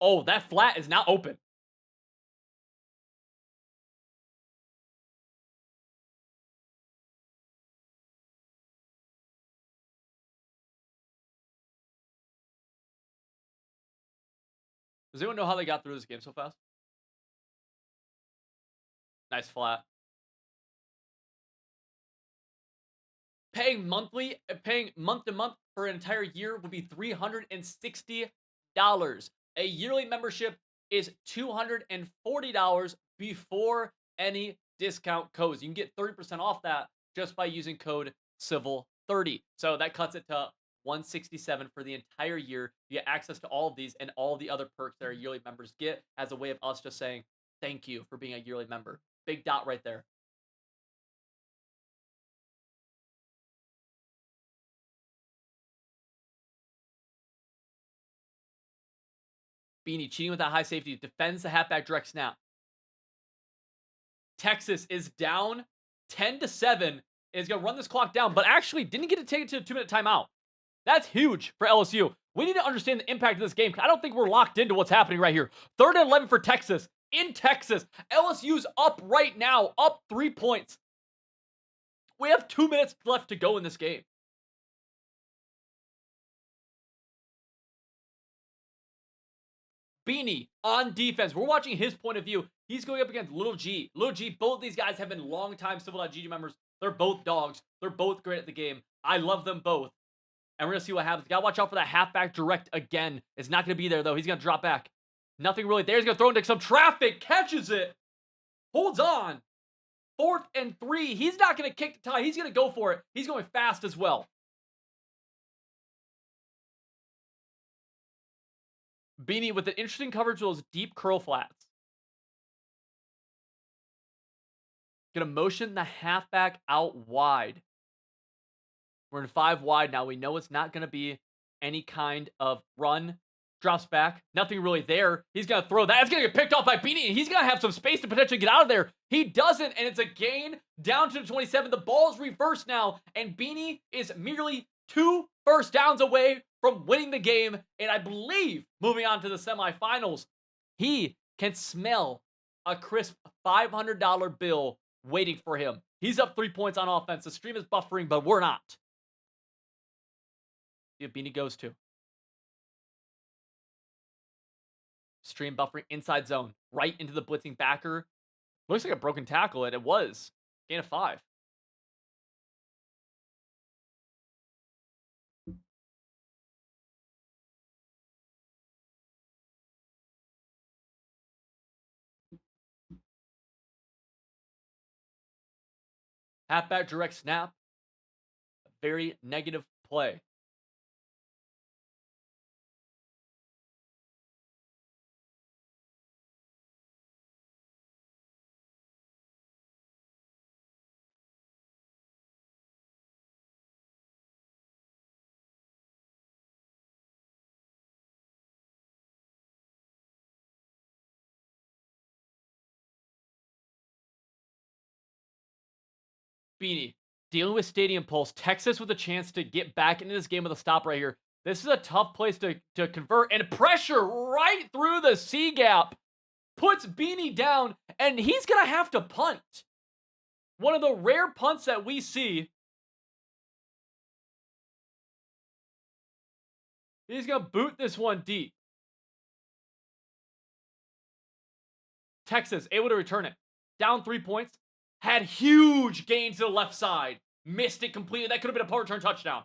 Oh, that flat is now open. Does anyone know how they got through this game so fast? Nice flat. Paying month to month for an entire year would be $360. A yearly membership is $240 before any discount codes. You can get 30% off that just by using code CIVIL30. So that cuts it to $167 for the entire year. You get access to all of these and all the other perks that our yearly members get as a way of us just saying thank you for being a yearly member. Big dot right there. Beanie cheating with that high safety. Defends the halfback direct snap. Texas is down 10-7. Is going to run this clock down, but actually didn't get to take it to a 2-minute timeout. That's huge for LSU. We need to understand the impact of this game. I don't think we're locked into what's happening right here. 3rd and 11 for Texas. In Texas. LSU's up right now. Up 3 points. We have 2 minutes left to go in this game. Beanie on defense. We're watching his point of view. He's going up against Little G. Little G, both these guys have been long-time Civil.gg members. They're both dogs. They're both great at the game. I love them both. And we're going to see what happens. Got to watch out for that halfback direct again. It's not going to be there, though. He's going to drop back. Nothing really there. He's going to throw into some traffic. Catches it. Holds on. 4th and 3. He's not going to kick the tie. He's going to go for it. He's going fast as well. Beanie with an interesting coverage of those deep curl flats. Gonna motion the halfback out wide. We're in 5 wide now. We know it's not gonna be any kind of run. Drops back. Nothing really there. He's gonna throw that. It's gonna get picked off by Beanie, and he's gonna have some space to potentially get out of there. He doesn't, and it's a gain down to the 27. The ball's reversed now, and Beanie is merely 2 first downs away from winning the game, and I believe moving on to the semifinals. He can smell a crisp $500 bill waiting for him. He's up 3 points on offense. The stream is buffering, but we're not. See what Beanie goes to. Stream buffering inside zone. Right into the blitzing backer. Looks like a broken tackle, and it was. Gain of 5. Halfback direct snap. Very negative play. Beanie, dealing with stadium pulse. Texas with a chance to get back into this game with a stop right here. This is a tough place to convert, and pressure right through the C gap puts Beanie down, and he's going to have to punt. One of the rare punts that we see. He's going to boot this one deep. Texas able to return it. Down 3 points. Had huge gains to the left side. Missed it completely. That could have been a punt return touchdown.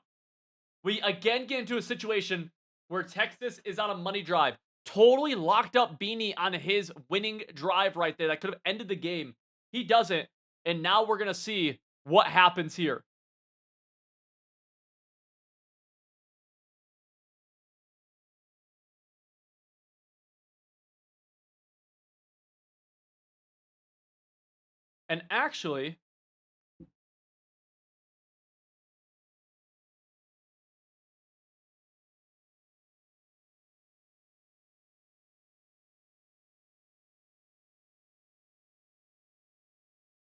We again get into a situation where Texas is on a money drive. Totally locked up Beanie on his winning drive right there. That could have ended the game. He doesn't. And now we're going to see what happens here. And actually,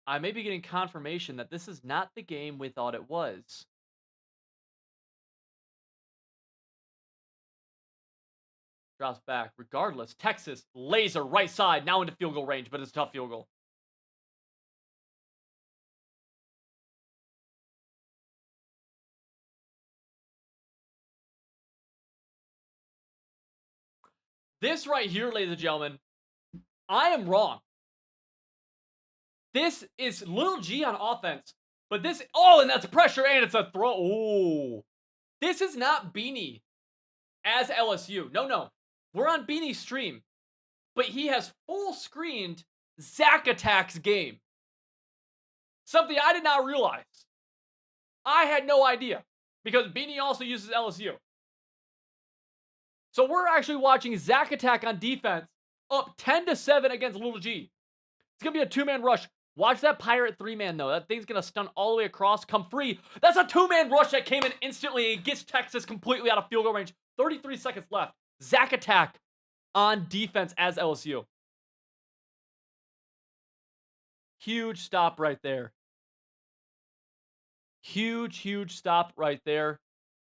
I may be getting confirmation that this is not the game we thought it was. Drops back. Regardless, Texas laser right side, now into field goal range, but it's a tough field goal. This right here, ladies and gentlemen, I am wrong. This is Little G on offense, but this, oh, and that's pressure, and it's a throw. Oh, this is not Beanie as LSU. No. We're on Beanie's stream, but he has full screened Zack Attack's game. Something I did not realize. I had no idea because Beanie also uses LSU. So we're actually watching Zack Attack on defense up 10-7 against Little G. It's going to be a two-man rush. Watch that Pirate three-man, though. That thing's going to stun all the way across. Come free. That's a two-man rush that came in instantly and gets Texas completely out of field goal range. 33 seconds left. Zack Attack on defense as LSU. Huge stop right there. Huge stop right there.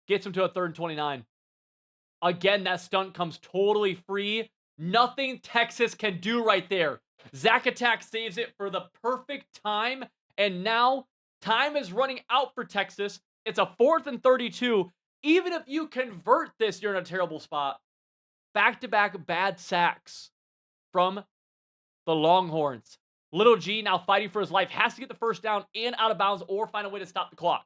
Gets him to a 3rd and 29. Again, that stunt comes totally free. Nothing Texas can do right there. Zack Attack saves it for the perfect time. And now time is running out for Texas. It's a 4th and 32. Even if you convert this, you're in a terrible spot. Back-to-back bad sacks from the Longhorns. Little G now fighting for his life. Has to get the first down and out of bounds or find a way to stop the clock.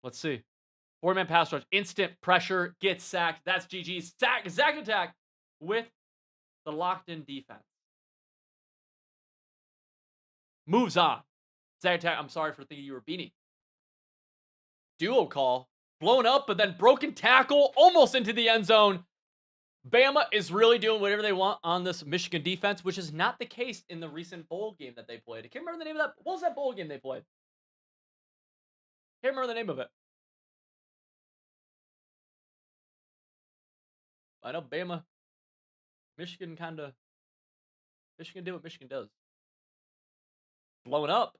Let's see. 4-man pass rush. Instant pressure. Gets sacked. That's GG's. Zack Attack with the locked-in defense. Moves on. Zack Attack, I'm sorry for thinking you were Beanie. Duo call. Blown up, but then broken tackle. Almost into the end zone. Bama is really doing whatever they want on this Michigan defense, which is not the case in the recent bowl game that they played. I can't remember the name of that. What was that bowl game they played? Can't remember the name of it. I know Bama, Michigan did what Michigan does. Blown up.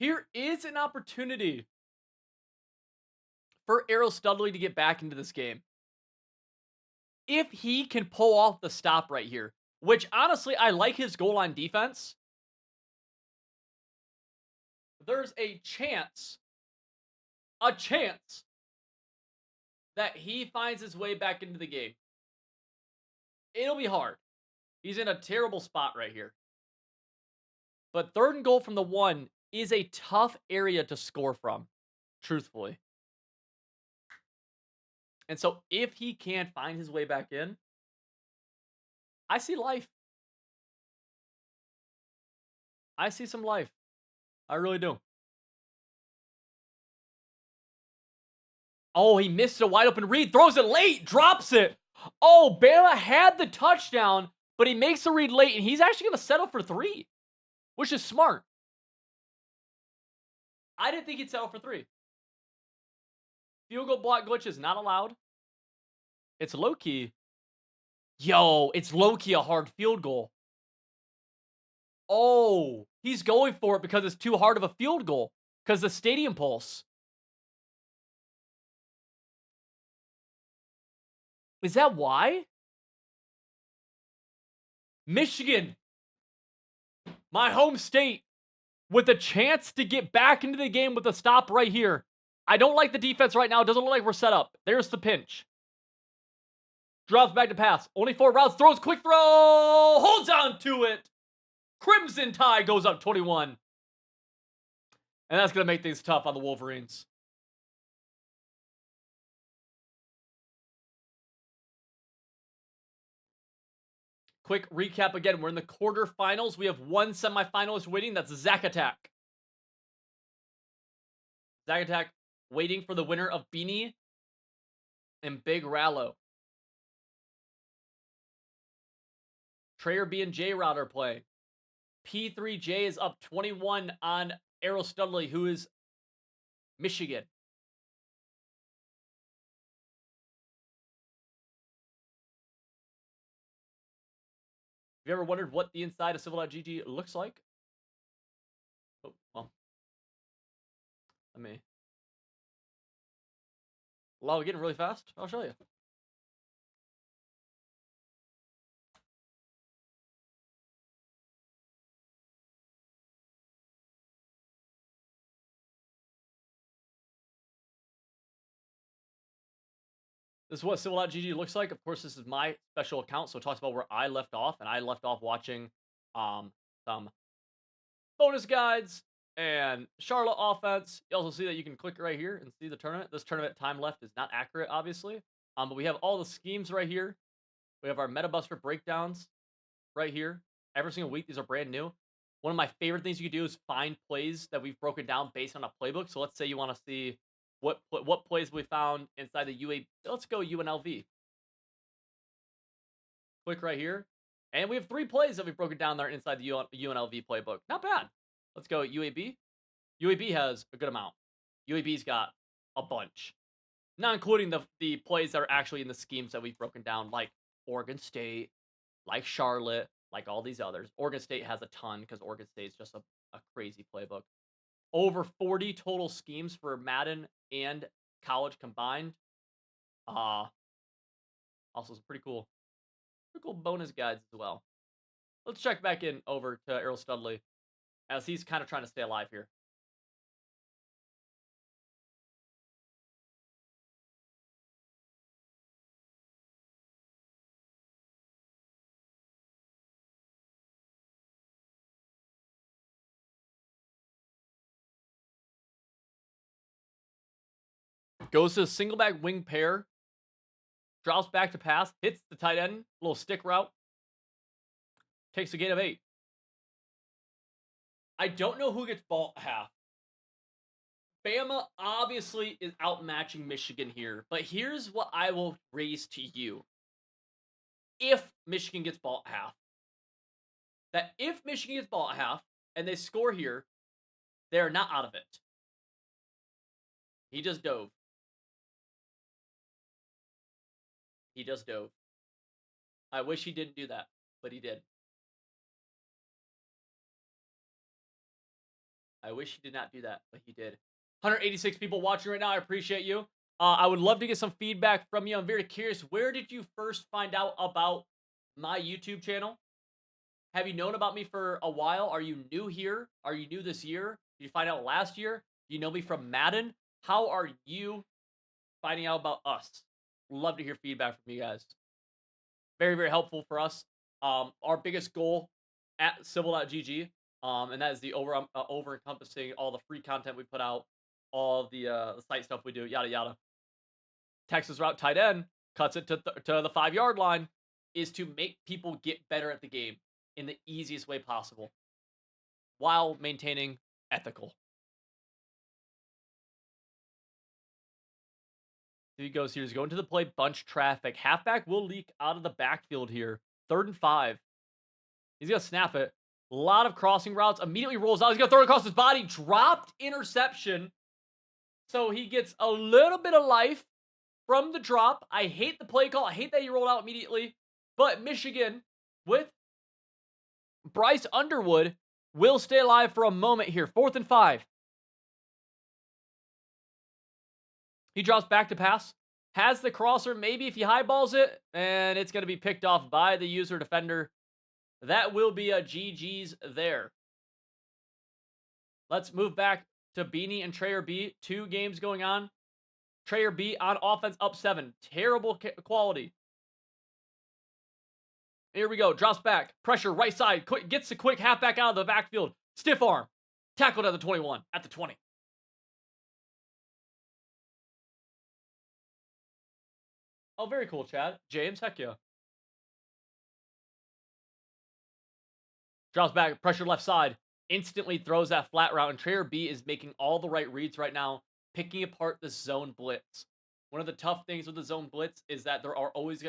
Here is an opportunity for Errol Studley to get back into this game. If he can pull off the stop right here, which honestly, I like his goal line defense. There's a chance that he finds his way back into the game. It'll be hard. He's in a terrible spot right here. But 3rd and goal from the 1 is a tough area to score from, truthfully. And so if he can find his way back in, I see life. I see some life. I really do. Oh, he missed a wide open read. Throws it late. Drops it. Oh, Bama had the touchdown, but he makes the read late, and he's actually going to settle for 3, which is smart. I didn't think he'd settle for 3. Field goal block glitch is not allowed. It's low-key. Yo, it's low-key a hard field goal. Oh, he's going for it because it's too hard of a field goal. Because the stadium pulse. Is that why? Michigan, my home state, with a chance to get back into the game with a stop right here. I don't like the defense right now. It doesn't look like we're set up. There's the pinch. Drops back to pass. Only 4 routes. Throws quick throw. Holds on to it. Crimson Tide goes up 21. And that's going to make things tough on the Wolverines. Quick recap again. We're in the quarterfinals. We have one semifinalist waiting. That's Zack Attack. Zack Attack waiting for the winner of Beanie and Big Rallo. Trayer B and J Router play. P3J is up 21 on Errol Studley, who is Michigan. Have you ever wondered what the inside of Civil.gg looks like? Oh, well. Let me. Log in really fast. I'll show you. This is what Civil.gg looks like. Of course, this is my special account, so it talks about where I left off, and I left off watching some bonus guides and Charlotte offense. You also see that you can click right here and see the tournament. This tournament time left is not accurate, obviously, but we have all the schemes right here. We have our MetaBuster breakdowns right here. Every single week, these are brand new. One of my favorite things you can do is find plays that we've broken down based on a playbook. So let's say you want to see what plays we found inside the UA. Let's go UNLV. Click right here. And we have 3 plays that we've broken down there inside the UNLV playbook. Not bad. Let's go UAB. UAB has a good amount. UAB's got a bunch. Not including the plays that are actually in the schemes that we've broken down, like Oregon State, like Charlotte, like all these others. Oregon State has a ton because Oregon State is just a crazy playbook. Over 40 total schemes for Madden and college combined. Also some pretty cool bonus guides as well. Let's check back in over to Errol Studley as he's kind of trying to stay alive here. Goes to a single back wing pair. Drops back to pass. Hits the tight end. Little stick route. Takes a gain of 8. I don't know who gets ball at half. Bama obviously is outmatching Michigan here. But here's what I will raise to you. If Michigan gets ball at half. That if Michigan gets ball at half and they score here, they are not out of it. He just dove. He just dove. I wish he didn't do that, but he did. I wish he did not do that, but he did. 186 people watching right now. I appreciate you. I would love to get some feedback from you. I'm very curious. Where did you first find out about my YouTube channel? Have you known about me for a while? Are you new here? Are you new this year? Did you find out last year? Do you know me from Madden? How are you finding out about us? Love to hear feedback from you guys. Very, very helpful for us. Our biggest goal at civil.gg, and that is the over encompassing all the free content we put out, all the site stuff we do, yada yada. Texas route tight end cuts it to the 5-yard line, is to make people get better at the game in the easiest way possible. while maintaining ethical. He goes here. He's going to the play, bunch traffic. Halfback will leak out of the backfield here. 3rd and 5. He's going to snap it. A lot of crossing routes. Immediately rolls out. He's going to throw it across his body. Dropped interception. So he gets a little bit of life from the drop. I hate the play call. I hate that he rolled out immediately. But Michigan, with Bryce Underwood, will stay alive for a moment here. 4th and 5. He drops back to pass. Has the crosser. Maybe if he highballs it. And it's going to be picked off by the user defender. That will be a GG's there. Let's move back to Beanie and Trayer B. 2 games going on. Trayer B on offense up 7. Terrible quality. Here we go. Drops back. Pressure right side. Gets the quick halfback out of the backfield. Stiff arm. Tackled at the 21. At the 20. Oh, very cool, Chad. James, heck yeah. Drops back. Pressure left side. Instantly throws that flat route. And Trayer B is making all the right reads right now. Picking apart the zone blitz. One of the tough things with the zone blitz is that there are always,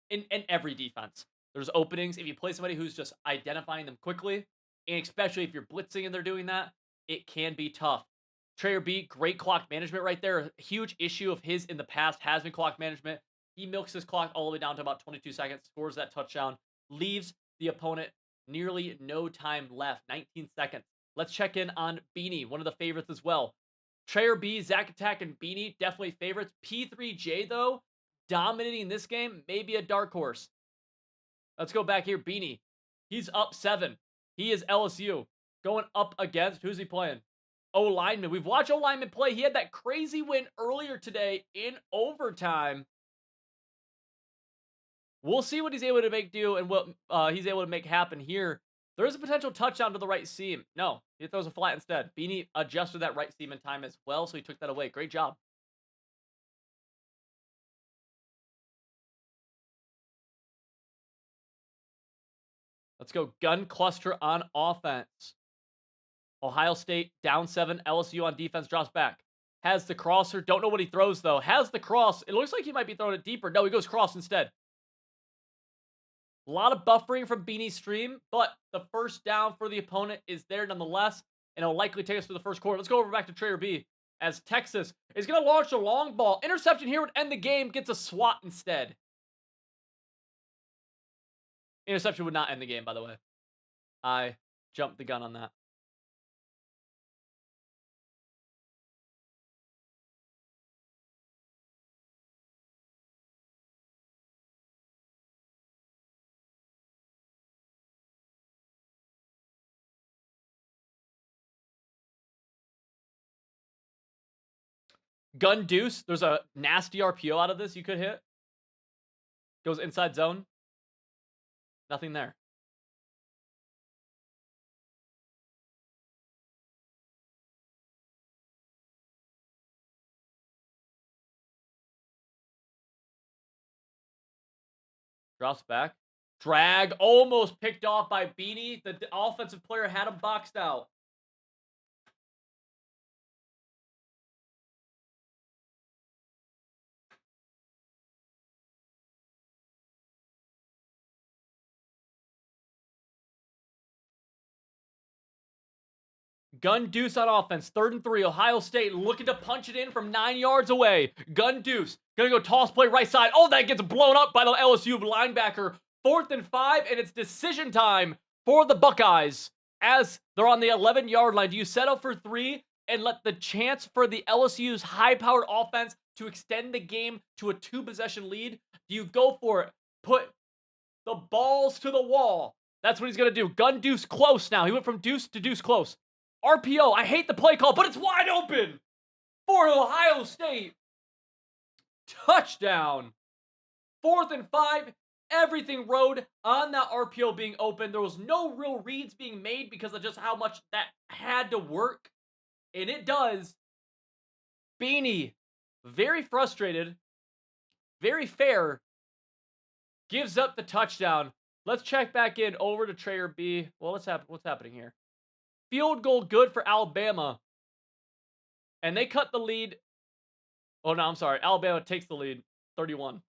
in every defense, there's openings. If you play somebody who's just identifying them quickly, and especially if you're blitzing and they're doing that, it can be tough. Trayer B, great clock management right there. A huge issue of his in the past has been clock management. He milks his clock all the way down to about 22 seconds, scores that touchdown, leaves the opponent nearly no time left, 19 seconds. Let's check in on Beanie, one of the favorites as well. Trayer B, Zach Attack, and Beanie, definitely favorites. P3J, though, dominating this game, maybe a dark horse. Let's go back here. Beanie, he's up 7. He is LSU. Going up against, who's he playing? O-lineman. We've watched O-lineman play. He had that crazy win earlier today in overtime. We'll see what he's able to make do and what he's able to make happen here. There's a potential touchdown to the right seam. No, he throws a flat instead. Beanie adjusted that right seam in time as well, so he took that away. Great job. Let's go gun cluster on offense. Ohio State down 7. LSU on defense drops back. Has the crosser. Don't know what he throws, though. Has the cross. It looks like he might be throwing it deeper. No, he goes cross instead. A lot of buffering from Beanie's stream, but the first down for the opponent is there nonetheless, and it'll likely take us to the first quarter. Let's go over back to Trayer B as Texas is going to launch a long ball. Interception here would end the game, gets a swat instead. Interception would not end the game, by the way. I jumped the gun on that. Gun deuce. There's a nasty RPO out of this you could hit. Goes inside zone. Nothing there. Drops back. Drag. Almost picked off by Beanie. The offensive player had him boxed out. Gun deuce on offense. 3rd and 3. Ohio State looking to punch it in from 9 yards away. Gun deuce. Gonna go toss play right side. Oh, that gets blown up by the LSU linebacker. 4th and 5, and it's decision time for the Buckeyes as they're on the 11-yard line. Do you settle for 3 and let the chance for the LSU's high-powered offense to extend the game to a 2-possession lead? Do you go for it? Put the balls to the wall. That's what he's going to do. Gun deuce close now. He went from deuce to deuce close. RPO. I hate the play call, but it's wide open for Ohio State. Touchdown. 4th and 5. Everything rode on that RPO being open. There was no real reads being made because of just how much that had to work. And it does. Beanie, very frustrated, very fair, gives up the touchdown. Let's check back in over to Trayer B. Well, what's happening here? field goal good for Alabama. And they cut the lead. Oh, no, I'm sorry. Alabama takes the lead 31-0.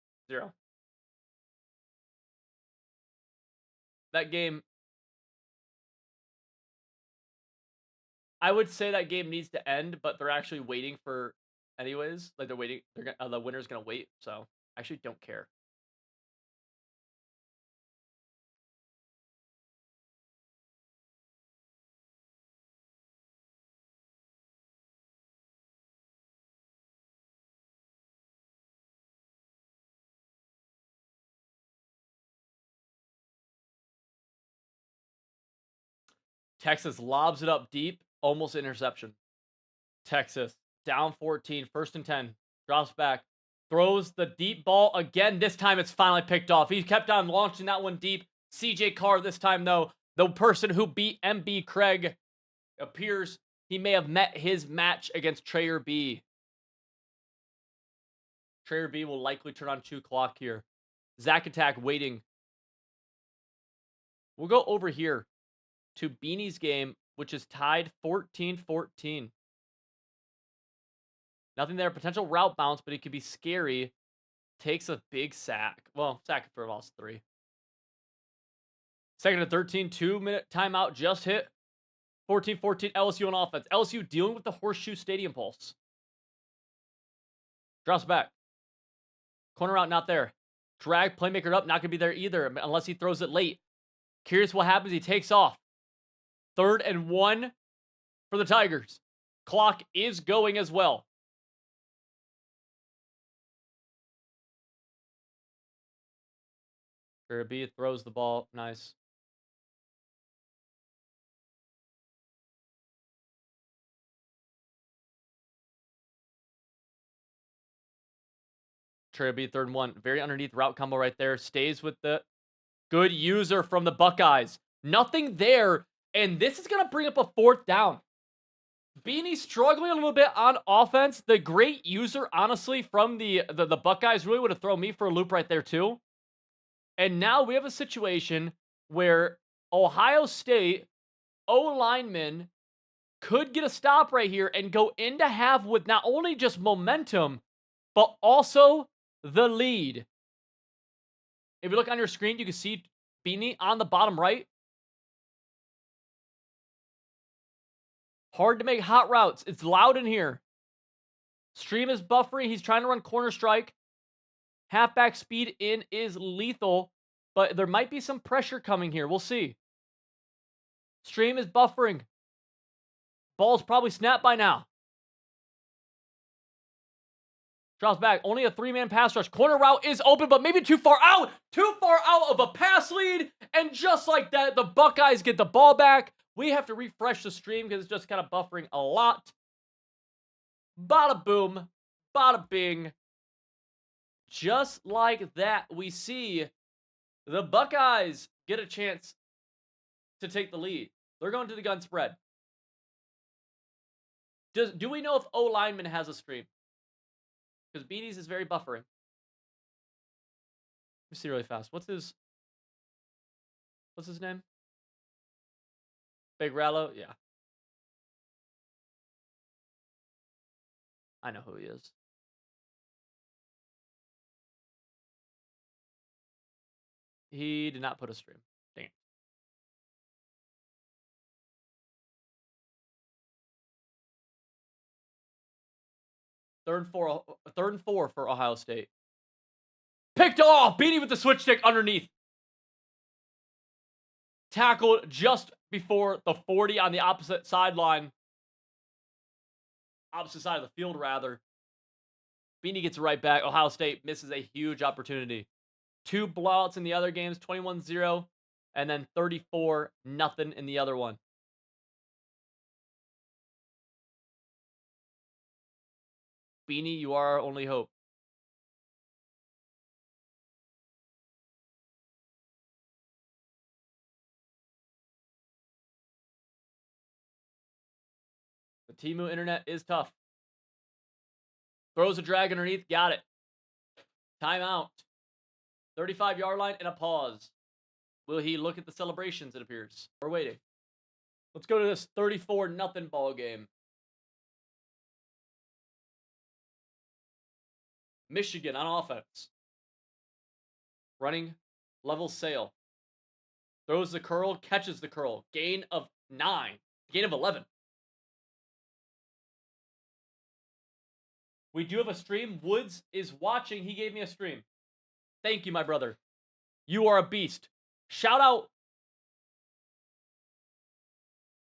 That game, I would say that game needs to end, but they're actually waiting for anyways. Like, they're waiting. The winner's going to wait. So, I actually don't care. Texas lobs it up deep. Almost interception. Texas down 14. 1st and 10. Drops back. Throws the deep ball again. This time it's finally picked off. He kept on launching that one deep. CJ Carr this time, though. The person who beat MB Craig appears he may have met his match against Trayer B. Trayer B will likely turn on 2 clock here. Zach Attack waiting. We'll go over here to Beanie's game, which is tied 14-14. Nothing there. Potential route bounce, but it could be scary. Takes a big sack. Well, sack for loss 3. 2nd and 13. 2-minute timeout just hit. 14-14. LSU on offense. LSU dealing with the Horseshoe Stadium pulse. Drops back. Corner out, not there. Drag playmaker up, not going to be there either unless he throws it late. Curious what happens. He takes off. 3rd and 1 for the Tigers. Clock is going as well. B throws the ball. Nice. B 3rd and 1. Very underneath route combo right there. Stays with the good user from the Buckeyes. Nothing there. And this is going to bring up a 4th down. Beanie struggling a little bit on offense. The great user, honestly, from the Buckeyes really would have thrown me for a loop right there, too. And now we have a situation where Ohio State O-lineman could get a stop right here and go into half with not only just momentum, but also the lead. If you look on your screen, you can see Beanie on the bottom right. Hard to make hot routes. It's loud in here. Stream is buffering. He's trying to run corner strike. Halfback speed in is lethal, but there might be some pressure coming here. We'll see. Stream is buffering. Ball's probably snapped by now. Drops back. Only a 3-man pass rush. Corner route is open, but maybe too far out. Too far out of a pass lead. And just like that, the Buckeyes get the ball back. We have to refresh the stream because it's just kind of buffering a lot. Bada boom. Bada bing. Just like that, we see the Buckeyes get a chance to take the lead. They're going to the gun spread. Do we know if O-lineman has a stream? Because Beanie's is very buffering. Let me see really fast. What's his name? Big Rallo? Yeah. I know who he is. He did not put a stream. Dang it. Third and four for Ohio State. Picked off! Beanie with the switch stick underneath. Tackled just before the 40 on the opposite sideline. Opposite side of the field, rather. Beanie gets it right back. Ohio State misses a huge opportunity. 2 blowouts in the other games, 21-0, and then 34-0 in the other one. Beanie, you are our only hope. The Temu internet is tough. Throws a drag underneath. Got it. Timeout. 35-yard line and a pause. Will he look at the celebrations, it appears? We're waiting. Let's go to this 34-0 ball game. Michigan on offense. Running level sail. Throws the curl, catches the curl. Gain of 9. Gain of 11. We do have a stream. Woods is watching. He gave me a stream. Thank you, my brother. You are a beast. Shout out.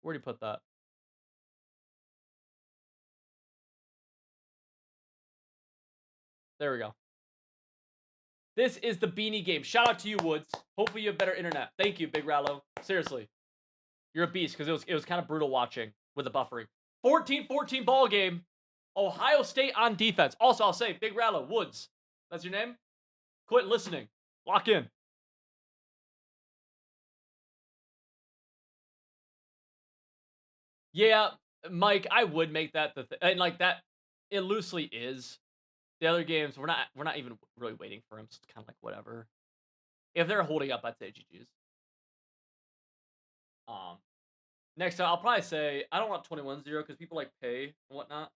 Where'd he put that? There we go. This is the beanie game. Shout out to you, Woods. Hopefully you have better internet. Thank you, Big Rallo. Seriously. You're a beast because it was kind of brutal watching with the buffering. 14-14 ball game. Ohio State on defense. Also, I'll say, Big Rallo, Woods. That's your name? Quit listening. Lock in. Yeah, Mike, I would make that the thing. And like that, it loosely is. The other games, we're not even really waiting for him, so it's kind of like whatever. If they're holding up, I'd say GG's. Next time, I'll probably say, I don't want 21-0 because people like pay and whatnot.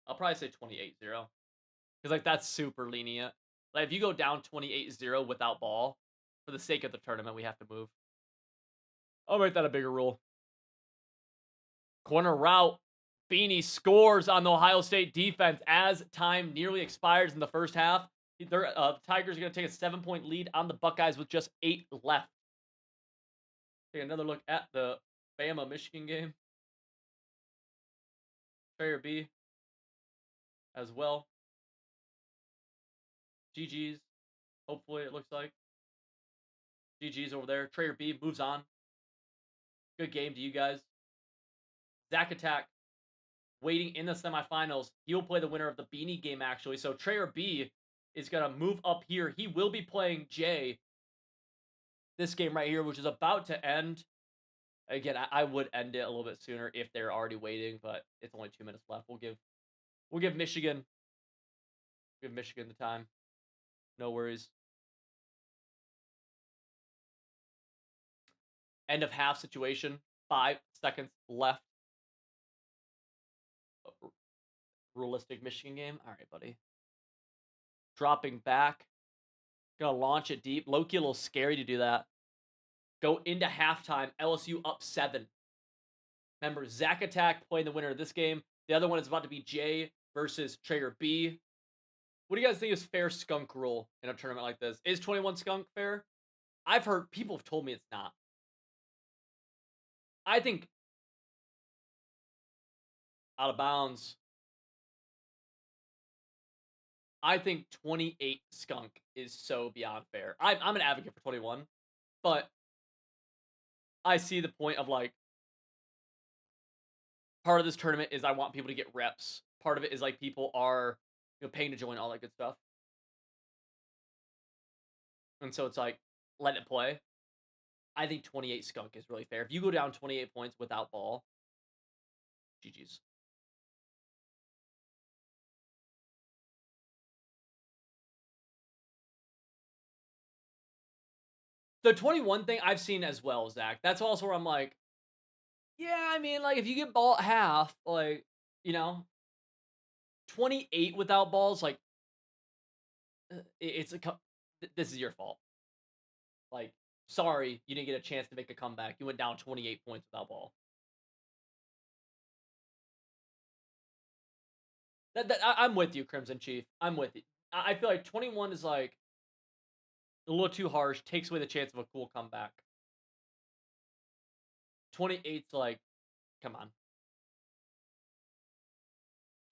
I'll probably say 28-0. Because, like, that's super lenient. Like, if you go down 28-0 without ball, for the sake of the tournament, we have to move. I'll make that a bigger rule. Corner route. Beanie scores on the Ohio State defense as time nearly expires in the first half. Tigers are going to take a 7-point lead on the Buckeyes with just 8 left. Take another look at the Bama-Michigan game. Trayer B as well. GG's. Hopefully, it looks like. GG's over there. Trayer B moves on. Good game to you guys. Zach Attack waiting in the semifinals. He will play the winner of the Beanie game, actually. So Trayer B is going to move up here. He will be playing Jay this game right here, which is about to end. Again, I would end it a little bit sooner if they're already waiting, but it's only 2 minutes left. We'll give Michigan the time. No worries. End of half situation. 5 seconds left. Realistic Michigan game. All right, buddy. Dropping back. Gonna launch it deep. Low-key a little scary to do that. Go into halftime. LSU up 7. Remember, Zach Attack playing the winner of this game. The other one is about to be Jay versus Trayer B. What do you guys think is fair skunk rule in a tournament like this? Is 21 skunk fair? I've heard people have told me it's not. I think out of bounds. I think 28 skunk is so beyond fair. I'm an advocate for 21, but I see the point of like part of this tournament is I want people to get reps. Part of it is like people are paying to join, all that good stuff. And so it's like, let it play. I think 28 skunk is really fair. If you go down 28 points without ball, GG's. The 21 thing I've seen as well, Zach. That's also where I'm like, yeah, I mean, like, if you get ball at half, like, 28 without balls, like, this is your fault. Like, sorry, you didn't get a chance to make a comeback. You went down 28 points without ball. I'm with you, Crimson Chief. I'm with you. I feel like 21 is like a little too harsh. Takes away the chance of a cool comeback. 28's like, come on.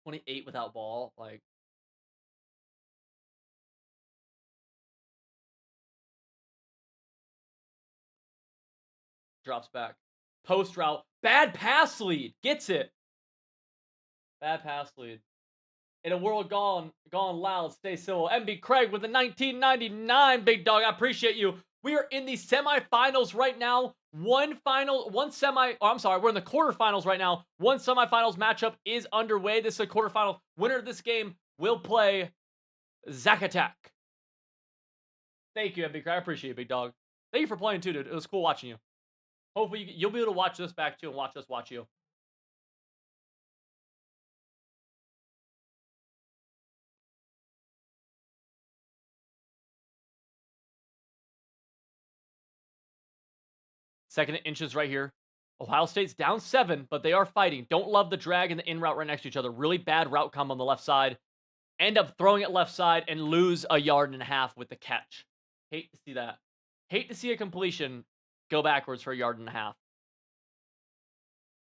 28 without ball, like. Drops back. Post route. Bad pass lead. Gets it. Bad pass lead. In a world gone loud, stay civil. MB Craig with the 1999, big dog. I appreciate you. We are in the semifinals right now. We're in the quarterfinals right now. One semifinals matchup is underway. This is a quarterfinal. Winner of this game will play Zach Attack. Thank you, MB Craig. I appreciate you, big dog. Thank you for playing too, dude. It was cool watching you. Hopefully, you'll be able to watch this back too and watch us watch you. Second inches right here. Ohio State's down 7, but they are fighting. Don't love the drag and the in route right next to each other. Really bad route combo on the left side. End up throwing it left side and lose a yard and a half with the catch. Hate to see that. Hate to see a completion go backwards for a yard and a half.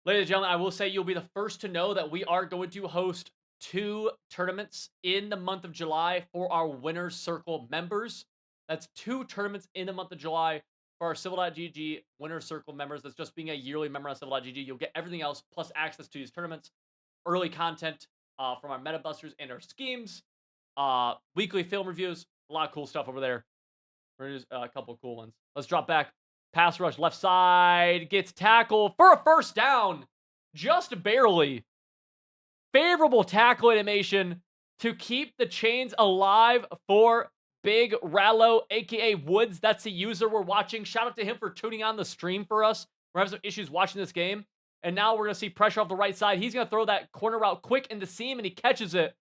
Ladies and gentlemen, I will say you'll be the first to know that we are going to host 2 tournaments in the month of July for our Winner's Circle members. That's 2 tournaments in the month of July for our Civil.gg Winner's Circle members. That's just being a yearly member on Civil.gg. You'll get everything else plus access to these tournaments, early content from our meta busters and our schemes, weekly film reviews, a lot of cool stuff over there. There's a couple of cool ones. Let's drop back. Pass rush, left side, gets tackled for a first down. Just barely. Favorable tackle animation to keep the chains alive for Big Rallo, aka Woods. That's the user we're watching. Shout out to him for tuning on the stream for us. We're having some issues watching this game. And now we're going to see pressure off the right side. He's going to throw that corner route quick in the seam, and he catches it.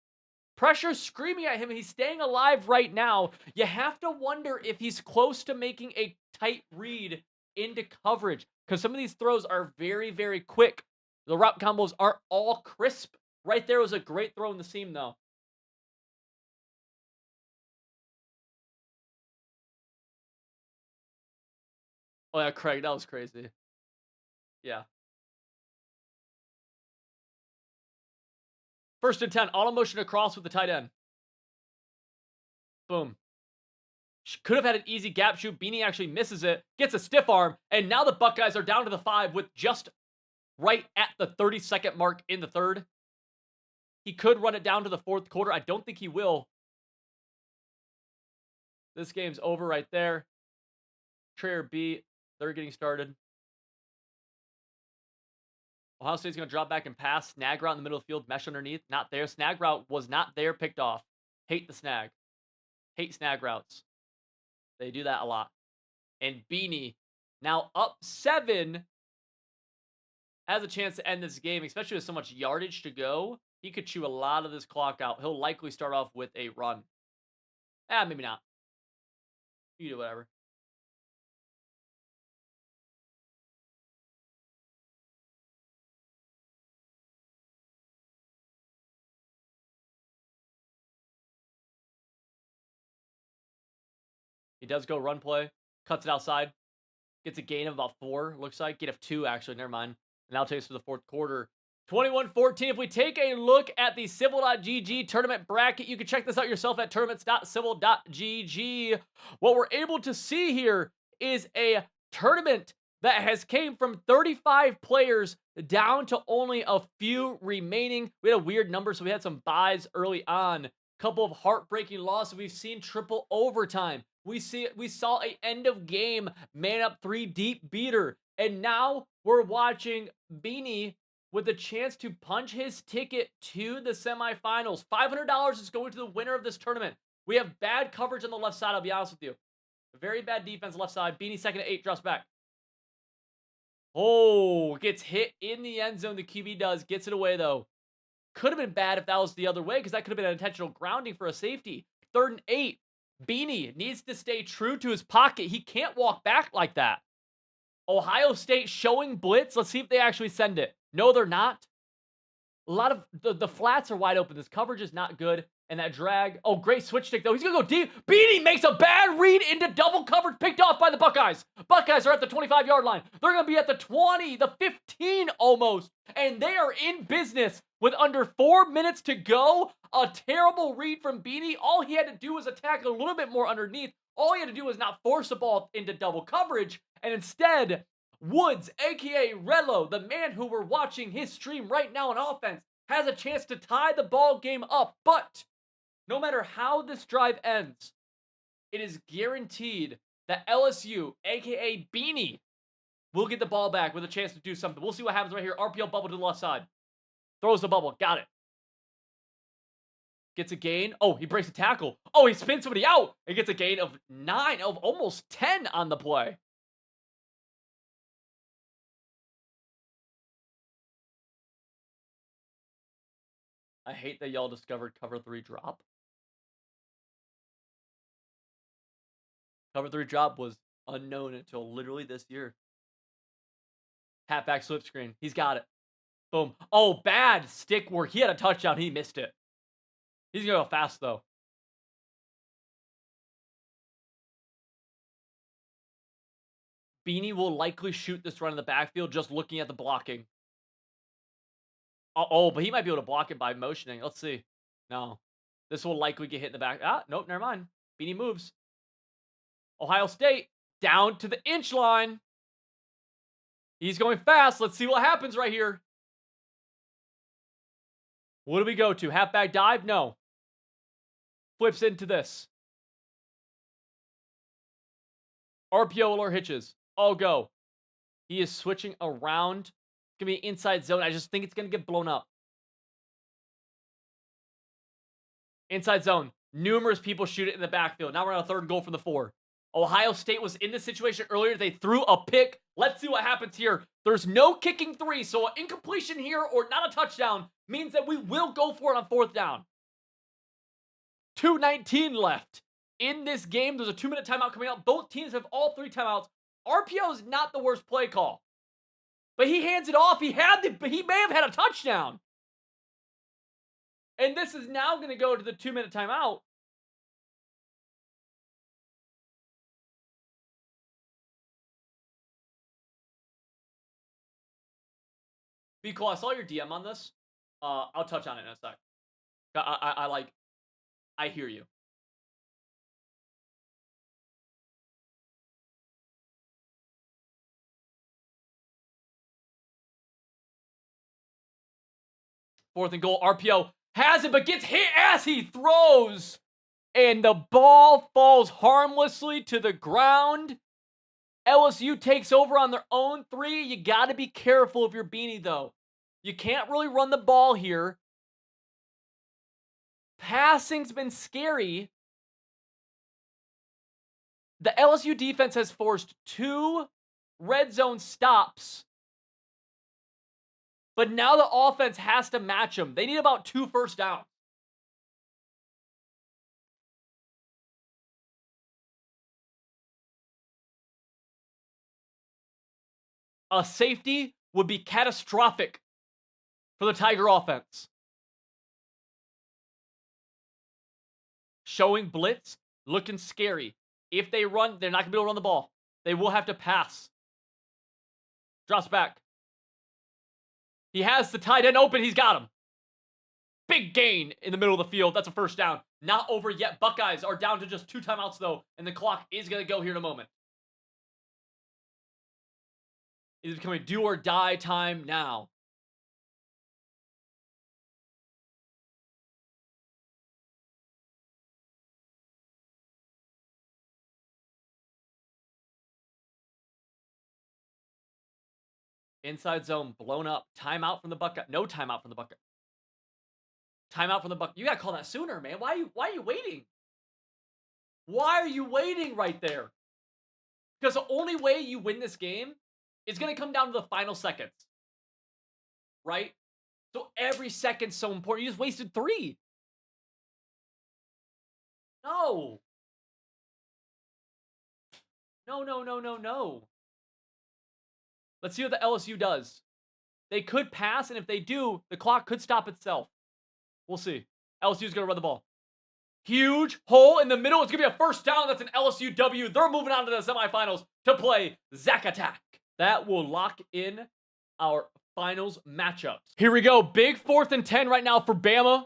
Pressure screaming at him, and he's staying alive right now. You have to wonder if he's close to making a tight read into coverage, because some of these throws are very, very quick. The route combos aren't all crisp. Right there was a great throw in the seam, though. Oh, yeah, Craig, that was crazy. Yeah. First and 10, auto motion across with the tight end. Boom. Could have had an easy gap shoot. Beanie actually misses it, gets a stiff arm, and now the Buckeyes are down to the 5 with just right at the 30-second mark in the third. He could run it down to the fourth quarter. I don't think he will. This game's over right there. Trayer B, they're getting started. Ohio State's going to drop back and pass. Snag route in the middle of the field. Mesh underneath. Not there. Snag route was not there. Picked off. Hate the snag. Hate snag routes. They do that a lot. And Beanie, now up 7, has a chance to end this game, especially with so much yardage to go. He could chew a lot of this clock out. He'll likely start off with a run. Maybe not. You do whatever. He does go run play. Cuts it outside. Gets a gain of about 4, looks like. Gain of 2, actually. Never mind. And now takes to the fourth quarter. 21-14. If we take a look at the Civil.gg tournament bracket, you can check this out yourself at tournaments.civil.gg. What we're able to see here is a tournament that has came from 35 players down to only a few remaining. We had a weird number, so we had some buys early on. Couple of heartbreaking losses. We've seen triple overtime. We saw a end of game man up 3 deep beater. And now we're watching Beanie with a chance to punch his ticket to the semifinals. $500 is going to the winner of this tournament. We have bad coverage on the left side, I'll be honest with you. Very bad defense left side. Beanie second to 8, drops back. Oh, gets hit in the end zone. The QB does. Gets it away, though. Could have been bad if that was the other way, because that could have been an intentional grounding for a safety. 3rd and 8. Beanie needs to stay true to his pocket. He can't walk back like that. Ohio State showing blitz. Let's see if they actually send it. No, they're not. A lot of the flats are wide open. This coverage is not good. And that drag. Oh, great switch stick, though. He's going to go deep. Beanie makes a bad read into double coverage, picked off by the Buckeyes. Buckeyes are at the 25-yard line. They're going to be at the 20, the 15 almost. And they are in business with under 4 minutes to go. A terrible read from Beanie. All he had to do was attack a little bit more underneath. All he had to do was not force the ball into double coverage. And instead, Woods, a.k.a. Rello, the man who we're watching his stream right now on offense, has a chance to tie the ball game up. But no matter how this drive ends, it is guaranteed that LSU, a.k.a. Beanie, will get the ball back with a chance to do something. We'll see what happens right here. RPO bubble to the left side. Throws the bubble. Got it. Gets a gain. Oh, he breaks a tackle. Oh, he spins somebody out. He gets a gain of 9, of almost 10 on the play. I hate that y'all discovered cover 3 drop. Cover 3 drop was unknown until literally this year. Halfback slip screen. He's got it. Boom. Oh, bad stick work. He had a touchdown. He missed it. He's going to go fast, though. Beanie will likely shoot this run in the backfield just looking at the blocking. Oh, but he might be able to block it by motioning. Let's see. No. This will likely get hit in the back. Ah, nope, never mind. Beanie moves. Ohio State down to the inch line. He's going fast. Let's see what happens right here. What do we go to? Halfback dive? No. Flips into this. RPO or hitches. All go. He is switching around. It's going to be inside zone. I just think it's going to get blown up. Inside zone. Numerous people shoot it in the backfield. Now we're on a 3rd and goal from the 4. Ohio State was in this situation earlier. They threw a pick. Let's see what happens here. There's no kicking 3, so an incompletion here or not a touchdown means that we will go for it on 4th down. 2:19 left in this game. There's a 2-minute timeout coming out. Both teams have all 3 timeouts. RPO is not the worst play call, but he hands it off. He may have had a touchdown. And this is now going to go to the 2-minute timeout. Be cool. I saw your DM on this. I'll touch on it in a sec. I hear you. Fourth and goal. RPO has it, but gets hit as he throws. And the ball falls harmlessly to the ground. LSU takes over on their own 3. You got to be careful if you're Beanie, though. You can't really run the ball here. Passing's been scary. The LSU defense has forced 2 red zone stops. But now the offense has to match them. They need about 2 first downs. A safety would be catastrophic for the Tiger offense. Showing blitz, looking scary. If they run, they're not going to be able to run the ball. They will have to pass. Drops back. He has the tight end open. He's got him. Big gain in the middle of the field. That's a first down. Not over yet. Buckeyes are down to just 2 timeouts, though, and the clock is going to go here in a moment. It is becoming do or die time now. Inside zone blown up. Timeout from the Buckeye. No timeout from the Buckeye. Timeout from the Buckeye. You got to call that sooner, man. Why are you waiting? Why are you waiting right there? Because the only way you win this game is going to come down to the final seconds. Right? So every second's so important. You just wasted 3. No. No. Let's see what the LSU does. They could pass, and if they do, the clock could stop itself. We'll see. LSU's going to run the ball. Huge hole in the middle. It's going to be a first down. That's an LSU W. They're moving on to the semifinals to play Zack Attack. That will lock in our finals matchups. Here we go. Big 4th and 10 right now for Bama.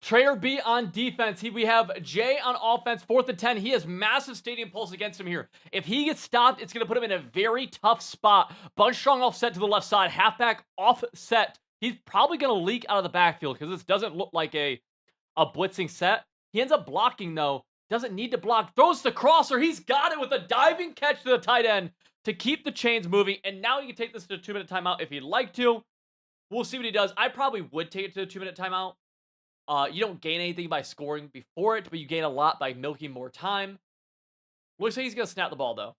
Trayer B on defense. We have Jay on offense. 4th and 10. He has massive stadium pulse against him here. If he gets stopped, it's going to put him in a very tough spot. Bunch strong offset to the left side. Halfback offset. He's probably going to leak out of the backfield because this doesn't look like a blitzing set. He ends up blocking, though. Doesn't need to block. Throws the crosser. He's got it with a diving catch to the tight end to keep the chains moving. And now you can take this to a 2-minute timeout if you'd like to. We'll see what he does. I probably would take it to a 2-minute timeout. You don't gain anything by scoring before it, but you gain a lot by milking more time. Looks like he's going to snap the ball, though.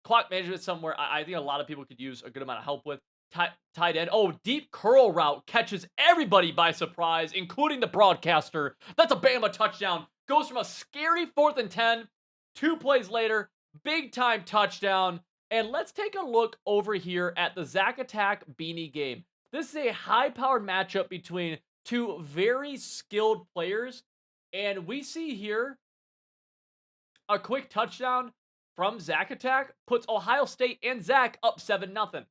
Clock management somewhere, I think a lot of people could use a good amount of help with. tight end. Oh, deep curl route catches everybody by surprise, including the broadcaster. That's a Bama touchdown. Goes from a scary 4th and 10, 2 plays later, big time touchdown. And let's take a look over here at the Zach Attack Beanie game. This is a high-powered matchup between two very skilled players. And we see here a quick touchdown from Zach Attack puts Ohio State and Zach up 7-0.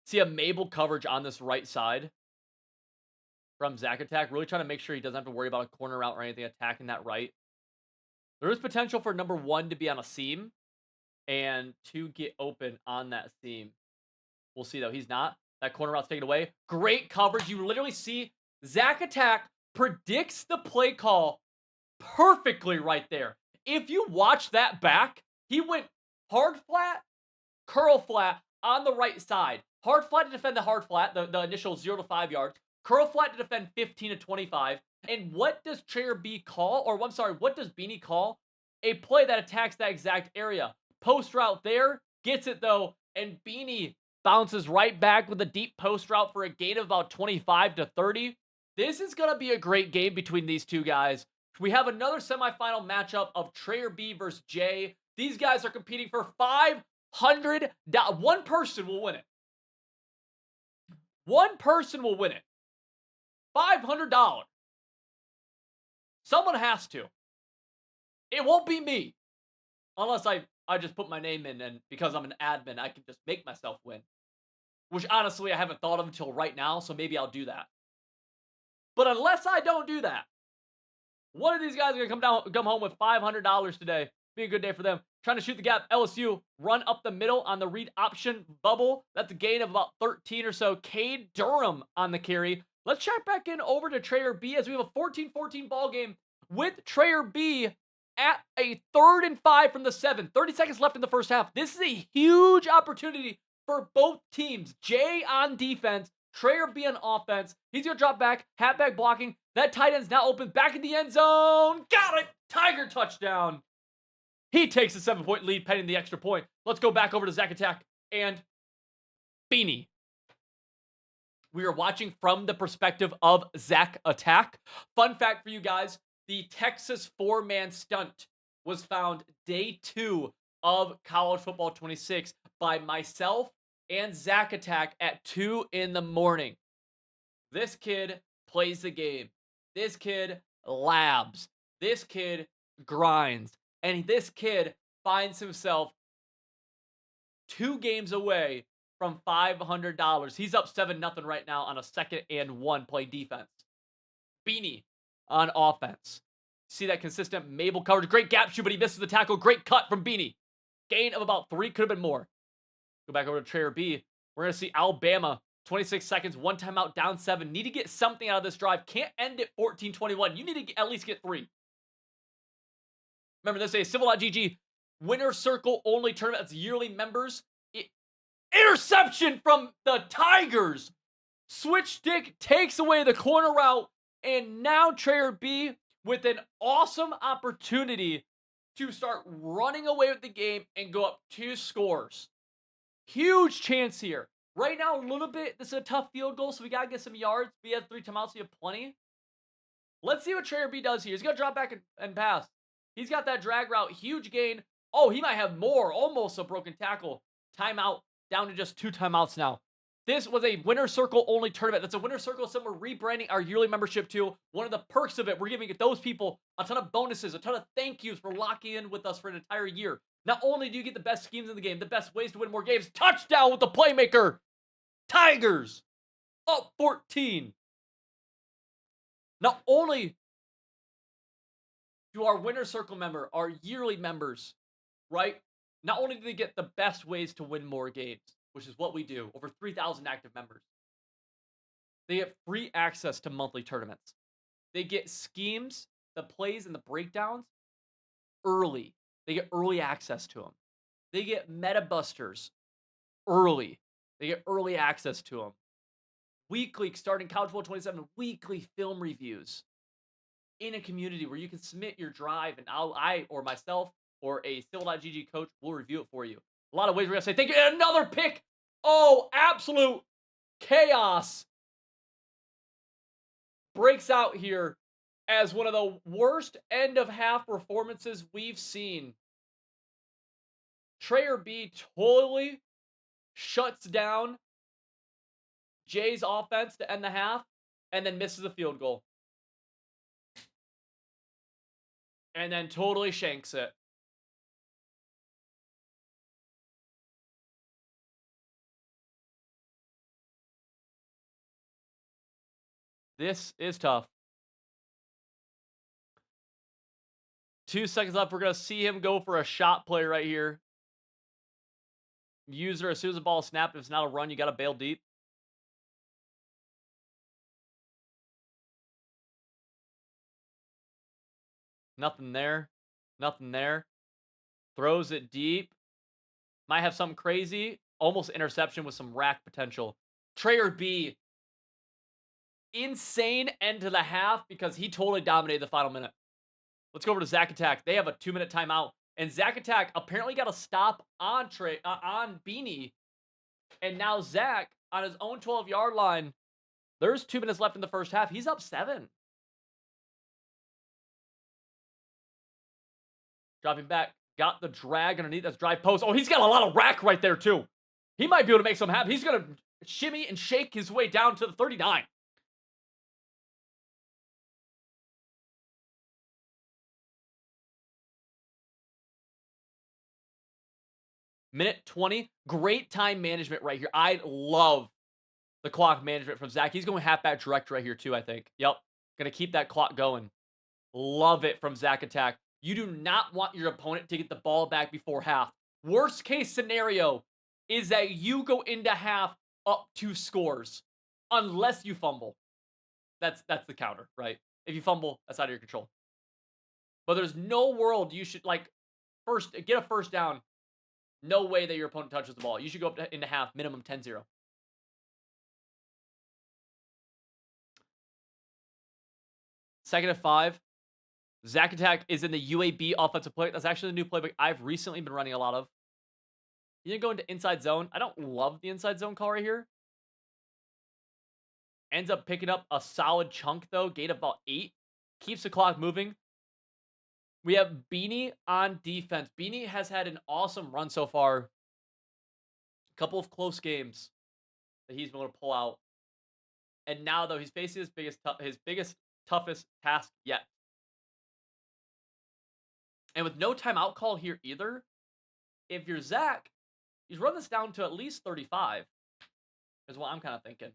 See a Mabel coverage on this right side from Zach Attack. Really trying to make sure he doesn't have to worry about a corner route or anything attacking that right. There is potential for number 1 to be on a seam and to get open on that seam. We'll see, though. He's not. That corner route's taken away. Great coverage. You literally see Zach Attack predicts the play call perfectly right there. If you watch that back, he went hard flat, curl flat on the right side. Hard flat to defend the hard flat, the initial 0 to 5 yards. Curl flat to defend 15 to 25. And what does Trayer B call? Or I'm sorry, what does Beanie call? A play that attacks that exact area. Post route there, gets it though, and Beanie bounces right back with a deep post route for a gain of about 25 to 30. This is going to be a great game between these two guys. We have another semifinal matchup of Trayer B versus Jay. These guys are competing for $500. One person will win it. One person will win it. $500. Someone has to. It won't be me. Unless I just put my name in, and because I'm an admin, I can just make myself win. Which, honestly, I haven't thought of until right now, so maybe I'll do that. But unless I don't do that, one of these guys are going to come home with $500 today. Be a good day for them. Trying to shoot the gap. LSU run up the middle on the read option bubble. That's a gain of about 13 or so. Cade Durham on the carry. Let's check back in over to Trayer B as we have a 14-14 ball game with Trayer B at a 3rd and 5 from the 7. 30 seconds left in the first half. This is a huge opportunity for both teams. Jay on defense, Trayer B on offense. He's going to drop back, halfback blocking. That tight end's now open, back in the end zone. Got it! Tiger touchdown. He takes a 7-point lead, pending the extra point. Let's go back over to Zach Attack and Beanie. We are watching from the perspective of Zach Attack. Fun fact for you guys, the Texas 4-man stunt was found day 2 of College Football 26 by myself and Zach Attack at 2 in the morning. This kid plays the game. This kid labs. This kid grinds. And this kid finds himself 2 games away from $500. He's up 7-0 right now on a 2nd and 1 play defense. Beanie on offense. See that consistent Mabel coverage. Great gap shoot, but he misses the tackle. Great cut from Beanie. Gain of about 3. Could have been more. Go back over to Trayer B. We're going to see Alabama. 26 seconds. 1 timeout. Down 7. Need to get something out of this drive. Can't end it 14-21. You need to at least get 3. Remember, this is a Civil.gg winner circle only tournament. That's yearly members. Interception from the Tigers. Switch stick takes away the corner route. And now Trayer B with an awesome opportunity to start running away with the game and go up 2 scores. Huge chance here. Right now, a little bit, this is a tough field goal, so we got to get some yards. We have 3 timeouts, we have plenty. Let's see what Trayer B does here. He's going to drop back and pass. He's got that drag route. Huge gain. Oh, he might have more. Almost a broken tackle. Timeout. Down to just 2 timeouts now. This was a winner circle only tournament. That's a winner circle something we're rebranding our yearly membership to. One of the perks of it, we're giving those people a ton of bonuses, a ton of thank yous for locking in with us for an entire year. Not only do you get the best schemes in the game, the best ways to win more games. Touchdown with the playmaker. Tigers up 14. Not only do our winner circle member, our yearly members, right? Not only do they get the best ways to win more games, which is what we do, over 3,000 active members. They get free access to monthly tournaments. They get schemes, the plays, and the breakdowns early. They get early access to them. They get meta busters early. They get early access to them. Weekly, starting College Football 27, weekly film reviews in a community where you can submit your drive, and I or myself or a Civil.gg coach will review it for you. A lot of ways we're going to say thank you. And another pick Oh, absolute chaos breaks out here as one of the worst end of half performances we've seen. Trayer B totally shuts down Jay's offense to end the half and then misses a field goal. And then totally shanks it. This is tough. 2 seconds left. We're going to see him go for a shot play right here. User, as soon as the ball is snapped, if it's not a run, you got to bail deep. Nothing there. Nothing there. Throws it deep. Might have something crazy. Almost interception with some rack potential. Trayer B. Insane end to the half because he totally dominated the final minute. Let's go over to Zach Attack. They have a 2-minute timeout. And Zach Attack apparently got a stop on on Beanie. And now Zach, on his own 12-yard line, there's 2 minutes left in the first half. He's up 7. Dropping back. Got the drag underneath. That's drive post. Oh, he's got a lot of rack right there, too. He might be able to make some happen. He's going to shimmy and shake his way down to the 39. Minute 20. Great time management right here. I love the clock management from Zach. He's going halfback direct right here, too, I think. Yep. Going to keep that clock going. Love it from Zach Attack. You do not want your opponent to get the ball back before half. Worst case scenario is that you go into half up 2 scores. Unless you fumble. That's the counter, right? If you fumble, that's out of your control. But there's no world you should, like, get a first down. No way that your opponent touches the ball. You should go up into half, minimum 10-0. Second and 5. Zach Attack is in the UAB offensive play. That's actually the new playbook I've recently been running a lot of. You didn't go into inside zone. I don't love the inside zone call right here. Ends up picking up a solid chunk, though. Gain of about 8. Keeps the clock moving. We have Beanie on defense. Beanie has had an awesome run so far. A couple of close games that he's been able to pull out. And now, though, he's facing his biggest, toughest task yet. And with no timeout call here either, if you're Zach, he's run this down to at least 35, is what I'm kind of thinking.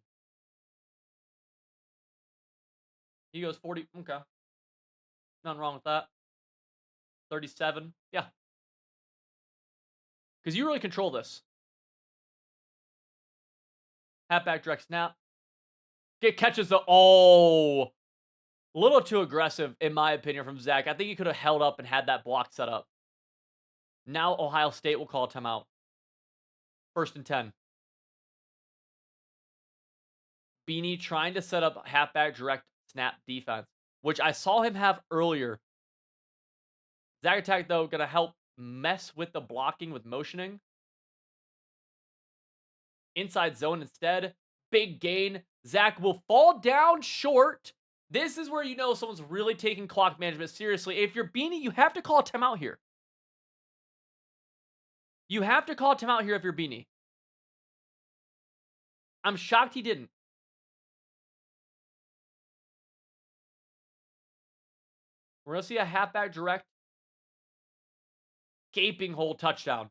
He goes 40. Okay. Nothing wrong with that. 37. Yeah. Because you really control this. Halfback direct snap. Catches the... Oh! A little too aggressive, in my opinion, from Zach. I think he could have held up and had that block set up. Now Ohio State will call a timeout. 1st and 10. Beanie trying to set up halfback direct snap defense, which I saw him have earlier. Zach Attack, though, going to help mess with the blocking with motioning. Inside zone instead. Big gain. Zach will fall down short. This is where you know someone's really taking clock management seriously. If you're Beanie, you have to call a timeout here. You have to call a timeout here if you're Beanie. I'm shocked he didn't. We're going to see a halfback direct gaping hole touchdown.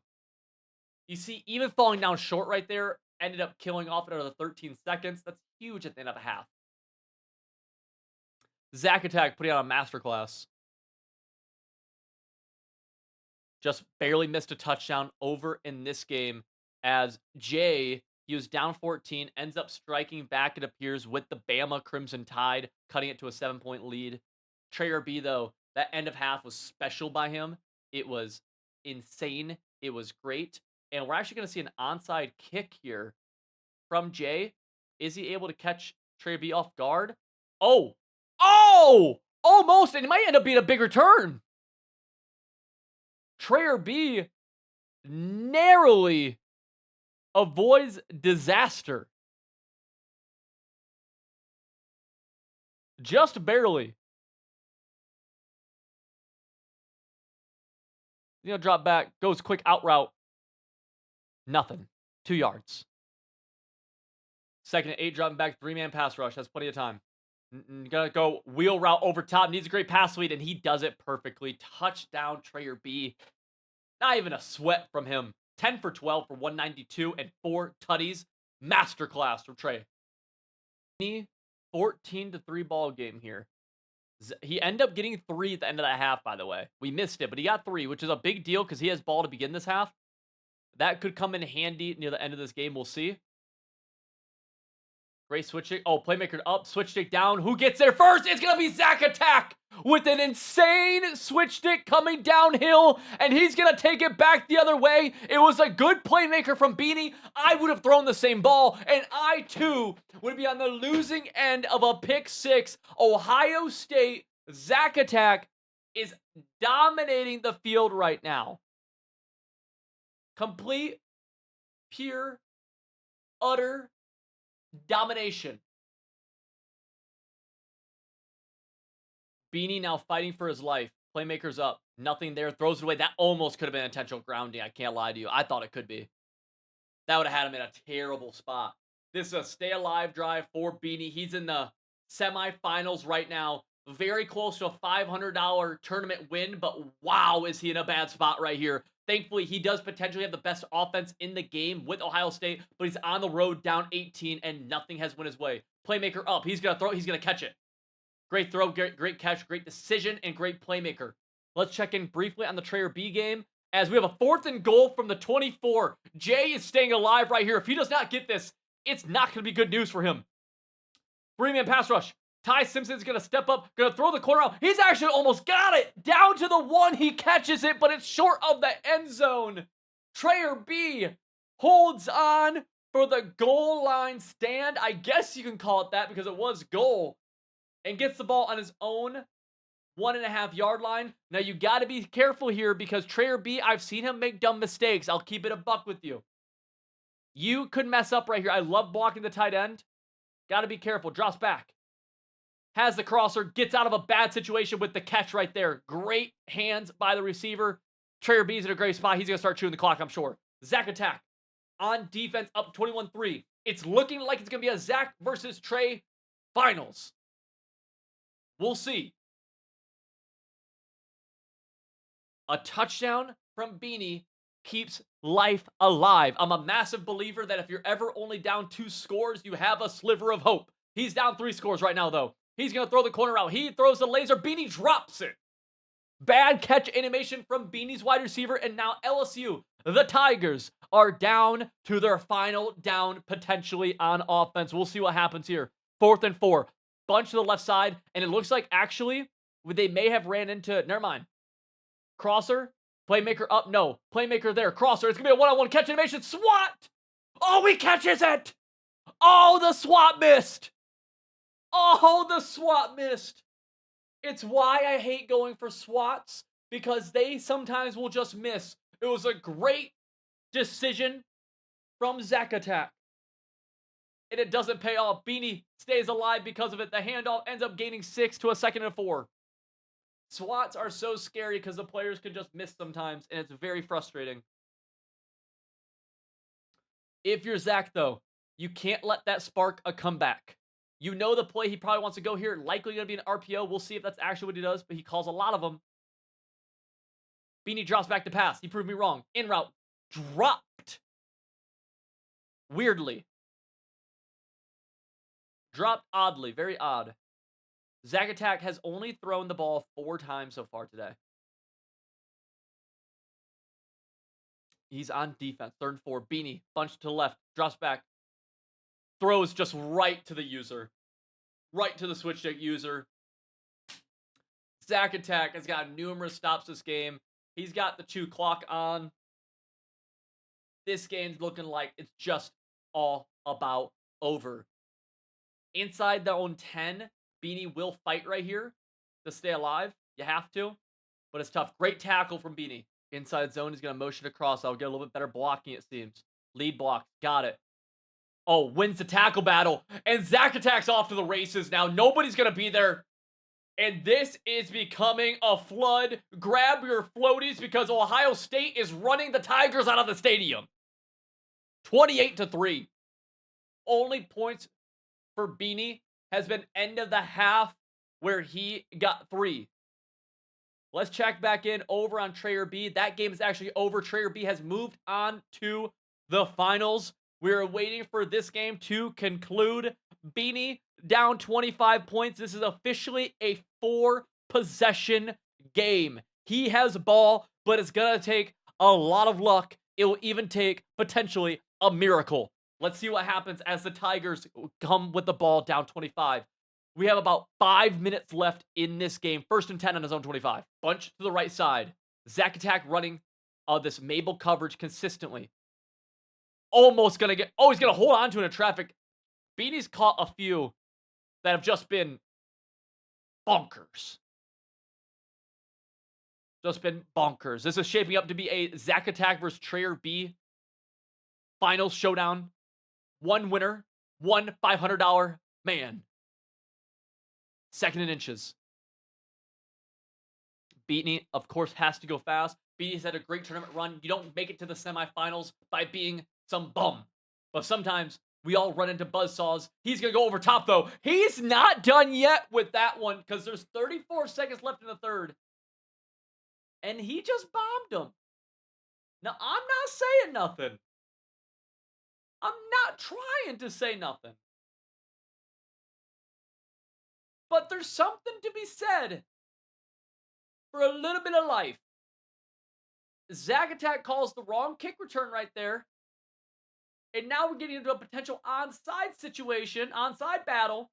You see, even falling down short right there, ended up killing off another 13 seconds. That's huge at the end of a half. Zach Attack putting on a masterclass. Just barely missed a touchdown over in this game as Jay, he was down 14, ends up striking back, it appears, with the Bama Crimson Tide, cutting it to a 7-point lead. Trayer B, though, that end of half was special by him. It was insane. It was great. And we're actually going to see an onside kick here from Jay. Is he able to catch Trayer B off guard? Oh! Oh! Almost! And it might end up being a big return. Trayer B narrowly avoids disaster. Just barely. Drop back, goes quick out route. Nothing. 2 yards. Second and 8, dropping back, 3-man pass rush. Has plenty of time. Gonna go wheel route over top. Needs a great pass lead, and he does it perfectly. Touchdown, Trayer B. Not even a sweat from him. 10 for 12 for 192 and 4 tutties. Masterclass from Trey. 14-3 ball game here. He ended up getting 3 at the end of that half, by the way. We missed it, but he got 3, which is a big deal because he has ball to begin this half. That could come in handy near the end of this game. We'll see. Great switch stick. Oh, playmaker up, switch stick down. Who gets there first? It's going to be Zach Attack with an insane switch stick coming downhill, and he's going to take it back the other way. It was a good playmaker from Beanie. I would have thrown the same ball, and I, too, would be on the losing end of a pick 6. Ohio State, Zach Attack is dominating the field right now. Complete, pure, utter domination. Beanie now fighting for his life. Playmaker's up. Nothing there. Throws it away. That almost could have been intentional grounding. I can't lie to you. I thought it could be. That would have had him in a terrible spot. This is a stay alive drive for Beanie. He's in the semifinals right now. Very close to a $500 tournament win, but wow, is he in a bad spot right here. Thankfully, he does potentially have the best offense in the game with Ohio State, but he's on the road down 18, and nothing has went his way. Playmaker up. He's going to throw. He's going to catch it. Great throw, great catch, great decision, and great playmaker. Let's check in briefly on the Trayer B game as we have a 4th and goal from the 24. Jay is staying alive right here. If he does not get this, it's not going to be good news for him. 3-man pass rush. Ty Simpson's going to step up, going to throw the corner out. He's actually almost got it. Down to the 1, he catches it, but it's short of the end zone. Trayer B holds on for the goal line stand. I guess you can call it that because it was goal. And gets the ball on his own 1.5-yard line. Now, you got to be careful here because Trayer B, I've seen him make dumb mistakes. I'll keep it a buck with you. You could mess up right here. I love blocking the tight end. Got to be careful. Drops back. Has the crosser, gets out of a bad situation with the catch right there. Great hands by the receiver. Trayer B's in a great spot. He's going to start chewing the clock, I'm sure. Zach Attack on defense up 21-3. It's looking like it's going to be a Zach versus Trey finals. We'll see. A touchdown from Beanie keeps life alive. I'm a massive believer that if you're ever only down 2 scores, you have a sliver of hope. He's down 3 scores right now, though. He's going to throw the corner out. He throws the laser. Beanie drops it. Bad catch animation from Beanie's wide receiver. And now LSU, the Tigers, are down to their final down potentially on offense. We'll see what happens here. 4th and 4. Bunch to the left side. And it looks like actually they may have ran into, never mind. Crosser. Playmaker up. No. Playmaker there. Crosser. It's going to be a one-on-one catch animation. SWAT. Oh, he catches it. Oh, the SWAT missed. Oh, the SWAT missed. It's why I hate going for SWATs, because they sometimes will just miss. It was a great decision from Zach Attack. And it doesn't pay off. Beanie stays alive because of it. The handoff ends up gaining 6 to a 2nd and 4. SWATs are so scary because the players can just miss sometimes, and it's very frustrating. If you're Zach, though, you can't let that spark a comeback. You know the play he probably wants to go here. Likely going to be an RPO. We'll see if that's actually what he does, but he calls a lot of them. Beanie drops back to pass. He proved me wrong. In route. Dropped. Weirdly. Dropped oddly. Very odd. Zach Attack has only thrown the ball 4 times so far today. He's on defense. 3rd and 4. Beanie. Bunch to the left. Drops back. Throws just right to the user. Right to the switch stick user. Zach Attack has got numerous stops this game. He's got the 2 clock on. This game's looking like it's just all about over. Inside their own 10, Beanie will fight right here to stay alive. You have to, but it's tough. Great tackle from Beanie. Inside zone, he's going to motion across. I'll get a little bit better blocking, it seems. Lead block. Got it. Oh, wins the tackle battle. And Zach Attack's off to the races now. Nobody's going to be there. And this is becoming a flood. Grab your floaties because Ohio State is running the Tigers out of the stadium. 28-3. Only points for Beanie has been end of the half where he got 3. Let's check back in over on Trayer B. That game is actually over. Trayer B has moved on to the finals. We're waiting for this game to conclude. Beanie down 25 points. This is officially a 4-possession game. He has ball, but it's going to take a lot of luck. It will even take, potentially, a miracle. Let's see what happens as the Tigers come with the ball down 25. We have about 5 minutes left in this game. 1st and 10 on his own 25. Bunch to the right side. Zach Attack running this Mabel coverage consistently. Almost going to get... Oh, he's going to hold on to it in traffic. Beanie's caught a few that have just been bonkers. Just been bonkers. This is shaping up to be a Zach Attack versus Trayer B finals showdown. One winner, one $500 man. 2nd and inches. Beanie, of course, has to go fast. Beanie's had a great tournament run. You don't make it to the semifinals by being some bum. But sometimes we all run into buzzsaws. He's going to go over top, though. He's not done yet with that one because there's 34 seconds left in the 3rd. And he just bombed him. Now, I'm not saying nothing. I'm not trying to say nothing. But there's something to be said for a little bit of life. Zach Attack calls the wrong kick return right there. And now we're getting into a potential onside situation, onside battle.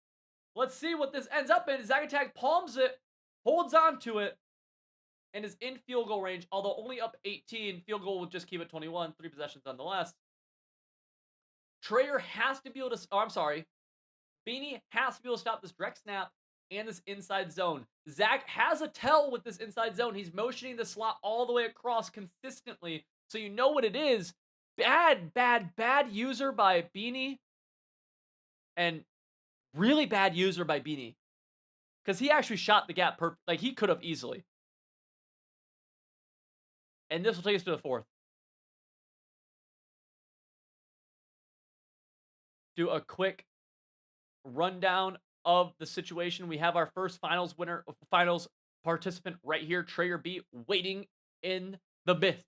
Let's see what this ends up in. Zach Attack palms it, holds on to it, and is in field goal range. Although only up 18, field goal will just keep it 21. 3 possessions nonetheless. Trayer has to be able to... Oh, I'm sorry. Beanie has to be able to stop this direct snap and this inside zone. Zach has a tell with this inside zone. He's motioning the slot all the way across consistently. So you know what it is. Bad user by Beanie. And really bad user by Beanie. Because he actually shot the gap perfect. Like, he could have easily. And this will take us to the 4th. Do a quick rundown of the situation. We have our first finals winner, finals participant right here, Trayer B, waiting in the midst.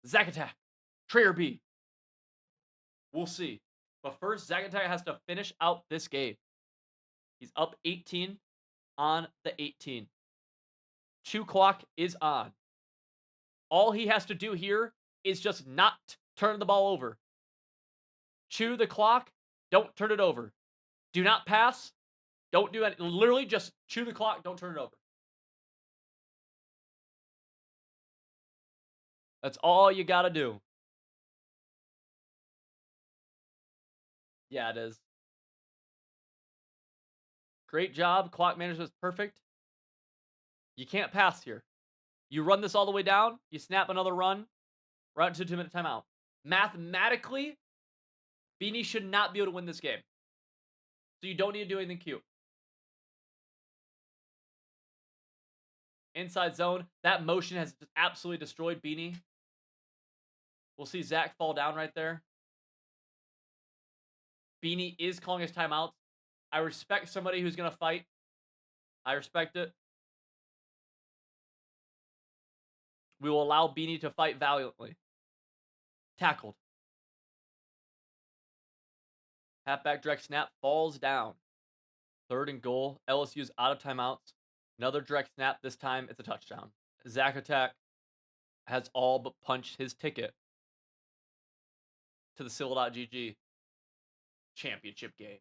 Zach Attack, Trayer B. We'll see. But first, Zach Attack has to finish out this game. He's up 18 on the 18. 2 clock is on. All he has to do here is just not turn the ball over. Chew the clock. Don't turn it over. Do not pass. Don't do that. Literally just chew the clock. Don't turn it over. That's all you got to do. Yeah, it is. Great job. Clock management is perfect. You can't pass here. You run this all the way down. You snap another run. Right into a 2-minute timeout. Mathematically, Beanie should not be able to win this game. So you don't need to do anything cute. Inside zone. That motion has absolutely destroyed Beanie. We'll see Zach fall down right there. Beanie is calling his timeouts. I respect somebody who's going to fight. I respect it. We will allow Beanie to fight valiantly. Tackled. Halfback direct snap falls down. 3rd and goal. LSU's out of timeouts. Another direct snap. This time it's a touchdown. Zach Attack has all but punched his ticket to the Civil.gg championship game.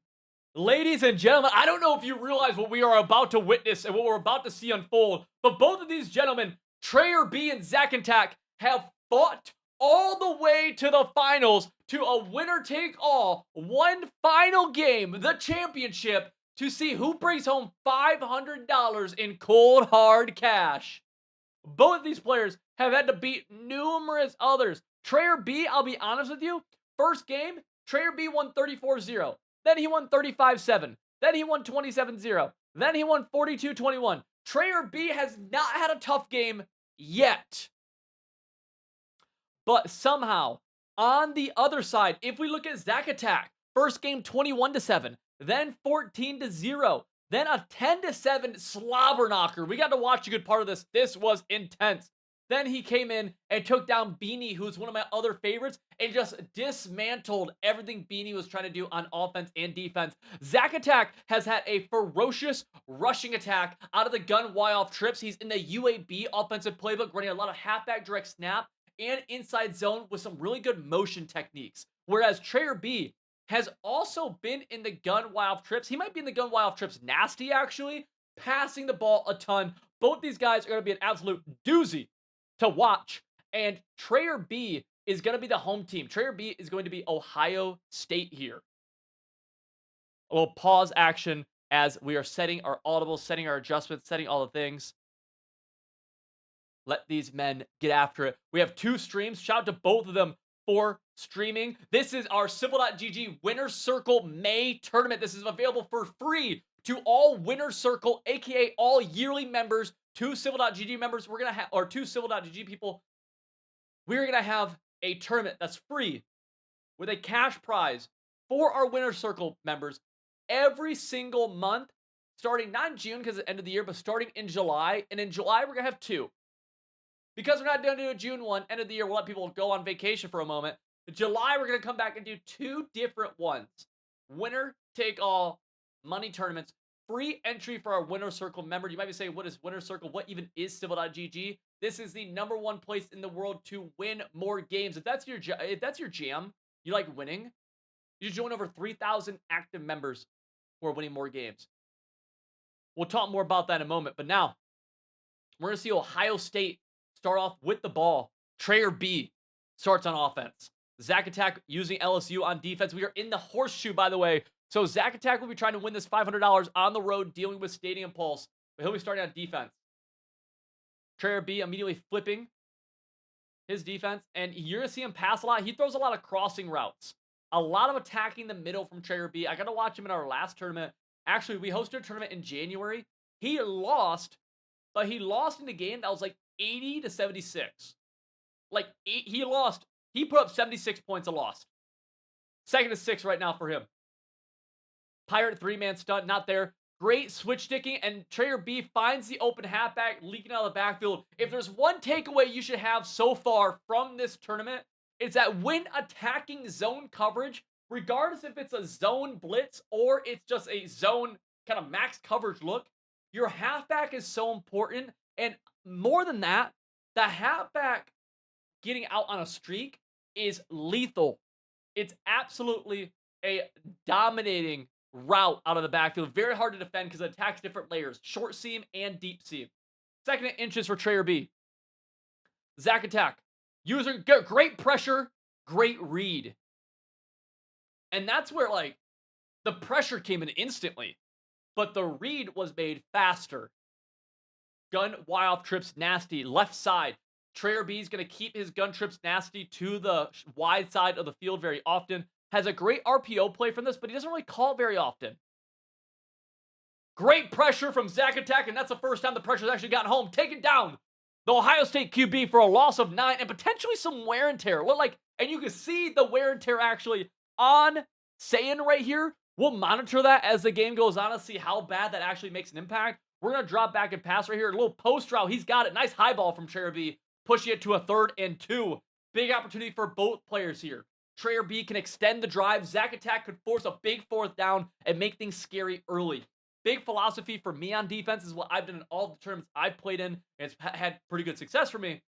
Ladies and gentlemen, I don't know if you realize what we are about to witness and what we're about to see unfold, but both of these gentlemen, Trayer B and Zach Attack, have fought all the way to the finals to a winner-take-all, one final game, the championship, to see who brings home $500 in cold, hard cash. Both of these players have had to beat numerous others. Trayer B, I'll be honest with you, first game, Trayer B won 34-0. Then he won 35-7. Then he won 27-0. Then he won 42-21. Trayer B has not had a tough game yet. But somehow, on the other side, if we look at Zack Attack, first game 21-7, then 14-0, then a 10-7 slobber knocker. We got to watch a good part of this. This was intense. Then he came in and took down Beanie, who's one of my other favorites, and just dismantled everything Beanie was trying to do on offense and defense. Zack Attack has had a ferocious rushing attack out of the gun Y-off trips. He's in the UAB offensive playbook, running a lot of halfback direct snap and inside zone with some really good motion techniques. Whereas Trayer B has also been in the gun Y-off trips. He might be in the gun Y-off trips nasty, actually, passing the ball a ton. Both these guys are going to be an absolute doozy to watch. And Trayer B is going to be the home team. Trayer B is going to be Ohio State here. A little pause action as we are setting our audibles, setting our adjustments, setting all the things. Let these men get after it. We have 2 streams. Shout out to both of them for streaming. This is our Civil.gg Winner Circle May tournament. This is available for free to all Winner Circle, aka all yearly members, 2 Civil.gg members. We're gonna have, or 2 Civil.gg people. We're gonna have a tournament that's free with a cash prize for our Winner Circle members every single month, starting not in June because it's the end of the year, but starting in July. And in July, we're gonna have 2. Because we're not going to do a June one, end of the year, we'll let people go on vacation for a moment. In July, we're going to come back and do 2 different ones. Winner take all money tournaments. Free entry for our Winner Circle member. You might be saying, what is Winner Circle? What even is Civil.gg? This is the #1 place in the world to win more games. If that's your jam, you like winning, you join over 3,000 active members who are winning more games. We'll talk more about that in a moment. But now, we're going to see Ohio State start off with the ball. Trayer B starts on offense. Zack Attack using LSU on defense. We are in the horseshoe, by the way. So Zack Attack will be trying to win this $500 on the road, dealing with Stadium Pulse. But he'll be starting on defense. Trayer B immediately flipping his defense. And you're going to see him pass a lot. He throws a lot of crossing routes. A lot of attacking the middle from Trayer B. I got to watch him in our last tournament. Actually, we hosted a tournament in January. He lost, but he lost in the game that was like 80-76. Like, he lost. He put up 76 points of loss. 2nd to 6 right now for him. Pirate 3-man stunt, not there. Great switch sticking, and Trayer B finds the open halfback, leaking out of the backfield. If there's one takeaway you should have so far from this tournament, it's that when attacking zone coverage, regardless if it's a zone blitz or it's just a zone kind of max coverage look, your halfback is so important. And more than that, the halfback getting out on a streak is lethal. It's absolutely a dominating route out of the backfield. Very hard to defend because it attacks different layers. Short seam and deep seam. 2nd and inches for Trayer B. Zack Attack. Using great pressure, great read. And that's where, like, the pressure came in instantly. But the read was made faster. Gun Y-off trips nasty. Left side. Trayer B is going to keep his gun trips nasty to the wide side of the field very often. Has a great RPO play from this, but he doesn't really call it very often. Great pressure from Zack Attack, and that's the first time the pressure's actually gotten home. Taken down the Ohio State QB for a loss of 9 and potentially some wear and tear. And you can see the wear and tear actually on Saiyan right here. We'll monitor that as the game goes on and see how bad that actually makes an impact. We're going to drop back and pass right here. A little post route. He's got it. Nice high ball from Trayer B. Pushing it to a 3rd and 2. Big opportunity for both players here. Trayer B can extend the drive. Zack Attack could force a big 4th down and make things scary early. Big philosophy for me on defense is what I've done in all the tournaments I've played in, and it's had pretty good success for me,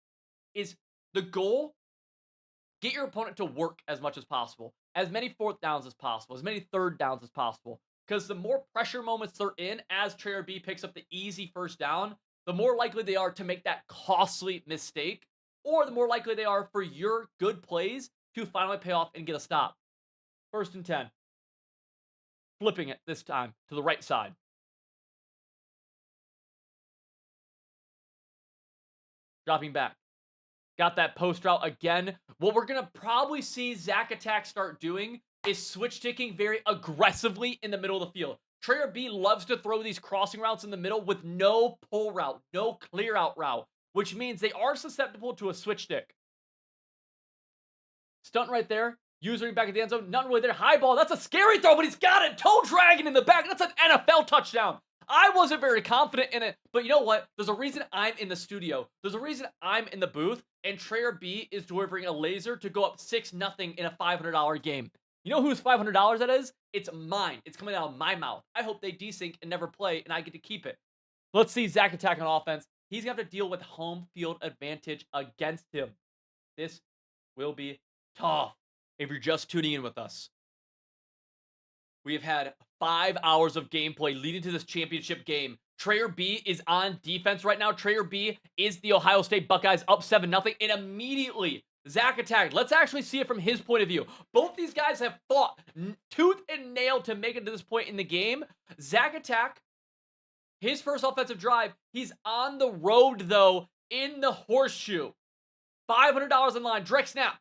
is the goal, get your opponent to work as much as possible. As many 4th downs as possible. As many 3rd downs as possible. Because the more pressure moments they're in as Trayer B picks up the easy 1st down, the more likely they are to make that costly mistake, or the more likely they are for your good plays to finally pay off and get a stop. 1st and 10. Flipping it this time to the right side. dropping back. Got that post route again. What we're going to probably see Zach Attack start doing is switch sticking very aggressively in the middle of the field. Trayer B loves to throw these crossing routes in the middle with no pull route, no clear out route, which means they are susceptible to a switch stick. Stunt right there. User back at the end zone. Nothing really there. High ball. That's a scary throw, but he's got it. Toe dragging in the back. That's an NFL touchdown. I wasn't very confident in it, but you know what? There's a reason I'm in the studio. There's a reason I'm in the booth, and Trayer B is delivering a laser to go up 6-0 in a $500 game. You know whose $500 that is? It's mine. It's coming out of my mouth. I hope they desync and never play, and I get to keep it. Let's see Zach Attack on offense. He's going to have to deal with home field advantage against him. This will be tough if you're just tuning in with us. We have had 5 hours of gameplay leading to this championship game. Trayer B is on defense right now. Trayer B is the Ohio State Buckeyes up 7-0. And immediately, Zach Attack. Let's actually see it from his point of view. Both these guys have fought tooth and nail to make it to this point in the game. Zach Attack, his first offensive drive, he's on the road, though, in the horseshoe. $500 in line. Direct snap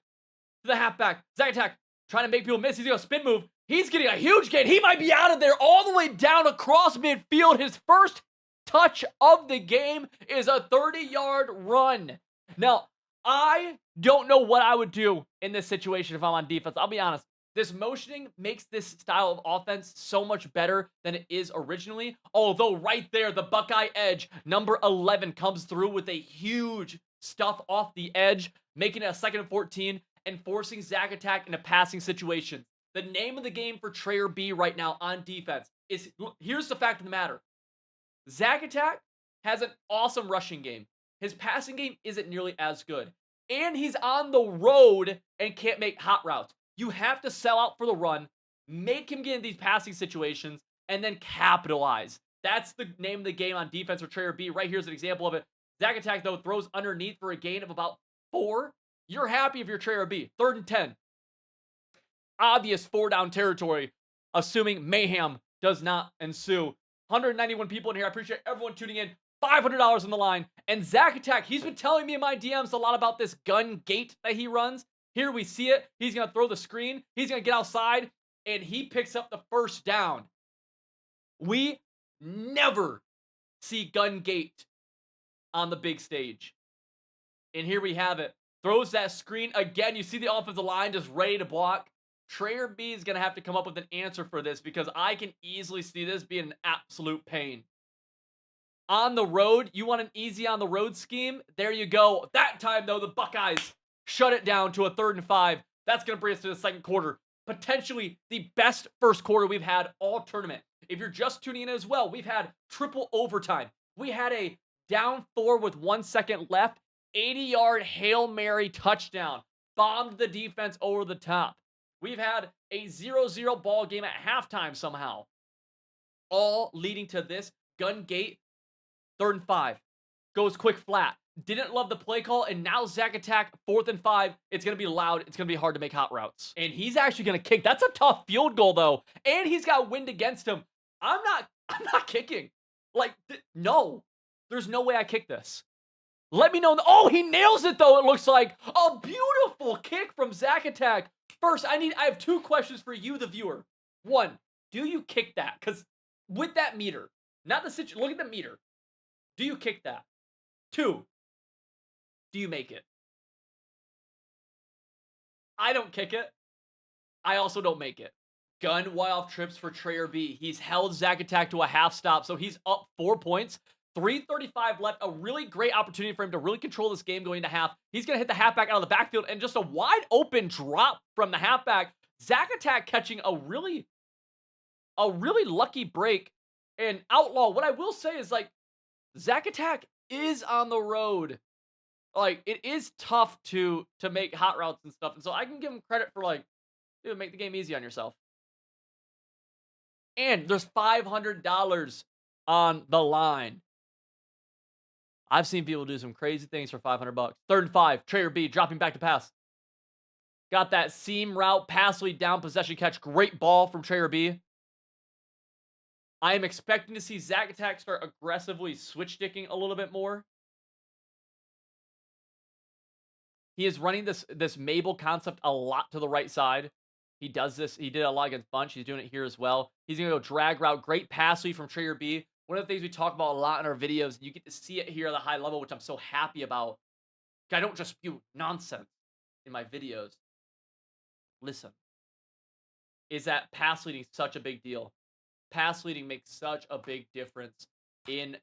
to the halfback. Zach Attack trying to make people miss. He's going to spin move. He's getting a huge gain. He might be out of there all the way down across midfield. His first touch of the game is a 30-yard run. Now, I don't know what I would do in this situation if I'm on defense. I'll be honest. This motioning makes this style of offense so much better than it is originally. Although right there, the Buckeye edge, number 11, comes through with a huge stuff off the edge, making it a 2nd and 14 and forcing Zach Attack into passing situations. The name of the game for Trayer B right now on defense is, here's the fact of the matter. Zach Attack has an awesome rushing game. His passing game isn't nearly as good. And he's on the road and can't make hot routes. You have to sell out for the run, make him get in these passing situations, and then capitalize. That's the name of the game on defense for Trayer B. Right here's an example of it. Zach Attack, though, throws underneath for a gain of about 4. You're happy if you're Trayer B. 3rd and 10. Obvious 4-down territory, assuming mayhem does not ensue. 191 people in here. I appreciate everyone tuning in. $500 on the line. And Zach Attack, he's been telling me in my DMs a lot about this gun gate that he runs. Here we see it. He's going to throw the screen. He's going to get outside, and he picks up the first down. We never see gun gate on the big stage. And here we have it. Throws that screen. Again, you see the offensive line just ready to block. Trayer B is going to have to come up with an answer for this because I can easily see this being an absolute pain. On the road, you want an easy on the road scheme? There you go. That time, though, the Buckeyes shut it down to a 3rd and 5. That's going to bring us to the second quarter. Potentially the best first quarter we've had all tournament. If you're just tuning in as well, we've had triple overtime. We had a down 4 with 1 second left, 80-yard Hail Mary touchdown. Bombed the defense over the top. We've had a 0-0 ball game at halftime somehow. All leading to this gun gate, 3rd and 5. Goes quick flat. Didn't love the play call, and now Zach Attack, 4th and 5. It's going to be loud. It's going to be hard to make hot routes. And he's actually going to kick. That's a tough field goal, though. And he's got wind against him. I'm not kicking. Like, no. There's no way I kick this. Let me know. Oh, he nails it, though, it looks like. A beautiful kick from Zach Attack. First, I have 2 questions for you, the viewer. 1, do you kick that? Because with that meter, not the situation, look at the meter. Do you kick that? 2, do you make it? I don't kick it. I also don't make it. Gun wild trips for Trayer B. He's held Zach Attack to a half stop, so he's up 4 points. 3:35 left. A really great opportunity for him to really control this game going into half. He's going to hit the halfback out of the backfield, and just a wide open drop from the halfback. Zach Attack catching a really lucky break. And Outlaw, what I will say is, like, Zach Attack is on the road. Like, it is tough to make hot routes and stuff. And so I can give him credit for, like, dude, make the game easy on yourself. And there's $500 on the line. I've seen people do some crazy things for $500. 3rd and 5. Trayer B dropping back to pass. Got that seam route, pass lead down, possession catch. Great ball from Trayer B. I am expecting to see Zach Attack start aggressively switch sticking a little bit more. He is running this Mabel concept a lot to the right side. He does this. He did a lot against Bunch. He's doing it here as well. He's going to go drag route. Great pass lead from Trayer B. One of the things we talk about a lot in our videos, and you get to see it here at a high level, which I'm so happy about. I don't just spew nonsense in my videos. Listen, is that pass leading such a big deal? Pass leading makes such a big difference in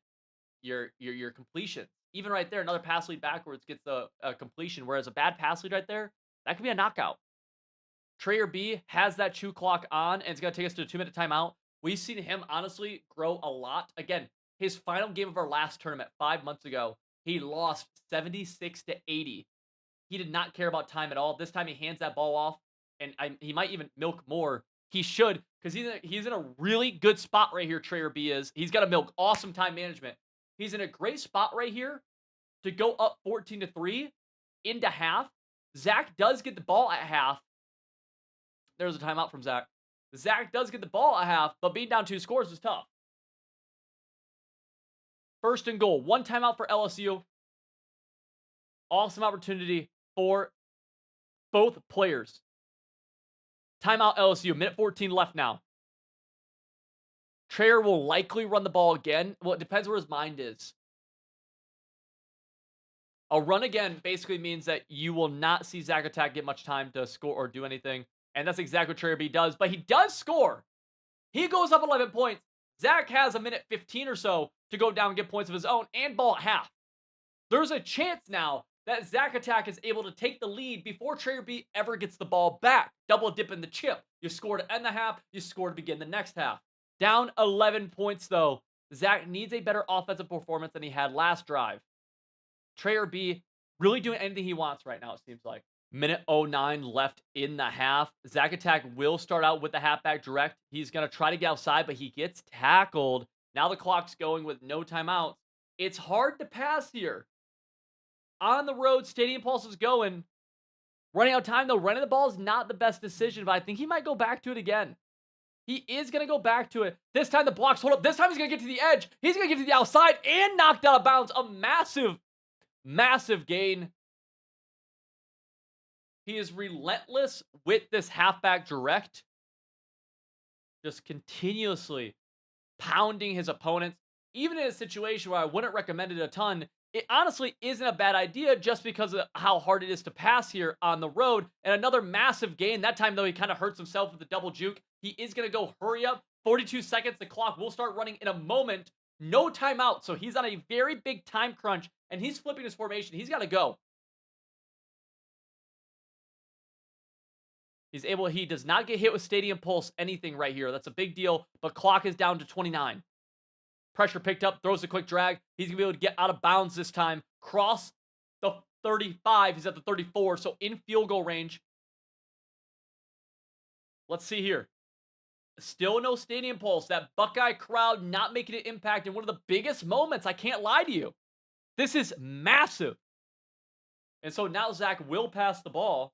your completion. Even right there, another pass lead backwards gets a completion, whereas a bad pass lead right there, that could be a knockout. Trayer B has that chew clock on, and it's going to take us to a 2-minute timeout. We've seen him, honestly, grow a lot. Again, his final game of our last tournament 5 months ago, he lost 76-80. He did not care about time at all. This time, he hands that ball off, and he might even milk more. He should, because he's in a really good spot right here, Trayer B is. He's got to milk awesome time management. He's in a great spot right here to go up 14-3 into half. Zach does get the ball at half. There's a timeout from Zach. Zach does get the ball at half, but being down 2 scores is tough. First and goal. 1 timeout for LSU. Awesome opportunity for both players. Timeout LSU. Minute 14 left now. Trayer will likely run the ball again. Well, it depends where his mind is. A run again basically means that you will not see Zach Attack get much time to score or do anything. And that's exactly what Trayer B does. But he does score. He goes up 11 points. Zach has a minute 15 or so to go down and get points of his own and ball at half. There's a chance now that Zach Attack is able to take the lead before Trayer B ever gets the ball back. Double dip in the chip. You score to end the half. You score to begin the next half. Down 11 points, though. Zach needs a better offensive performance than he had last drive. Trayer B really doing anything he wants right now, it seems like. Minute 09 left in the half. Zach Attack will start out with the halfback direct. He's going to try to get outside, but he gets tackled. Now the clock's going with no timeouts. It's hard to pass here. On the road, Stadium Pulse is going. Running out of time, though. Running the ball is not the best decision, but I think he might go back to it again. He is going to go back to it. This time the blocks hold up. This time he's going to get to the edge. He's going to get to the outside and knocked out of bounds. A massive, massive gain. He is relentless with this halfback direct. Just continuously pounding his opponents. Even in a situation where I wouldn't recommend it a ton, it honestly isn't a bad idea just because of how hard it is to pass here on the road. And another massive gain. That time, though, he kind of hurts himself with the double juke. He is going to go hurry up. 42 seconds. The clock will start running in a moment. No timeout. So he's on a very big time crunch. And he's flipping his formation. He's got to go. He does not get hit with Stadium Pulse anything right here. That's a big deal. But clock is down to 29. Pressure picked up, throws a quick drag. He's going to be able to get out of bounds this time. Cross the 35. He's at the 34, so in field goal range. Let's see here. Still no Stadium Pulse. That Buckeye crowd not making an impact in one of the biggest moments. I can't lie to you. This is massive. And so now Zach will pass the ball.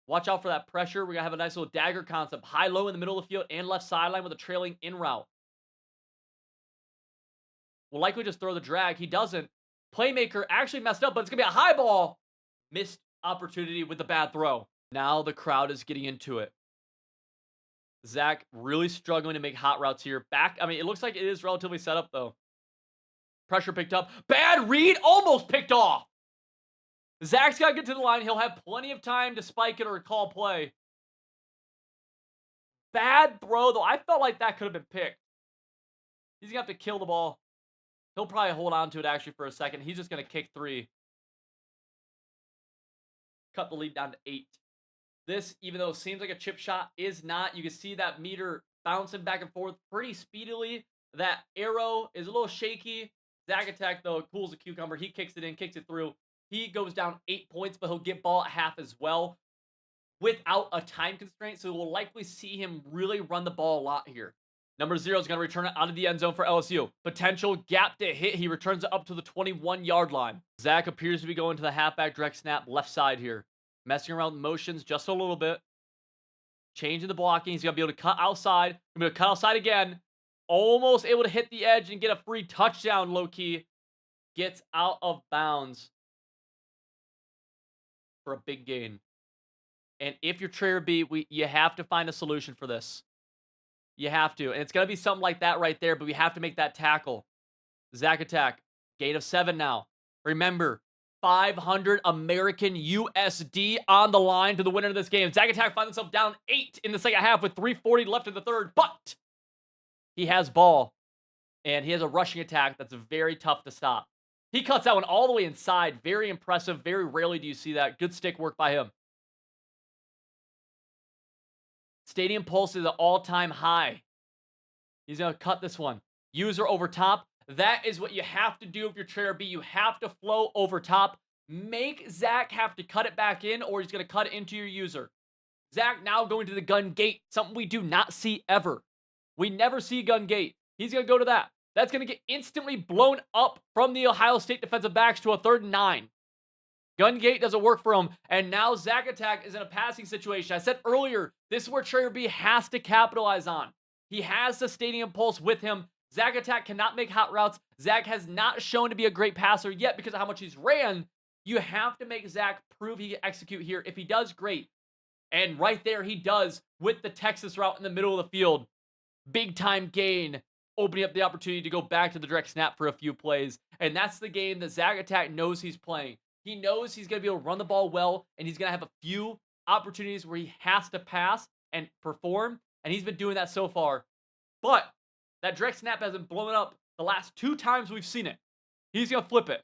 Watch out for that pressure. We're going to have a nice little dagger concept. High-low in the middle of the field and left sideline with a trailing in route. Will likely just throw the drag. He doesn't. Playmaker actually messed up, but it's going to be a high ball. Missed opportunity with the bad throw. Now the crowd is getting into it. Zach really struggling to make hot routes here. It looks like it is relatively set up, though. Pressure picked up. Bad read. Almost picked off. Zach's got to get to the line. He'll have plenty of time to spike it or call play. Bad throw, though. I felt like that could have been picked. He's going to have to kill the ball. He'll probably hold on to it, actually, for a second. He's just going to kick 3. Cut the lead down to 8. This, even though it seems like a chip shot, is not. You can see that meter bouncing back and forth pretty speedily. That arrow is a little shaky. Zach Attack, though, cools a cucumber. He kicks it in, kicks it through. He goes down 8 points, but he'll get ball at half as well without a time constraint. So we'll likely see him really run the ball a lot here. Number 0 is going to return it out of the end zone for LSU. Potential gap to hit. He returns it up to the 21-yard line. Zach appears to be going to the halfback direct snap left side here. Messing around with motions just a little bit. Changing the blocking. He's going to be able to cut outside. Going to be able to cut outside again. Almost able to hit the edge and get a free touchdown low-key. gets out of bounds for a big gain. And if you're Trayer B, you have to find a solution for this. You have to. And it's going to be something like that right there, but we have to make that tackle. Zach Attack, gain of 7 now. Remember, 500 American USD on the line to the winner of this game. Zach Attack finds himself down 8 in the second half with 3:40 left in the third, but he has ball, and he has a rushing attack that's very tough to stop. He cuts that one all the way inside. Very impressive. Very rarely do you see that. Good stick work by him. Stadium Pulse is an all-time high. He's going to cut this one. User over top. That is what you have to do if you're Trayer B. You have to flow over top. Make Zach have to cut it back in, or he's going to cut it into your user. Zach now going to the gun gate. Something we do not see ever. We never see gun gate. He's going to go to that. That's going to get instantly blown up from the Ohio State defensive backs to a 3rd and 9. Gun gate doesn't work for him, and now Zach Attack is in a passing situation. I said earlier, this is where Trayer B has to capitalize on. He has the Stadium Pulse with him. Zach Attack cannot make hot routes. Zach has not shown to be a great passer yet because of how much he's ran. You have to make Zach prove he can execute here. If he does, great. And right there, he does with the Texas route in the middle of the field. Big time gain, opening up the opportunity to go back to the direct snap for a few plays. And that's the game that Zach Attack knows he's playing. He knows he's going to be able to run the ball well, and he's going to have a few opportunities where he has to pass and perform, and he's been doing that so far. But that direct snap hasn't blown up the last 2 times we've seen it. He's going to flip it.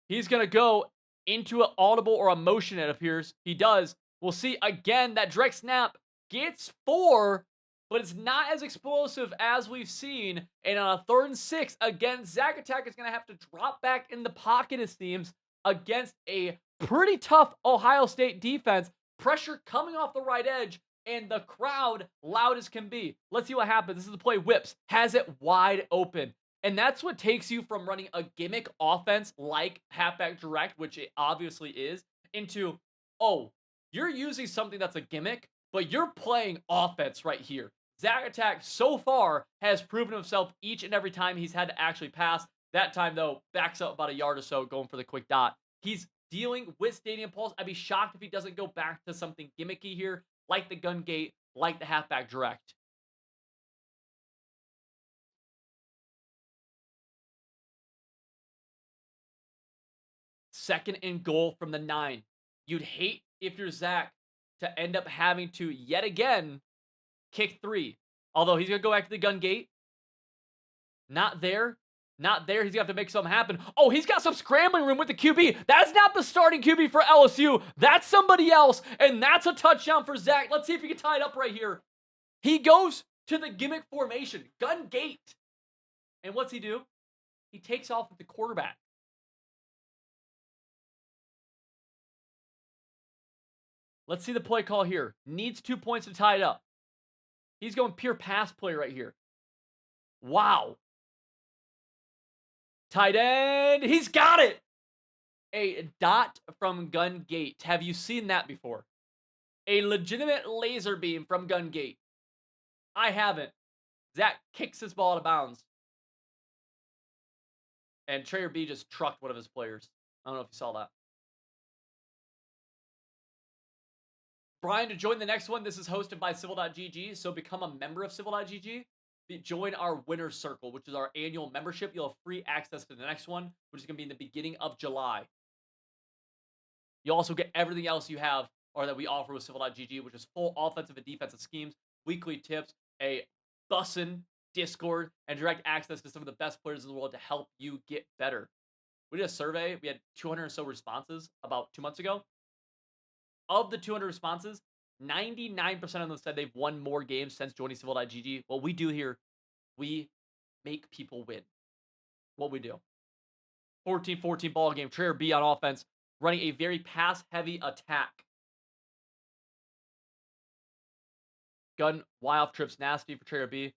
He's going to go into an audible or a motion, it appears. He does. We'll see again that direct snap gets 4, but it's not as explosive as we've seen. And on a 3rd and 6, again, Zach Attack is going to have to drop back in the pocket, it seems, against a pretty tough Ohio State defense. Pressure coming off the right edge, and the crowd loud as can be. Let's see what happens. This is the play. Whips, has it wide open. And that's what takes you from running a gimmick offense like halfback direct, which it obviously is, into, oh, you're using something that's a gimmick, but you're playing offense right here. Zach Attack so far has proven himself each and every time he's had to actually pass. That time, though, backs up about a yard or so, going for the quick dot. He's dealing with Stadium Pulse. I'd be shocked if he doesn't go back to something gimmicky here, like the gun gate, like the halfback direct. Second and goal from the 9. You'd hate if you're Zach to end up having to, yet again, kick 3. Although he's going to go back to the gun gate. Not there. Not there. He's going to have to make something happen. Oh, he's got some scrambling room with the QB. That's not the starting QB for LSU. That's somebody else. And that's a touchdown for Zach. Let's see if he can tie it up right here. He goes to the gimmick formation. Gun gate. And what's he do? He takes off with the quarterback. Let's see the play call here. Needs 2 points to tie it up. He's going pure pass play right here. Wow. Tight end. He's got it. A dot from gun gate. Have you seen that before? A legitimate laser beam from gun gate. I haven't. Zach kicks this ball out of bounds. And Trayer B just trucked one of his players. I don't know if you saw that. Brian, to join the next one, this is hosted by Civil.gg, so become a member of Civil.gg. Join our Winner's Circle, which is our annual membership. You'll have free access to the next one, which is going to be in the beginning of July. You'll also get everything else you have, or that we offer with Civil.gg, which is full offensive and defensive schemes, weekly tips, a bussin' Discord, and direct access to some of the best players in the world to help you get better. We did a survey. We had 200 or so responses about 2 months ago. Of the 200 responses, 99% of them said they've won more games since joining Civil.gg. What we do here, we make people win. What we do. 14-14 ball game. Trayer B on offense, running a very pass-heavy attack. Gun Y-off trips nasty for Trayer B.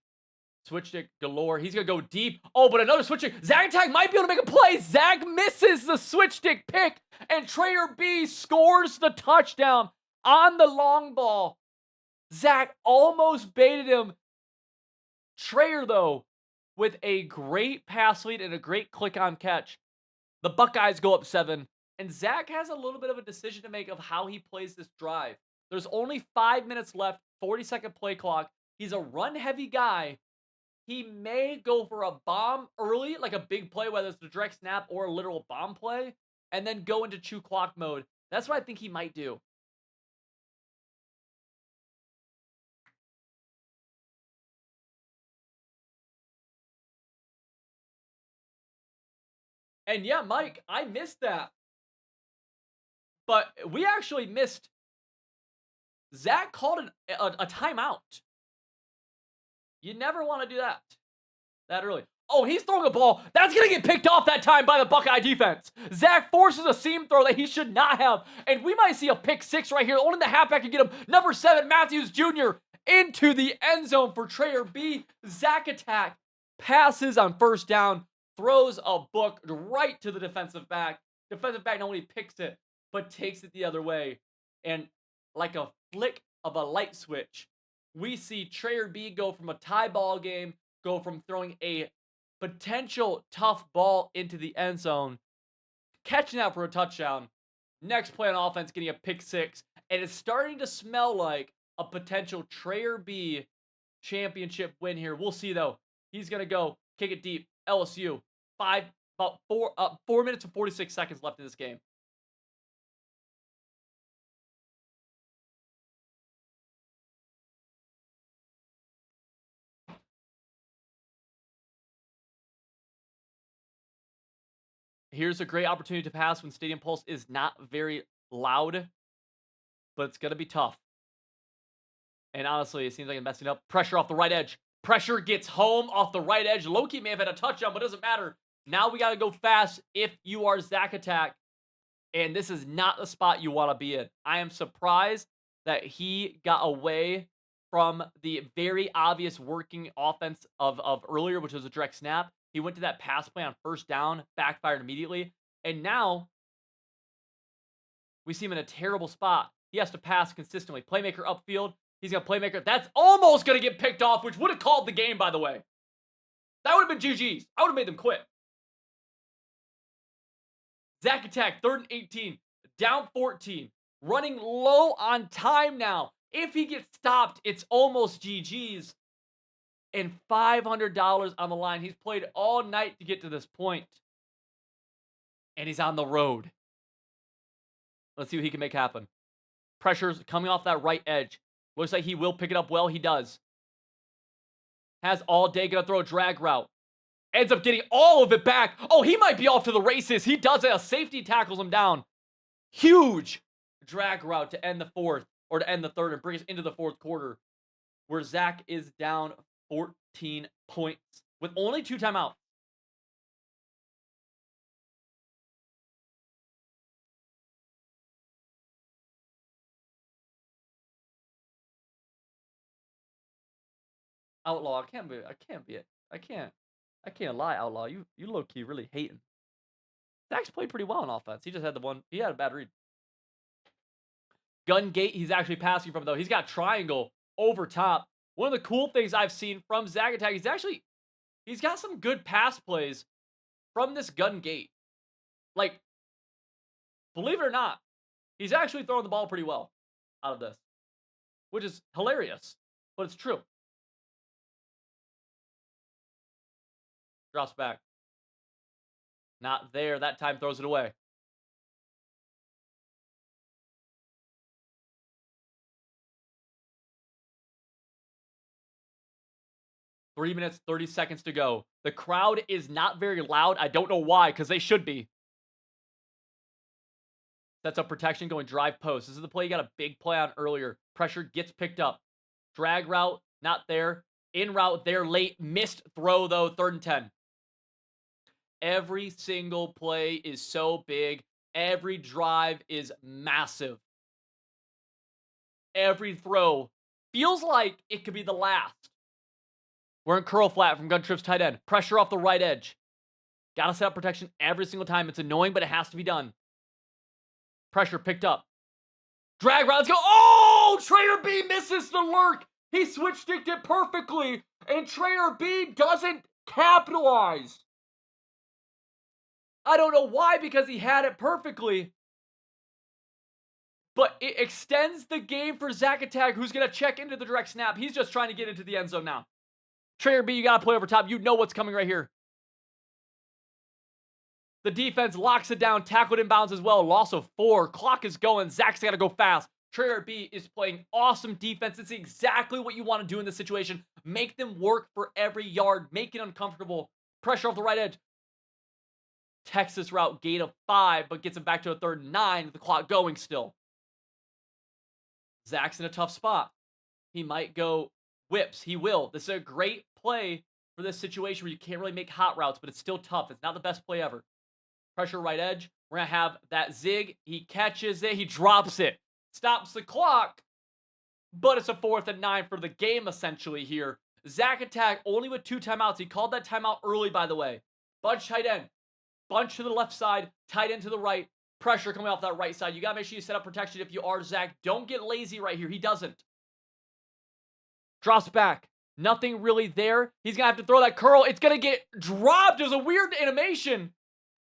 Switch stick galore. He's going to go deep. Oh, but another switch stick. Zach Attack might be able to make a play. Zach misses the switch stick pick, and Trayer B scores the touchdown on the long ball. Zach almost baited him. Trayer, though, with a great pass lead and a great click on catch. The Buckeyes go up 7, and Zach has a little bit of a decision to make of how he plays this drive. There's only 5 minutes left, 40-second play clock. He's a run-heavy guy. He may go for a bomb early, like a big play, whether it's a direct snap or a literal bomb play, and then go into chew clock mode. That's what I think he might do. And yeah, Mike, I missed that. But we actually missed. Zach called a timeout. You never want to do that early. Oh, he's throwing a ball. That's going to get picked off that time by the Buckeye defense. Zach forces a seam throw that he should not have. And we might see a pick 6 right here. Only the halfback can get him. Number 7, Matthews Jr. into the end zone for Trayer B. Zach attack. Passes on first down. Throws a book right to the defensive back. Defensive back not only picks it, but takes it the other way. And like a flick of a light switch, we see Trayer B go from a tie ball game, go from throwing a potential tough ball into the end zone, catching out for a touchdown. Next play on offense, getting a pick 6. And it's starting to smell like a potential Trayer B championship win here. We'll see, though. He's going to go kick it deep. LSU. About 4 minutes and 46 seconds left in this game. Here's a great opportunity to pass when Stadium Pulse is not very loud, but it's going to be tough. And honestly, it seems like I'm messing up. Pressure off the right edge. Pressure gets home off the right edge. Loki may have had a touchdown, but it doesn't matter. Now we got to go fast if you are Zach Attack. And this is not the spot you want to be in. I am surprised that he got away from the very obvious working offense of earlier, which was a direct snap. He went to that pass play on first down, backfired immediately. And now we see him in a terrible spot. He has to pass consistently. Playmaker upfield. He's got playmaker. That's almost going to get picked off, which would have called the game, by the way. That would have been GG's. I would have made them quit. Zach Attack, 3rd and 18. Down 14. Running low on time now. If he gets stopped, it's almost GG's. And $500 on the line. He's played all night to get to this point. And he's on the road. Let's see what he can make happen. Pressure's coming off that right edge. Looks like he will pick it up well. He does. Has all day. Gonna throw a drag route. Ends up getting all of it back. Oh, he might be off to the races. He does it. A safety tackles him down. Huge drag route to end the fourth. Or to end the third and bring us into the fourth quarter. Where Zach is down 14 points. With only 2 timeouts. Outlaw, I can't lie, Outlaw. You low-key really hating. Zach's played pretty well on offense. He just had he had a bad read. Gun gate, he's actually passing from, though. He's got triangle over top. One of the cool things I've seen from Zach Attack, he's got some good pass plays from this gun gate. Like, believe it or not, he's actually throwing the ball pretty well out of this. Which is hilarious, but it's true. Drops back. Not there. That time throws it away. Three minutes, 30 seconds to go. The crowd is not very loud. I don't know why, because they should be. Sets up protection, going drive post. This is the play you got a big play on earlier. Pressure gets picked up. Drag route, not there. In route, there late. Missed throw, though. 3rd and 10. Every single play is so big. Every drive is massive. Every throw feels like it could be the last. We're in curl flat from Gun Trip's tight end. Pressure off the right edge. Gotta set up protection every single time. It's annoying, but it has to be done. Pressure picked up. Drag route. Let's go. Oh! Trayer B misses the lurk. He switch sticked it perfectly. And Trayer B doesn't Capitalized. I don't know why, because he had it perfectly. But it extends the game for Zach Attack, who's going to check into the direct snap. He's just trying to get into the end zone now. Trayer B, you got to play over top. You know what's coming right here. The defense locks it down. Tackled inbounds as well. Loss of 4. Clock is going. Zach's got to go fast. Trayer B is playing awesome defense. It's exactly what you want to do in this situation. Make them work for every yard. Make it uncomfortable. Pressure off the right edge. Texas route, gain of 5, but gets him back to a 3rd and 9 with the clock going still. Zach's in a tough spot. He might go whips. He will. This is a great play for this situation where you can't really make hot routes, but it's still tough. It's not the best play ever. Pressure right edge. We're going to have that zig. He catches it. He drops it. Stops the clock, but it's a 4th and 9 for the game essentially here. Zach Attack only with 2 timeouts. He called that timeout early, by the way. Bunch tight end. Bunch to the left side. Tight end to the right. Pressure coming off that right side. You got to make sure you set up protection if you are Zach. Don't get lazy right here. He doesn't. Drops back. Nothing really there. He's going to have to throw that curl. It's going to get dropped. It was a weird animation.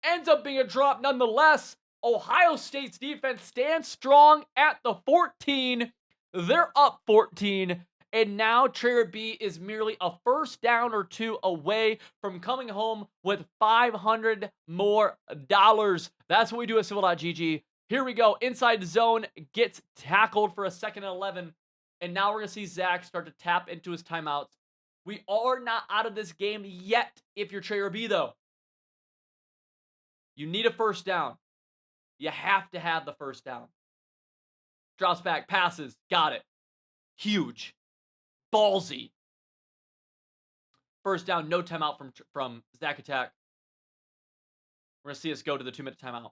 Ends up being a drop nonetheless. Ohio State's defense stands strong at the 14. They're up 14. And now Trayer B is merely a first down or 2 away from coming home with $500 more. That's what we do at Civil.gg. Here we go. Inside zone, gets tackled for a 2nd and 11. And now we're going to see Zach start to tap into his timeouts. We are not out of this game yet if you're Trayer B, though. You need a first down. You have to have the first down. Drops back, passes, got it. Huge. Ballsy. First down, no timeout from Zach Attack. We're going to see us go to the 2-minute timeout.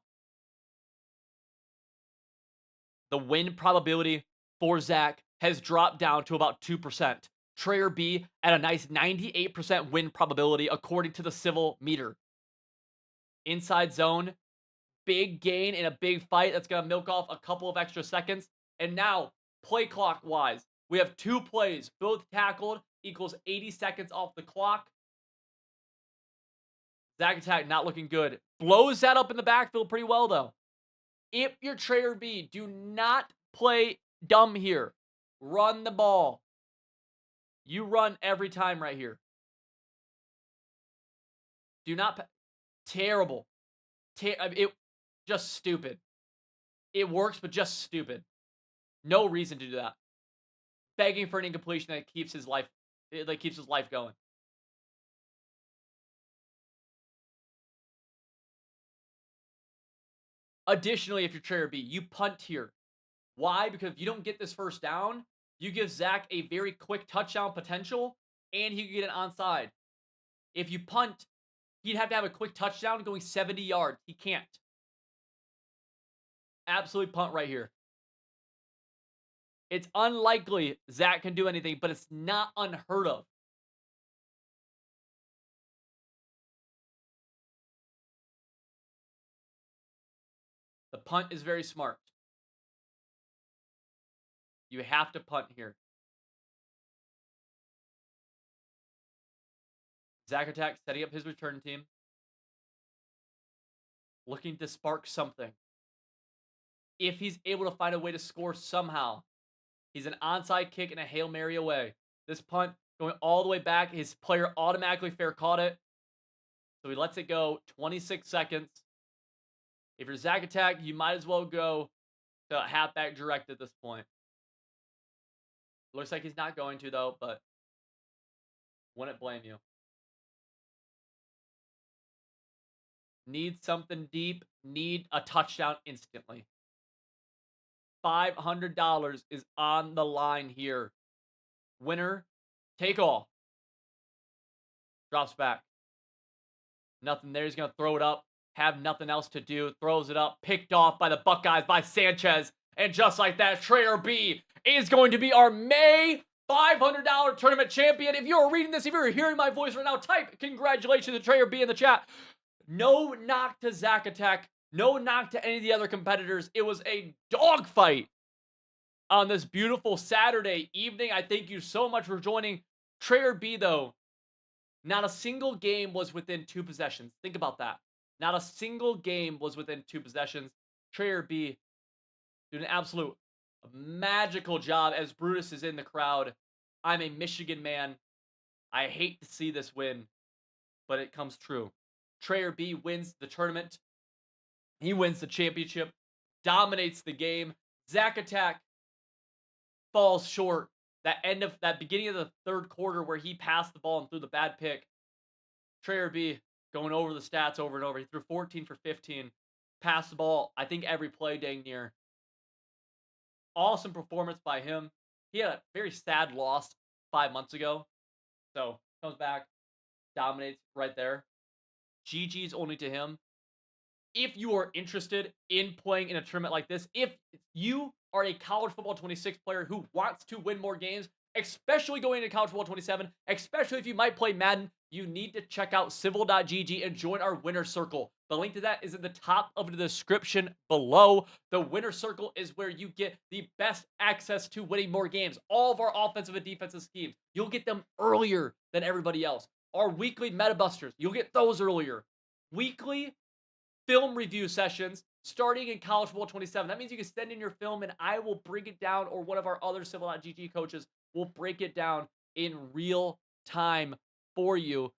The win probability for Zach has dropped down to about 2%. Trayer B at a nice 98% win probability according to the Civil meter. Inside zone, big gain in a big fight that's going to milk off a couple of extra seconds. And now, play clock wise, we have 2 plays, both tackled, equals 80 seconds off the clock. Zach Attack not looking good. Blows that up in the backfield pretty well, though. If you're Trayer B, do not play dumb here. Run the ball. You run every time right here. Do not... Terrible. Just stupid. It works, but just stupid. No reason to do that. Begging for an incompletion that keeps his life going. Additionally, if you're Trayer B, you punt here. Why? Because if you don't get this first down, you give Zach a very quick touchdown potential, and he could get an onside. If you punt, he'd have to have a quick touchdown going 70 yards. He can't. Absolute punt right here. It's unlikely Zach can do anything, but it's not unheard of. The punt is very smart. You have to punt here. Zach Attack setting up his return team. Looking to spark something. If he's able to find a way to score somehow. He's an onside kick and a Hail Mary away. This punt going all the way back. His player automatically fair caught it. So he lets it go. 26 seconds. If you're Zach Attack, you might as well go to halfback direct at this point. Looks like he's not going to, though, but wouldn't blame you. Need something deep. Need a touchdown instantly. $500 is on the line here. Winner, take all. Drops back. Nothing there. He's going to throw it up. Have nothing else to do. Throws it up. Picked off by the Buckeyes by Sanchez. And just like that, Trayer B is going to be our May $500 tournament champion. If you're reading this, if you're hearing my voice right now, type congratulations to Trayer B in the chat. No knock to Zach Attack. No knock to any of the other competitors. It was a dogfight on this beautiful Saturday evening. I thank you so much for joining. Trayer B, though, Not a single game was within 2 possessions. Think about that. Not a single game was within 2 possessions. Trayer B doing an absolute magical job as Brutus is in the crowd. I'm a Michigan man. I hate to see this win, but it comes true. Trayer B wins the tournament. He wins the championship, dominates the game. Zach Attack falls short. That beginning of the third quarter where he passed the ball and threw the bad pick. Trayer B going over the stats over and over. He threw 14 for 15, passed the ball, I think every play dang near. Awesome performance by him. He had a very sad loss 5 months ago. So comes back, dominates right there. GG's only to him. If you are interested in playing in a tournament like this, if you are a college football 26 player who wants to win more games, especially going into college football 27, especially if you might play Madden, you need to check out civil.gg and join our winner circle. The link to that is in the top of the description below. The winner circle is where you get the best access to winning more games. All of our offensive and defensive schemes, you'll get them earlier than everybody else. Our weekly meta busters, you'll get those earlier. Weekly film review sessions starting in college football 27. That means you can send in your film and I will break it down, or one of our other civil.gg coaches will break it down in real time for you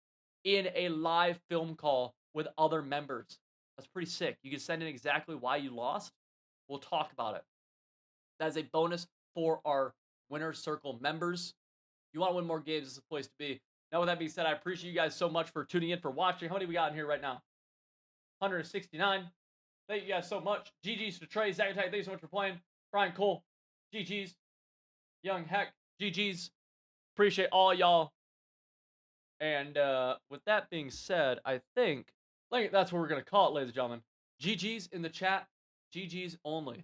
in a live film call with other members. That's pretty sick. You can send in exactly why you lost. We'll talk about it. That is a bonus for our winner circle members. You want to win more games, this is the place to be. Now, with that being said, I appreciate you guys so much for tuning in, for watching. How many we got in here right now? 169. Thank you guys so much. GG's to Trey, Zach Attack, thank you so much for playing. Brian Cole, GG's. Young Heck, GG's. Appreciate all y'all. And with that being said, I think that's what we're going to call it, ladies and gentlemen. GG's in the chat. GG's only.